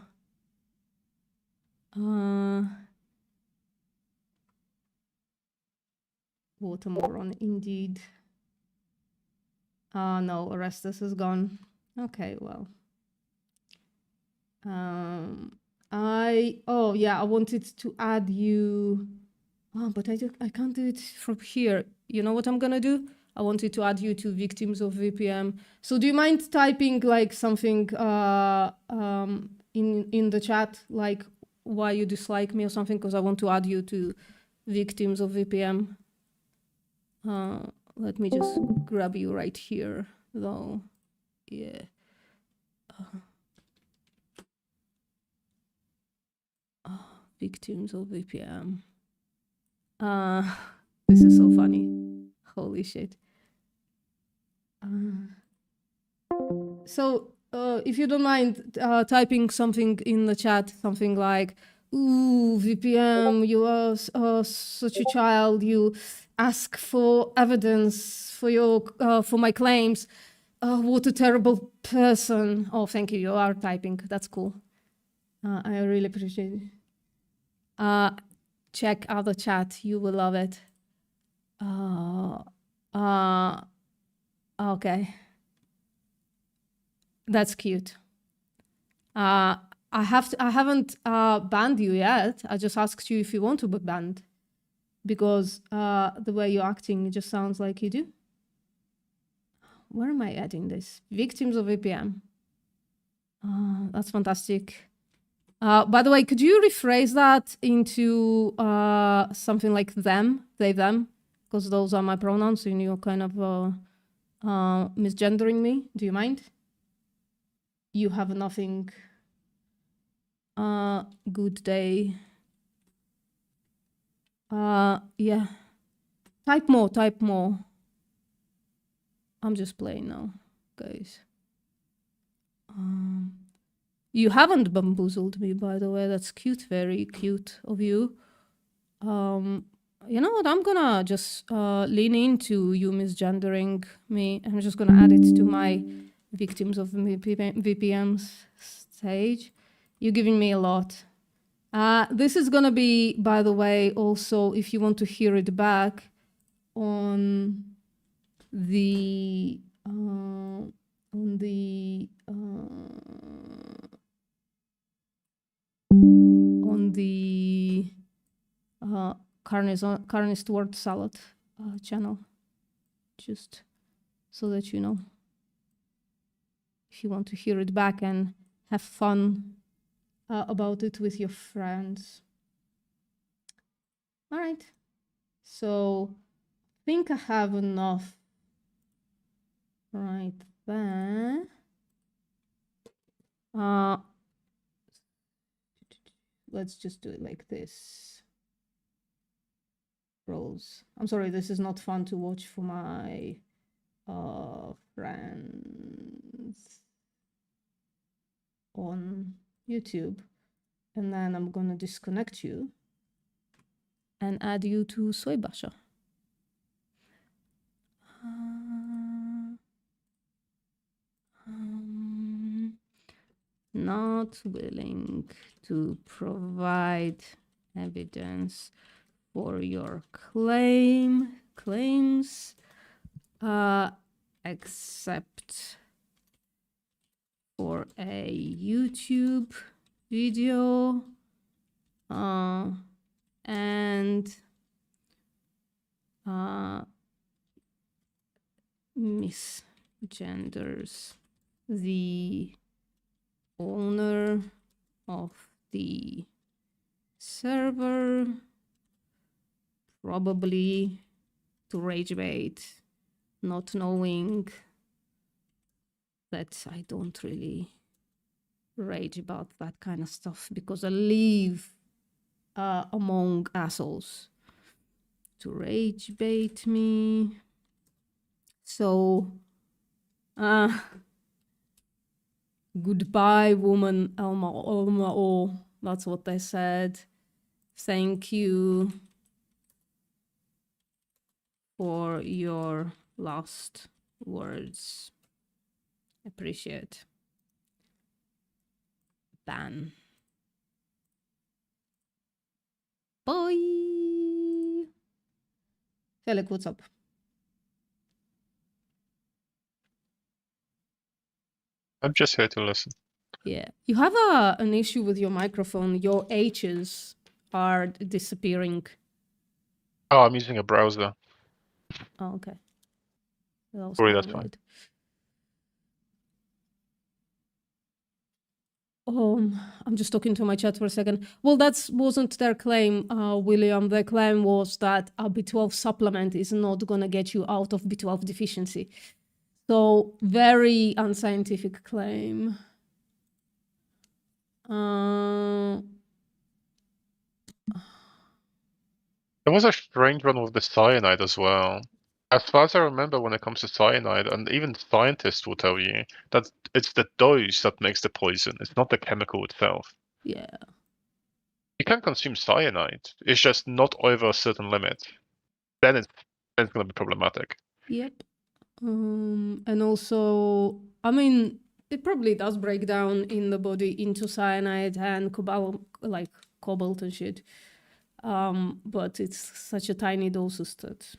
Watermoron, indeed. No, Orestes is gone. Okay, well. I wanted to add you. Oh, but I can't do it from here. You know what I'm gonna do? I wanted to add you to victims of VPM. So do you mind typing like something in the chat, like why you dislike me or something? Because I want to add you to victims of VPM. Let me just grab you right here, though. Yeah. Victims of VPM. This is so funny. Holy shit. So, if you don't mind typing something in the chat, something like, ooh, VPM, you are such a child, you ask for evidence for your for my claims. What a terrible person. Oh, thank you, you are typing, that's cool. I really appreciate it. Check out the chat, you will love it. Okay. That's cute. I haven't banned you yet. I just asked you if you want to be banned, because the way you're acting just sounds like you do. Where am I adding this? Victims of VPM. That's fantastic. By the way, could you rephrase that into something like them, they, them? Because those are my pronouns and you're kind of misgendering me. Do you mind? You have nothing. Good day. Yeah. Type more, type more. I'm just playing now, guys. You haven't bamboozled me, by the way. That's cute, very cute of you. You know what? I'm gonna just lean into you misgendering me. I'm just gonna add it to my victims of VPMs stage. You're giving me a lot. This is gonna be, by the way, also, if you want to hear it back, on the Carnist Word Salad channel, just so that you know, if you want to hear it back and have fun about it with your friends. All right, so I think I have enough right there. Let's just do it like this. Rolls. I'm sorry, this is not fun to watch for my friends on YouTube. And then I'm gonna disconnect you and add you to Soy Basha. Not willing to provide evidence for your claims, except for a YouTube video, and misgenders the owner of the server, probably to rage bait, not knowing that I don't really rage about that kind of stuff because I live among assholes. To rage bait me. So, goodbye, woman, Elma, oh, that's what they said. Thank you for your last words. Appreciate. Ban. Bye. Felix, what's up? I'm just here to listen. Yeah, you have an issue with your microphone. Your H's are disappearing. Oh, I'm using a browser. Oh, okay. That was Sorry, kinda that's fine. weird. I'm just talking to my chat for a second. Well, that wasn't their claim, William. Their claim was that a B12 supplement is not gonna get you out of B12 deficiency. So very unscientific claim. There was a strange one with the cyanide as well. As far as I remember, when it comes to cyanide, and even scientists will tell you that it's the dose that makes the poison. It's not the chemical itself. Yeah. You can consume cyanide. It's just not over a certain limit. Then it's going to be problematic. Yep. And also, I mean, it probably does break down in the body into cyanide and cobalt and shit. But it's such a tiny doses that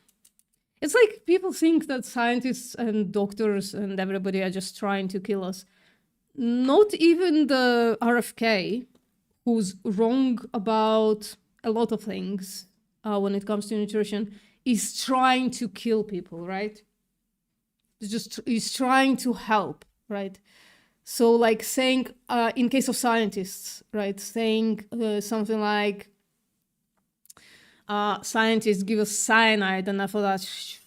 it's like people think that scientists and doctors and everybody are just trying to kill us. Not even the RFK, who's wrong about a lot of things when it comes to nutrition, is trying to kill people, right? He's trying to help, right? So like saying, in case of scientists, right, saying something like, scientists give us cyanide and after that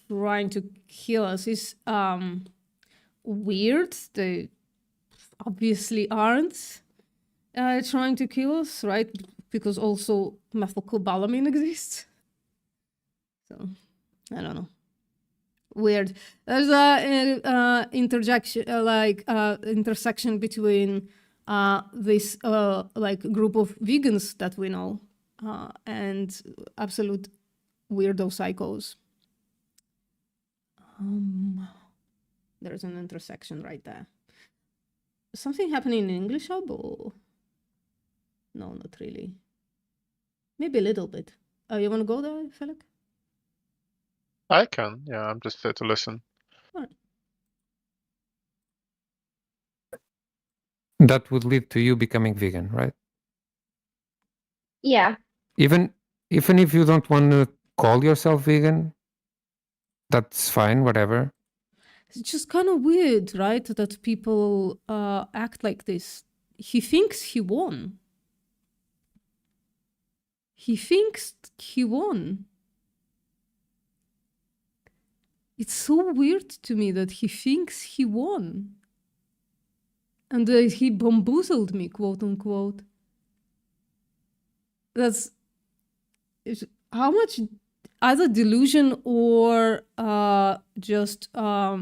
trying to kill us is weird. They obviously aren't trying to kill us, right? Because also methylcobalamin exists. So, I don't know. Weird. There's a intersection between this group of vegans that we know and absolute weirdo psychos. There's an intersection right there. Something happening in English Hub or no, not really. Maybe a little bit. You want to go there, Felix? I can, yeah, I'm just there to listen. Right. That would lead to you becoming vegan, right? Yeah. Even if you don't want to call yourself vegan, that's fine, whatever. It's just kind of weird, right? That people act like this. He thinks he won. He thinks he won. It's so weird to me that he thinks he won. And he bamboozled me, quote unquote. That's how much either delusion or just what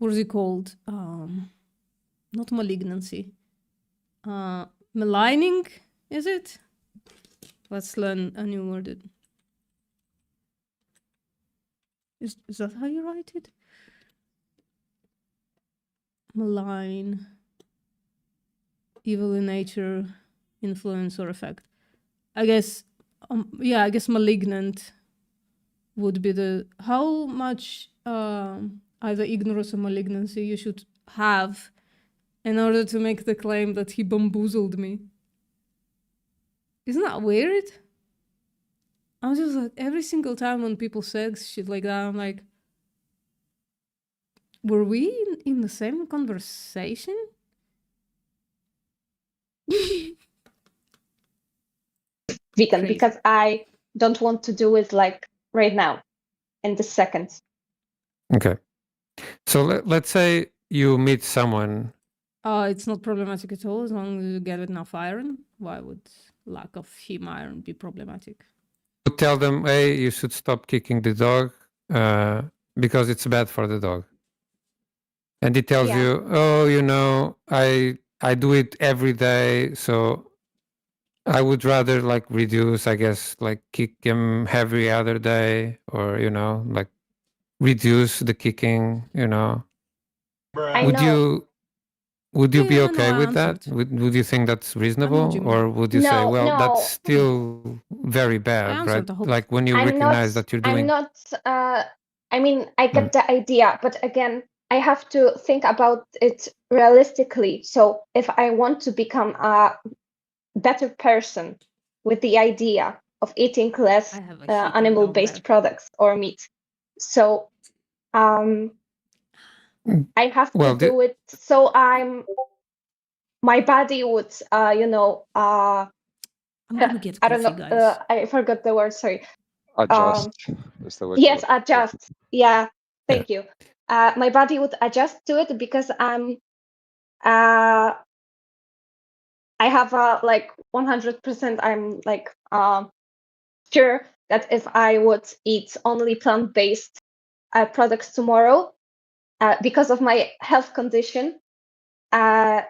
is it called? Not malignancy. Maligning, is it? Let's learn a new word. Is that how you write it? Malign, evil in nature, influence or effect. I guess, I guess malignant would be the how much either ignorance or malignancy you should have in order to make the claim that he bamboozled me. Isn't that weird? I'm just like, every single time when people say shit like that, I'm like, were we in the same conversation? Vegan, Crazy. because I don't want to do it like right now, in this second. Okay. So let's say you meet someone. It's not problematic at all as long as you get enough iron. Why would lack of heme iron be problematic? You tell them, hey, you should stop kicking the dog because it's bad for the dog. And he tells you, oh, you know, I do it every day, so I would rather like reduce, I guess, like kick him every other day, or you know, like reduce the kicking, you know. would you be Yeah, okay no, I with that? answered. Would you think that's reasonable, you mean. or would you say, No, well, no. that's still very bad, answered, right? I hope. Like when you I'm not. recognize that you're doing. I'm not. I mean, I get the idea, but again, I have to think about it realistically. So if I want to become a better person with the idea of eating less animal-based products or meat, so I have to Well, do it. So my body would, I'm gonna get I don't coffee, know. guys. I forgot the word. Sorry. Adjust is the word. Yes, adjust. Yeah, thank you. My body would adjust to it because I have like 100%. I'm like sure that if I would eat only plant-based products tomorrow, because of my health condition, that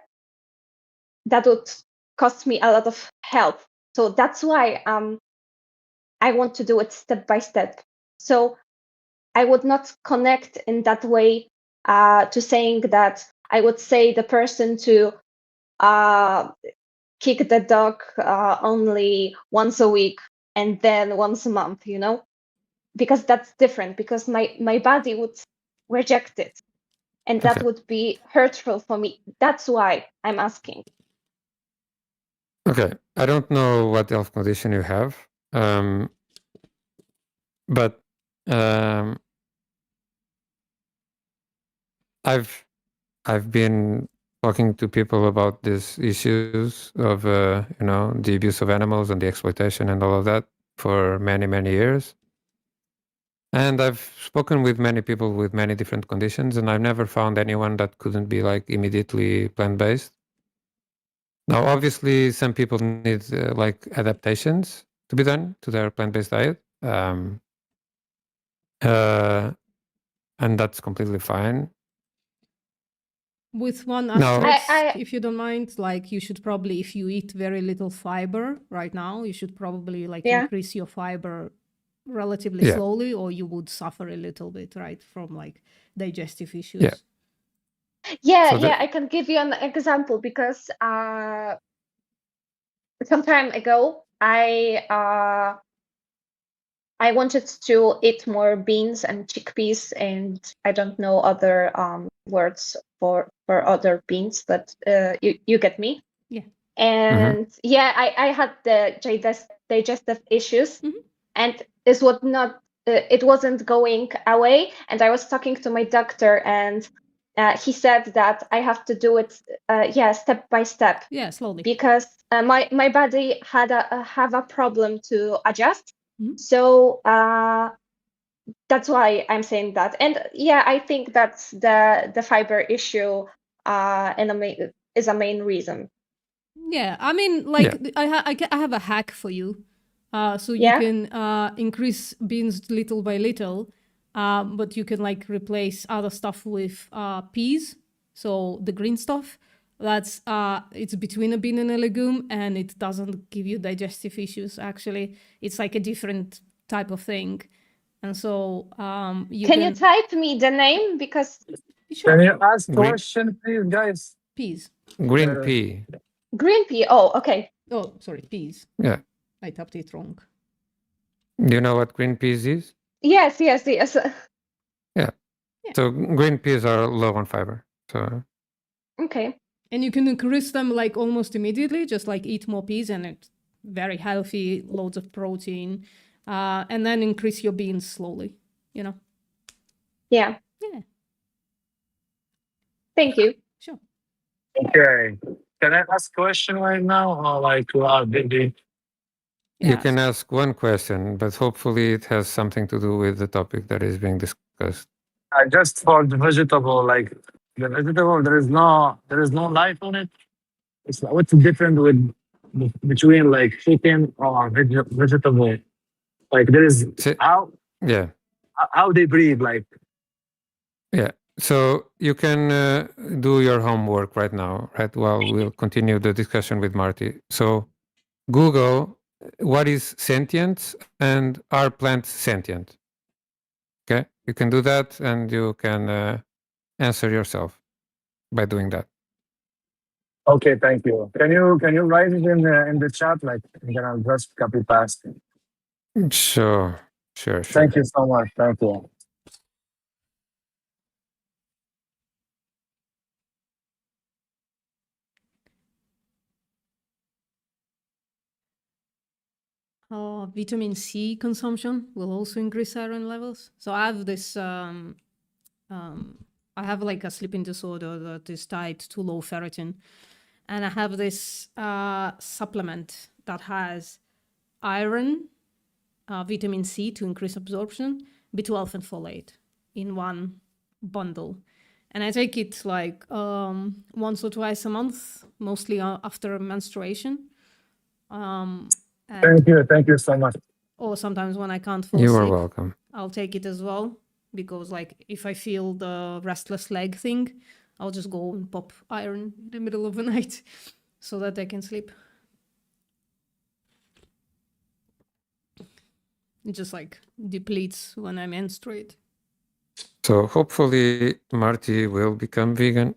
would cost me a lot of health. So that's why I want to do it step by step. So I would not connect in that way to saying that I would say the person to kick the dog only once a week and then once a month, you know, because that's different, because my body would reject it and that would be hurtful for me. That's why I'm asking. Okay, I don't know what health condition you have, but I've been talking to people about these issues of the abuse of animals and the exploitation and all of that for many years, and I've spoken with many people with many different conditions, and I've never found anyone that couldn't be like immediately plant-based. Now, obviously, some people need like adaptations to be done to their plant-based diet, and that's completely fine. With one No. asterisk, if you don't mind, like you should probably, if you eat very little fiber right now, you should probably like increase your fiber relatively slowly, or you would suffer a little bit, right, from like digestive issues. Yeah, I can give you an example because some time ago I wanted to eat more beans and chickpeas, and I don't know other words for other beans, but you get me. Yeah. And I had the digestive issues, and this was not it wasn't going away, and I was talking to my doctor, and he said that I have to do it step by step, slowly, because my body have a problem to adjust. So that's why I'm saying that. And I think that's the fiber issue is a main reason. Yeah, I mean, like I have a hack for you. So you can increase beans little by little, but you can like replace other stuff with peas. So the green stuff, that's it's between a bean and a legume, and it doesn't give you digestive issues. Actually, it's like a different type of thing. And so can you type me the name, because Can you ask question, please, guys? Peas. Green pea. Green pea. Oh, okay. Oh, sorry, peas. Yeah. I typed it wrong. Do you know what green peas is? Yes. Yeah. So green peas are low on fiber. So okay. And you can increase them like almost immediately, just like eat more peas, and it's very healthy, loads of protein, and then increase your beans slowly, you know? Yeah. Thank you. Sure. Okay. Can I ask question right now, or like did you can ask one question, but hopefully it has something to do with the topic that is being discussed. just for the vegetable, like the vegetable, there is no life on it. It's what's the difference between like chicken or vegetable? Like there is how they breathe, like. Yeah. So you can do your homework right now, right? While we'll continue the discussion with Marty. So Google what is sentience and are plants sentient? Okay, you can do that, and you can answer yourself by doing that. Okay, thank you. Can you write it in the chat, like, and then I'll just copy paste. Sure. Thank you so much. Thank you. Vitamin C consumption will also increase iron levels. So I have this, I have like a sleeping disorder that is tied to low ferritin. And I have this supplement that has iron, vitamin C to increase absorption, B12 and folate in one bundle. And I take it like once or twice a month, mostly after menstruation. Thank you so much. Or sometimes when I can't fall You asleep, are welcome. I'll take it as well. Because like if I feel the restless leg thing, I'll just go and pop iron in the middle of the night so that I can sleep. It just like depletes when I menstruate. So hopefully Marty will become vegan.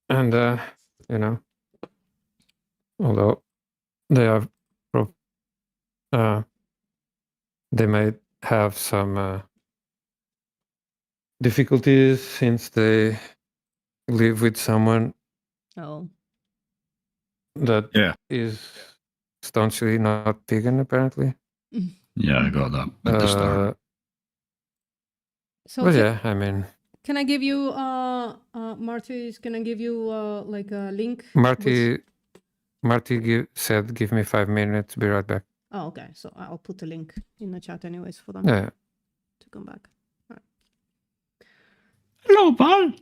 And, you know, although they are, they might have some difficulties since they live with someone Oh. that is staunchly not vegan, apparently. Yeah, I got that at the start. So But ca- yeah, I mean, Can I give you, Marty, can I give you like a link? Marty said, give me 5 minutes, be right back. Oh, okay. So I'll put a link in the chat anyways for them Yeah. to come back. All right. Hello, Val.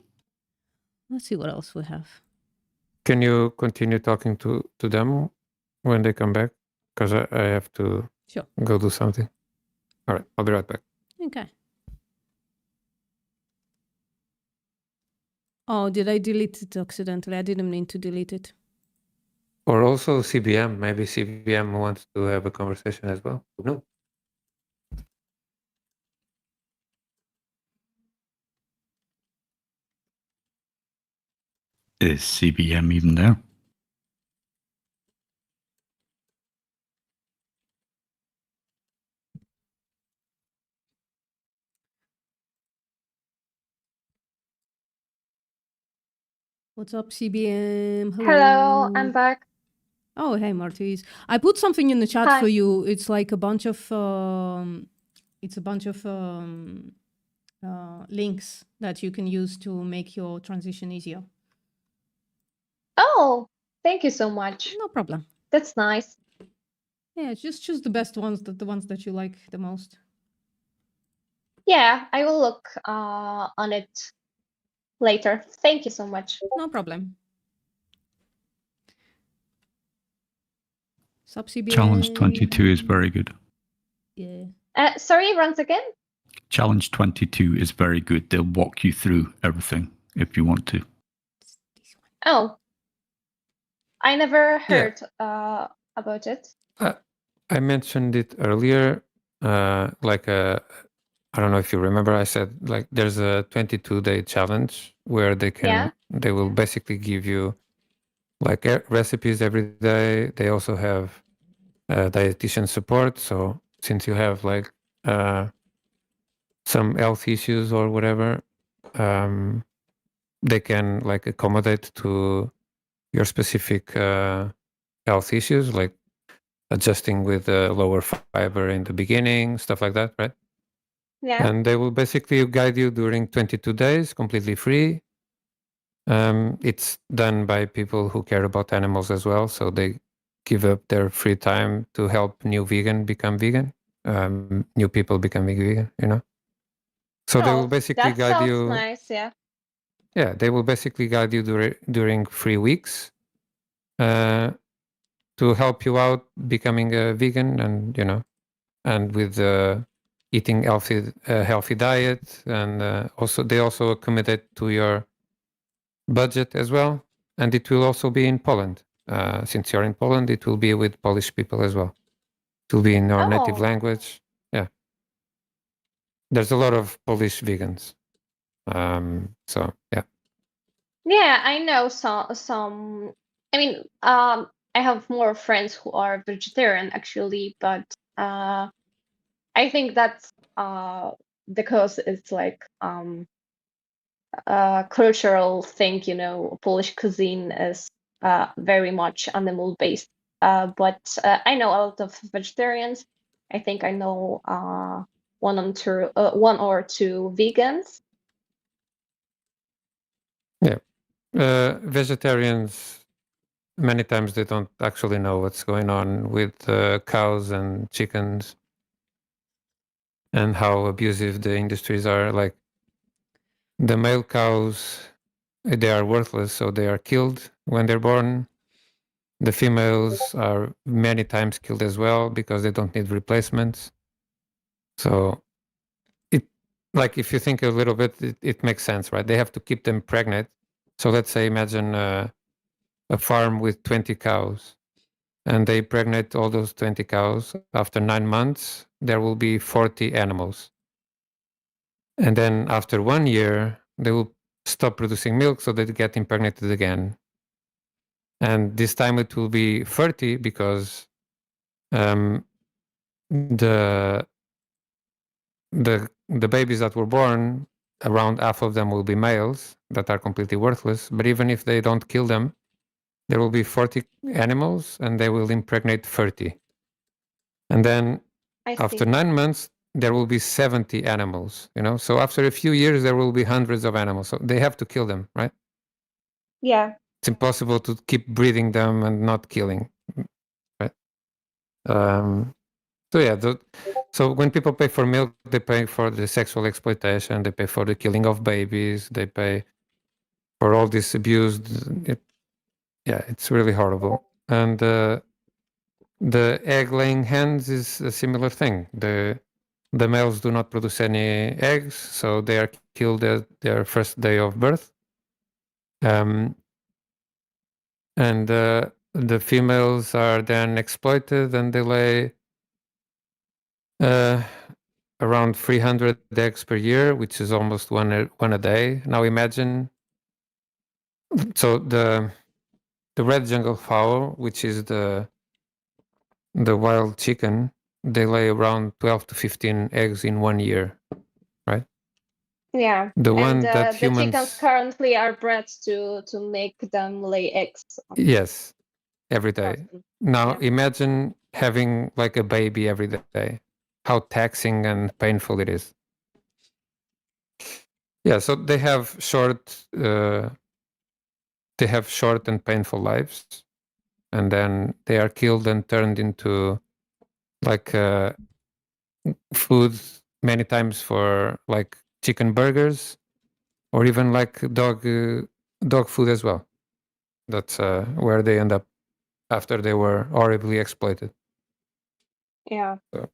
Let's see what else we have. Can you continue talking to them when they come back? Because I have to go do something. All right, I'll be right back. Okay. Oh, did I delete it accidentally? I didn't mean to delete it. Or also CBM. Maybe CBM wants to have a conversation as well. No. Is CBM even there? What's up, CBM? Hello, I'm back. Oh, hey, Martys. I put something in the chat Hi. for you. It's like a bunch of links that you can use to make your transition easier. Oh, thank you so much. No problem. That's nice. Yeah, just choose the best ones, the ones that you like the most. Yeah, I will look on it later. Thank you so much. No problem. Sub CBM. Challenge 22 is very good. Yeah. Sorry, once again? Challenge 22 is very good. They'll walk you through everything if you want to. Oh, I never heard about it. I mentioned it earlier. I don't know if you remember, I said like there's a 22-day challenge where they will basically give you like recipes every day. They also have dietitian support. So since you have like some health issues or whatever, they can like accommodate to your specific health issues, like adjusting with lower fiber in the beginning, stuff like that, right? Yeah. And they will basically guide you during 22 days, completely free. It's done by people who care about animals as well, so they give up their free time to help new vegan become vegan, new people becoming vegan, you know? So they will basically that guide sounds you. nice, yeah. Yeah, they will basically guide you during 3 weeks to help you out becoming a vegan, and you know, and with eating healthy diet, and also they also accommodate to your budget as well. And it will also be in Poland. Since you're in Poland, it will be with Polish people as well. It will be in our native language. Yeah, there's a lot of Polish vegans. So yeah. Yeah, I know some. I mean, I have more friends who are vegetarian actually, but I think that's because it's like a cultural thing, you know. Polish cuisine is very much animal based. But I know a lot of vegetarians. I think I know one or two vegans. Yeah. Vegetarians, many times they don't actually know what's going on with cows and chickens and how abusive the industries are. Like the male cows, they are worthless, so they are killed when they're born. The females are many times killed as well because they don't need replacements. So it, like, if you think a little bit, it makes sense, right? They have to keep them pregnant. So let's say, imagine a farm with 20 cows, and they pregnate all those 20 cows. After 9 months, there will be 40 animals. And then after 1 year, they will stop producing milk, so they get impregnated again. And this time it will be 30 because the babies that were born, around half of them will be males that are completely worthless. But even if they don't kill them, there will be 40 animals and they will impregnate 30. And then after 9 months, there will be 70 animals, you know? So after a few years, there will be hundreds of animals. So they have to kill them, right? Yeah. It's impossible to keep breeding them and not killing, right? So yeah, so when people pay for milk, they pay for the sexual exploitation, they pay for the killing of babies, they pay for all this abuse. Yeah, it's really horrible. And the egg-laying hens is a similar thing. The males do not produce any eggs, so they are killed at their first day of birth. And the females are then exploited, and they lay around 300 eggs per year, which is almost one a day. Now imagine, so the red jungle fowl, which is the wild chicken, they lay around 12 to 15 eggs in 1 year, right? Yeah. The one that the humans, chickens currently are bred to make them lay eggs. yes, every day. Now imagine having like a baby every day, how taxing and painful it is. Yeah, so they have short and painful lives, and then they are killed and turned into like food many times for like chicken burgers, or even like dog food as well. That's where they end up after they were horribly exploited. Yeah. So.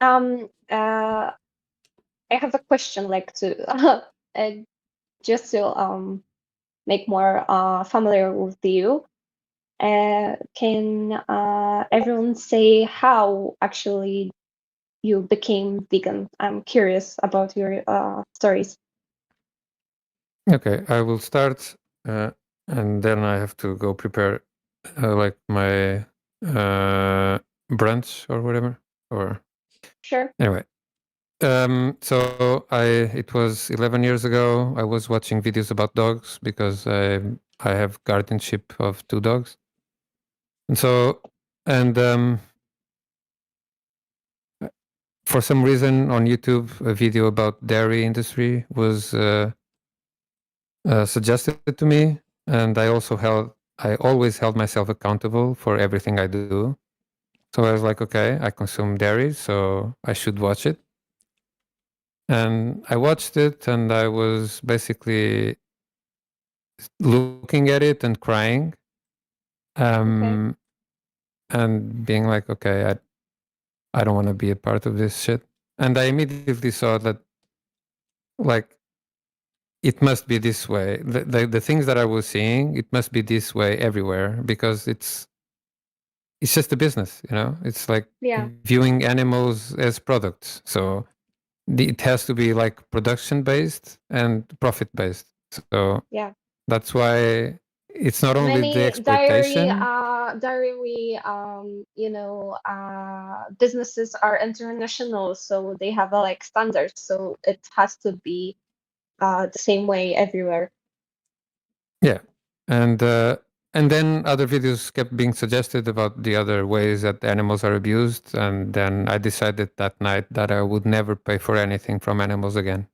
I have a question, like to just to make more familiar with you. Can everyone say how actually you became vegan? I'm curious about your stories. Okay, I will start, and then I have to go prepare like my brunch or whatever. Or sure. Anyway, so it was 11 years ago. I was watching videos about dogs because I have guardianship of 2 dogs, and so for some reason on YouTube, a video about dairy industry was suggested to me, and I always held myself accountable for everything I do. So I was like, okay, I consume dairy, so I should watch it. And I watched it, and I was basically looking at it and crying, and being like, okay, I don't want to be a part of this shit. And I immediately saw that, like, it must be this way. The things that I was seeing, it must be this way everywhere, because it's just a business, you know? It's like viewing animals as products. So it has to be like production based and profit based. So Yeah. that's why it's not only the Many exploitation. dairy businesses are international, so they have like standards, so it has to be the same way everywhere. Yeah, and then other videos kept being suggested about the other ways that animals are abused, and then I decided that night that I would never pay for anything from animals again,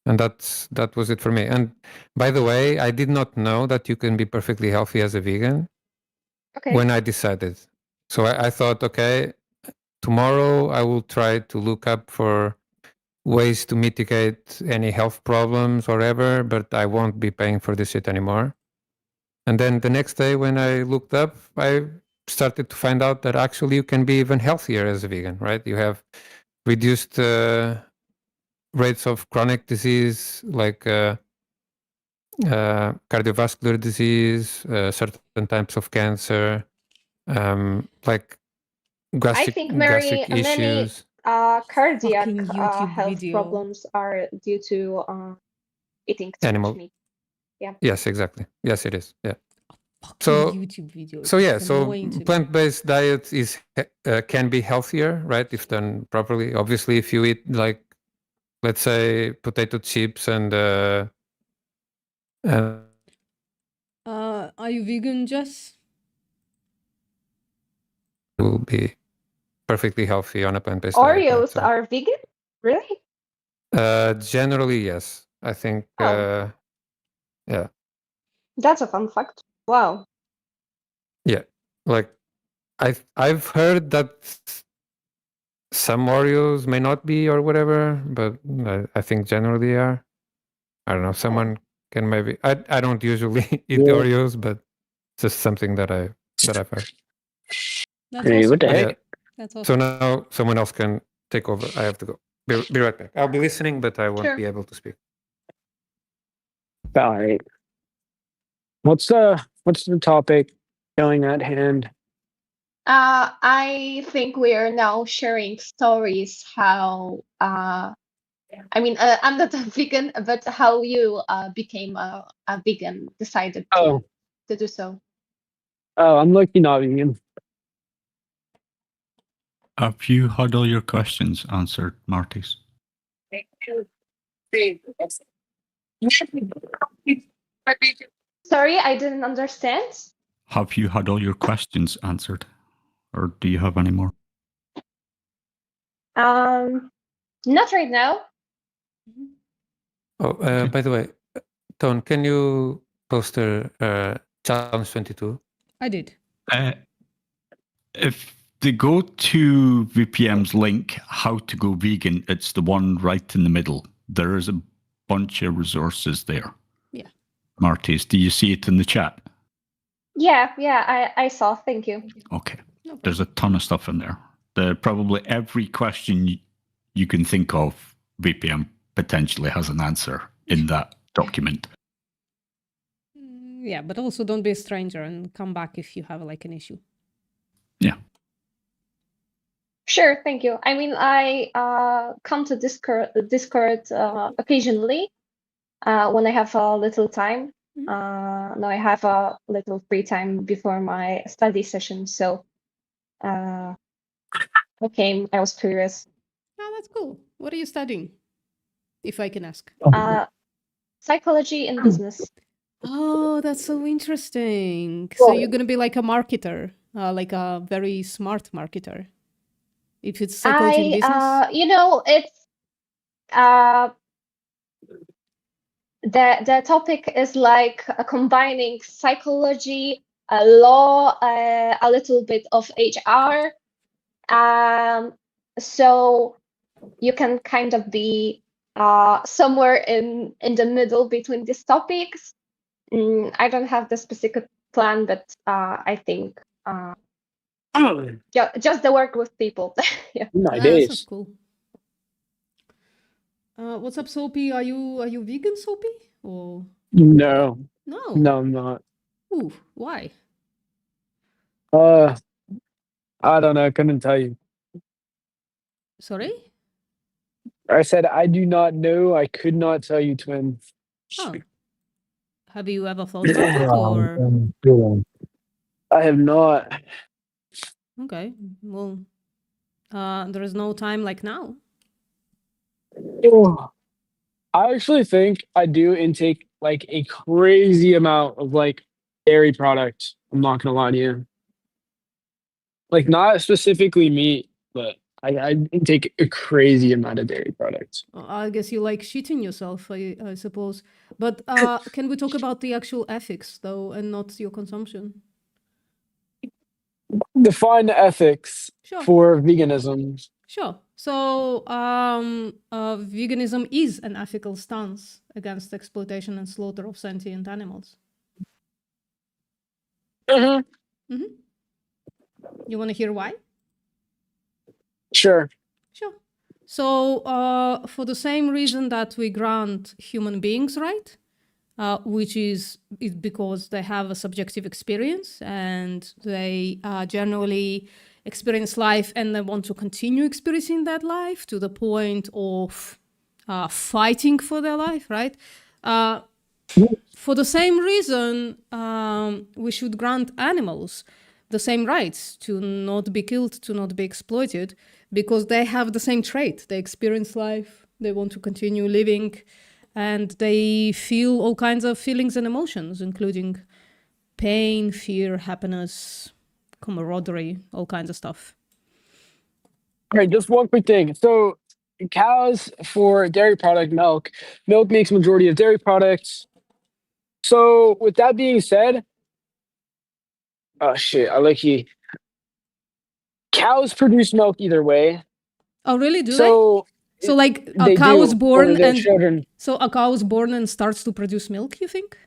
and that was it for me. And by the way, I did not know that you can be perfectly healthy as a vegan when I decided. So I thought, okay, tomorrow I will try to look up for ways to mitigate any health problems or whatever, but I won't be paying for this shit anymore. And then the next day when I looked up, I started to find out that actually you can be even healthier as a vegan, right? You have reduced rates of chronic disease like cardiovascular disease, certain types of cancer, like I think many issues. cardiac YouTube health video. problems are due to eating too Animal. much meat. Yeah. Yes, exactly. Yes, it is. Yeah. So YouTube video. So yeah, It's so annoying to me. plant-based diet is can be healthier, right? If done properly. Obviously, if you eat like, let's say, potato chips and Are you vegan, Jess? will be perfectly healthy on a plant-based diet. right? Oreos So, are vegan? Really? generally, yes. I think. Oh. Yeah. That's a fun fact. Wow. Yeah. Like, I've heard that some Oreos may not be or whatever, but I think generally they are. I don't know. Someone can maybe. I don't usually eat Yeah. Oreos, but it's just something that I've heard. That's Hey, awesome. what the But heck? yeah. That's So awesome. now someone else can take over. I have to go. Be right back. I'll be listening, but I won't Sure. be able to speak. All right. What's the topic going at hand? I think we are now sharing stories how I'm not a vegan, but how you became a vegan, decided Oh, to do so. I'm lucky not vegan. Have you had all your questions answered, Martys? Sorry, I didn't understand. Have you had all your questions answered? Or do you have any more? Not right now. Oh, by the way, Tone, can you post a challenge 22? I did. If they go to VPM's link, How to Go Vegan, it's the one right in the middle. There is a bunch of resources there. Yeah. Martys, do you see it in the chat? Yeah, I saw. Thank you. Okay. There's a ton of stuff in there. Probably every question you can think of, VPM potentially has an answer in that document. Yeah, but also don't be a stranger and come back if you have like an issue. Yeah. Sure, thank you. I mean, I come to Discord occasionally when I have a little time. Now I have a little free time before my study session, so I came. I was curious. Oh, that's cool. What are you studying? If I can ask. Psychology and business. Oh, that's so interesting. So you're gonna be like a marketer, like a very smart marketer. If it's psychology and business. It's the topic is like combining psychology, law, a little bit of HR. So you can kind of be somewhere in the middle between these topics. I don't have the specific plan, but I think just the work with people. Yeah. That's cool. What's up, Soapy? Are you vegan, Soapy? Or No. no? No, I'm not. Ooh, why? I don't know. I couldn't tell you. Sorry? I said I do not know. I could not tell you, twin. Oh. Have you ever thought about it, or? I have not. Okay, well, there is no time like now. Oh, I actually think I do intake like a crazy amount of like dairy products. I'm not gonna lie to you. Like not specifically meat, but I intake a crazy amount of dairy products. I guess you like shitting yourself, I suppose. But can we talk about the actual ethics, though, and not your consumption? Define the ethics Sure. for veganism. Sure. So, veganism is an ethical stance against exploitation and slaughter of sentient animals. Mm-hmm. Mm-hmm. You want to hear why? Sure. Sure. So, for the same reason that we grant human beings right, which is because they have a subjective experience and they generally experience life and they want to continue experiencing that life to the point of fighting for their life, right? For the same reason, we should grant animals the same rights to not be killed, to not be exploited, because they have the same trait. They experience life, they want to continue living, and they feel all kinds of feelings and emotions, including pain, fear, happiness, camaraderie, all kinds of stuff. All right, just one quick thing. So cows for dairy product milk makes majority of dairy products. So with that being said, oh shit, I like you. Cows produce milk either way. Oh, really? Do so they? So like a cow is born and children. So a cow is born and starts to produce milk, you think?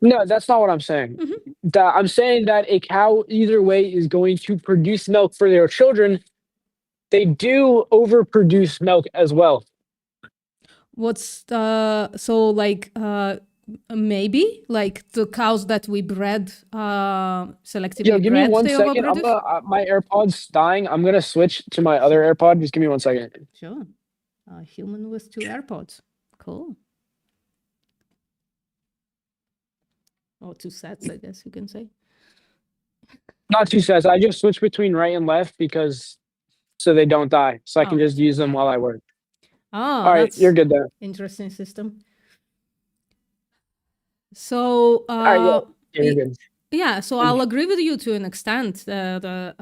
No, that's not what I'm saying. Mm-hmm. I'm saying that a cow either way is going to produce milk for their children. They do overproduce milk as well. What's so like maybe like the cows that we bred selectively Yo, give bred, me 1 they second. My AirPod's dying. I'm gonna switch to my other AirPod. Just give me 1 second. Sure. A human with 2 AirPods. Cool. Or 2 sets, I guess you can say. Not 2 sets. I just switch between right and left because so they don't die. So I can just use them while I work. Ah, all right, you're good there. Interesting system. So, all right, you're good. Yeah, so I'll agree with you to an extent. The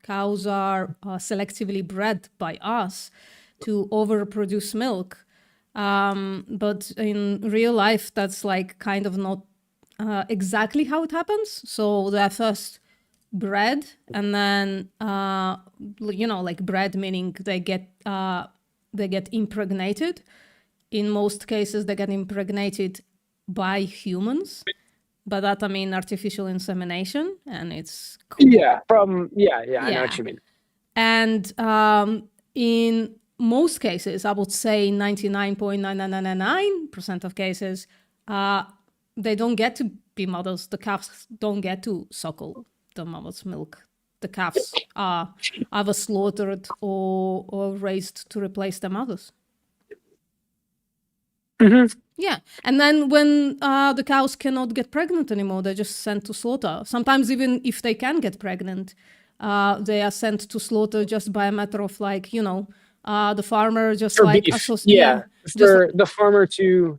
cows are selectively bred by us to overproduce milk. But in real life, that's like kind of not exactly how it happens. So they're first bred and then, like bred meaning they get impregnated. In most cases, they get impregnated by humans. By that I mean artificial insemination, and it's cool. I know what you mean. And in most cases, I would say 99.9999% of cases, they don't get to be mothers. The calves don't get to suckle the mother's milk. The calves are either slaughtered or raised to replace their mothers. Mm-hmm. Yeah, and then when the cows cannot get pregnant anymore, they're just sent to slaughter. Sometimes even if they can get pregnant, they are sent to slaughter just by a matter of the farmer just for beef. For the farmer to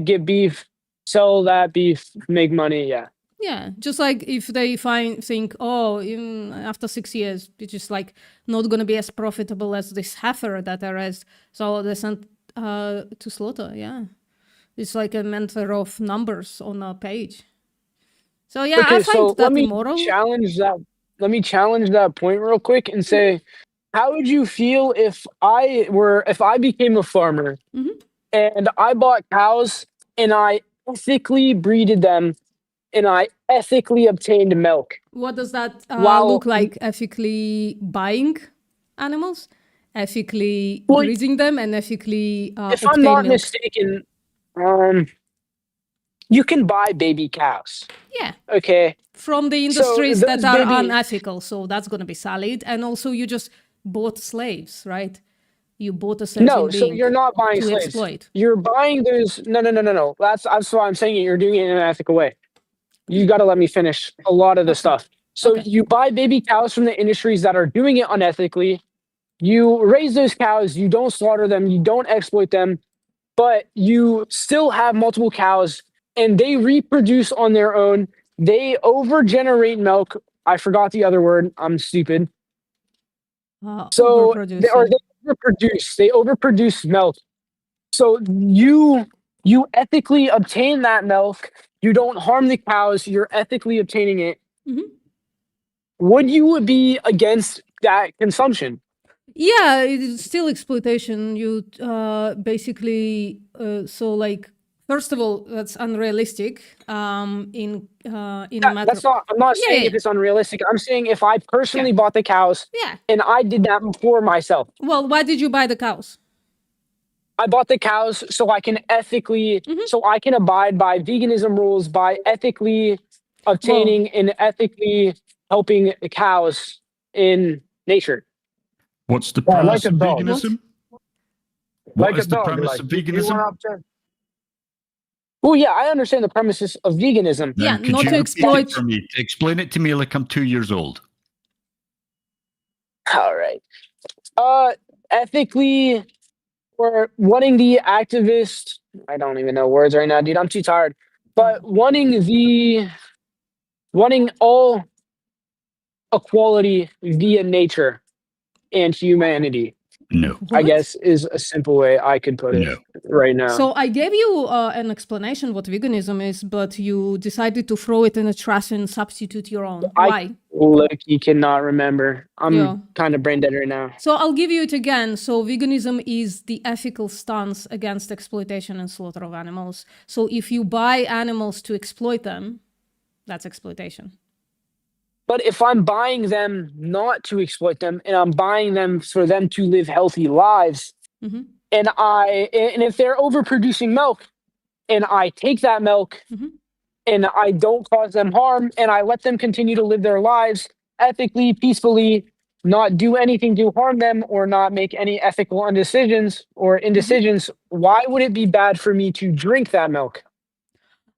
get beef, sell that beef, make money. Yeah, just like if they think after 6 years it's just like not gonna be as profitable as this heifer that I raised, so they sent to slaughter. Yeah. It's like a matter of numbers on a page. So I find that immoral. Let me challenge that point real quick and say, how would you feel if I became a farmer and I bought cows and I ethically breeded them and I ethically obtained milk? What does that look like? Ethically buying animals, ethically breeding them, and ethically if I'm not mistaken. You can buy baby cows. Yeah. Okay. From the industries that are unethical, so that's going to be solid. And also, you just bought slaves, right? You bought a sentient No, so being you're not buying to slaves. exploit. You're buying those. No. That's why I'm saying it. You're doing it in an ethical way. You got to let me finish a lot of the stuff. So you buy baby cows from the industries that are doing it unethically. You raise those cows. You don't slaughter them. You don't exploit them, but you still have multiple cows, and they reproduce on their own. They overgenerate milk. I forgot the other word. I'm stupid. So they overproduce. They overproduce milk. So you ethically obtain that milk. You don't harm the cows. You're ethically obtaining it. Would you be against that consumption? Yeah, it's still exploitation. You basically so like first of all, that's unrealistic. In a matter. That's not. I'm not saying if it's unrealistic. I'm saying if I personally bought the cows, and I did that for myself. Well, why did you buy the cows? I bought the cows so I can ethically, so I can abide by veganism rules by ethically obtaining and ethically helping the cows in nature. What's the premise of veganism? What Like is a the dog, premise like, of you veganism? want Well, yeah, I understand the premises of veganism. Now, could you repeat it for me? Explain it to me like I'm 2 years old. All right. Ethically, or wanting the activist. I don't even know words right now, dude. I'm too tired. But wanting all equality via nature and humanity. No. I guess is a simple way I could put it right now. So I gave you an explanation what veganism is, but you decided to throw it in the trash and substitute your own. Why? Look, you cannot remember. I'm kind of brain dead right now. So I'll give you it again. So veganism is the ethical stance against exploitation and slaughter of animals. So if you buy animals to exploit them, that's exploitation. But if I'm buying them not to exploit them, and I'm buying them for them to live healthy lives, and if they're overproducing milk, and I take that milk, and I don't cause them harm, and I let them continue to live their lives ethically, peacefully, not do anything to harm them, or not make any ethical indecisions, why would it be bad for me to drink that milk?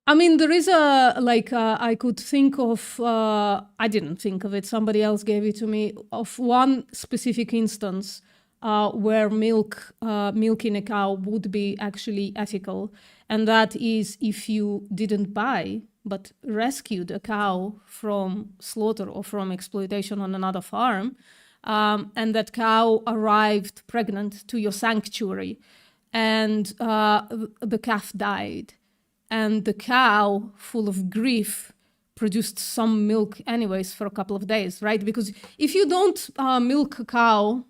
I mean, there is I could think of, I didn't think of it, somebody else gave it to me, of one specific instance where milking a cow would be actually ethical. And that is if you didn't buy, but rescued a cow from slaughter or from exploitation on another farm, and that cow arrived pregnant to your sanctuary, and the calf died. And the cow, full of grief, produced some milk anyways for a couple of days, right? Because if you don't milk a cow,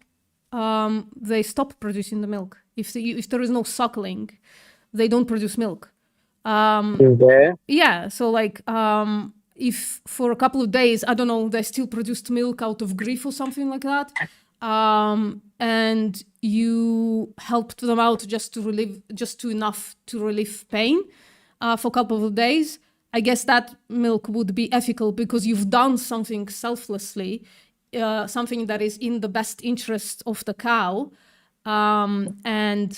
they stop producing the milk. If there is no suckling, they don't produce milk. Yeah, so like if for a couple of days, I don't know, they still produced milk out of grief or something like that, and you helped them out just enough to relieve pain, for a couple of days, I guess that milk would be ethical because you've done something selflessly, something that is in the best interest of the cow, and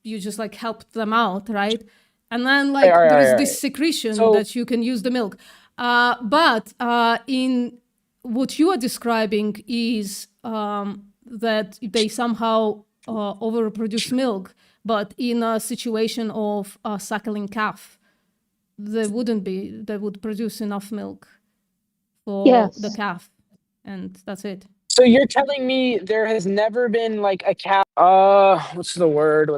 you just like helped them out, right? And then like there is this secretion that you can use the milk, but in what you are describing is that they somehow overproduce milk. But in a situation of a suckling calf, they would produce enough milk for the calf, and that's it. So you're telling me there has never been like a cow, what's the word?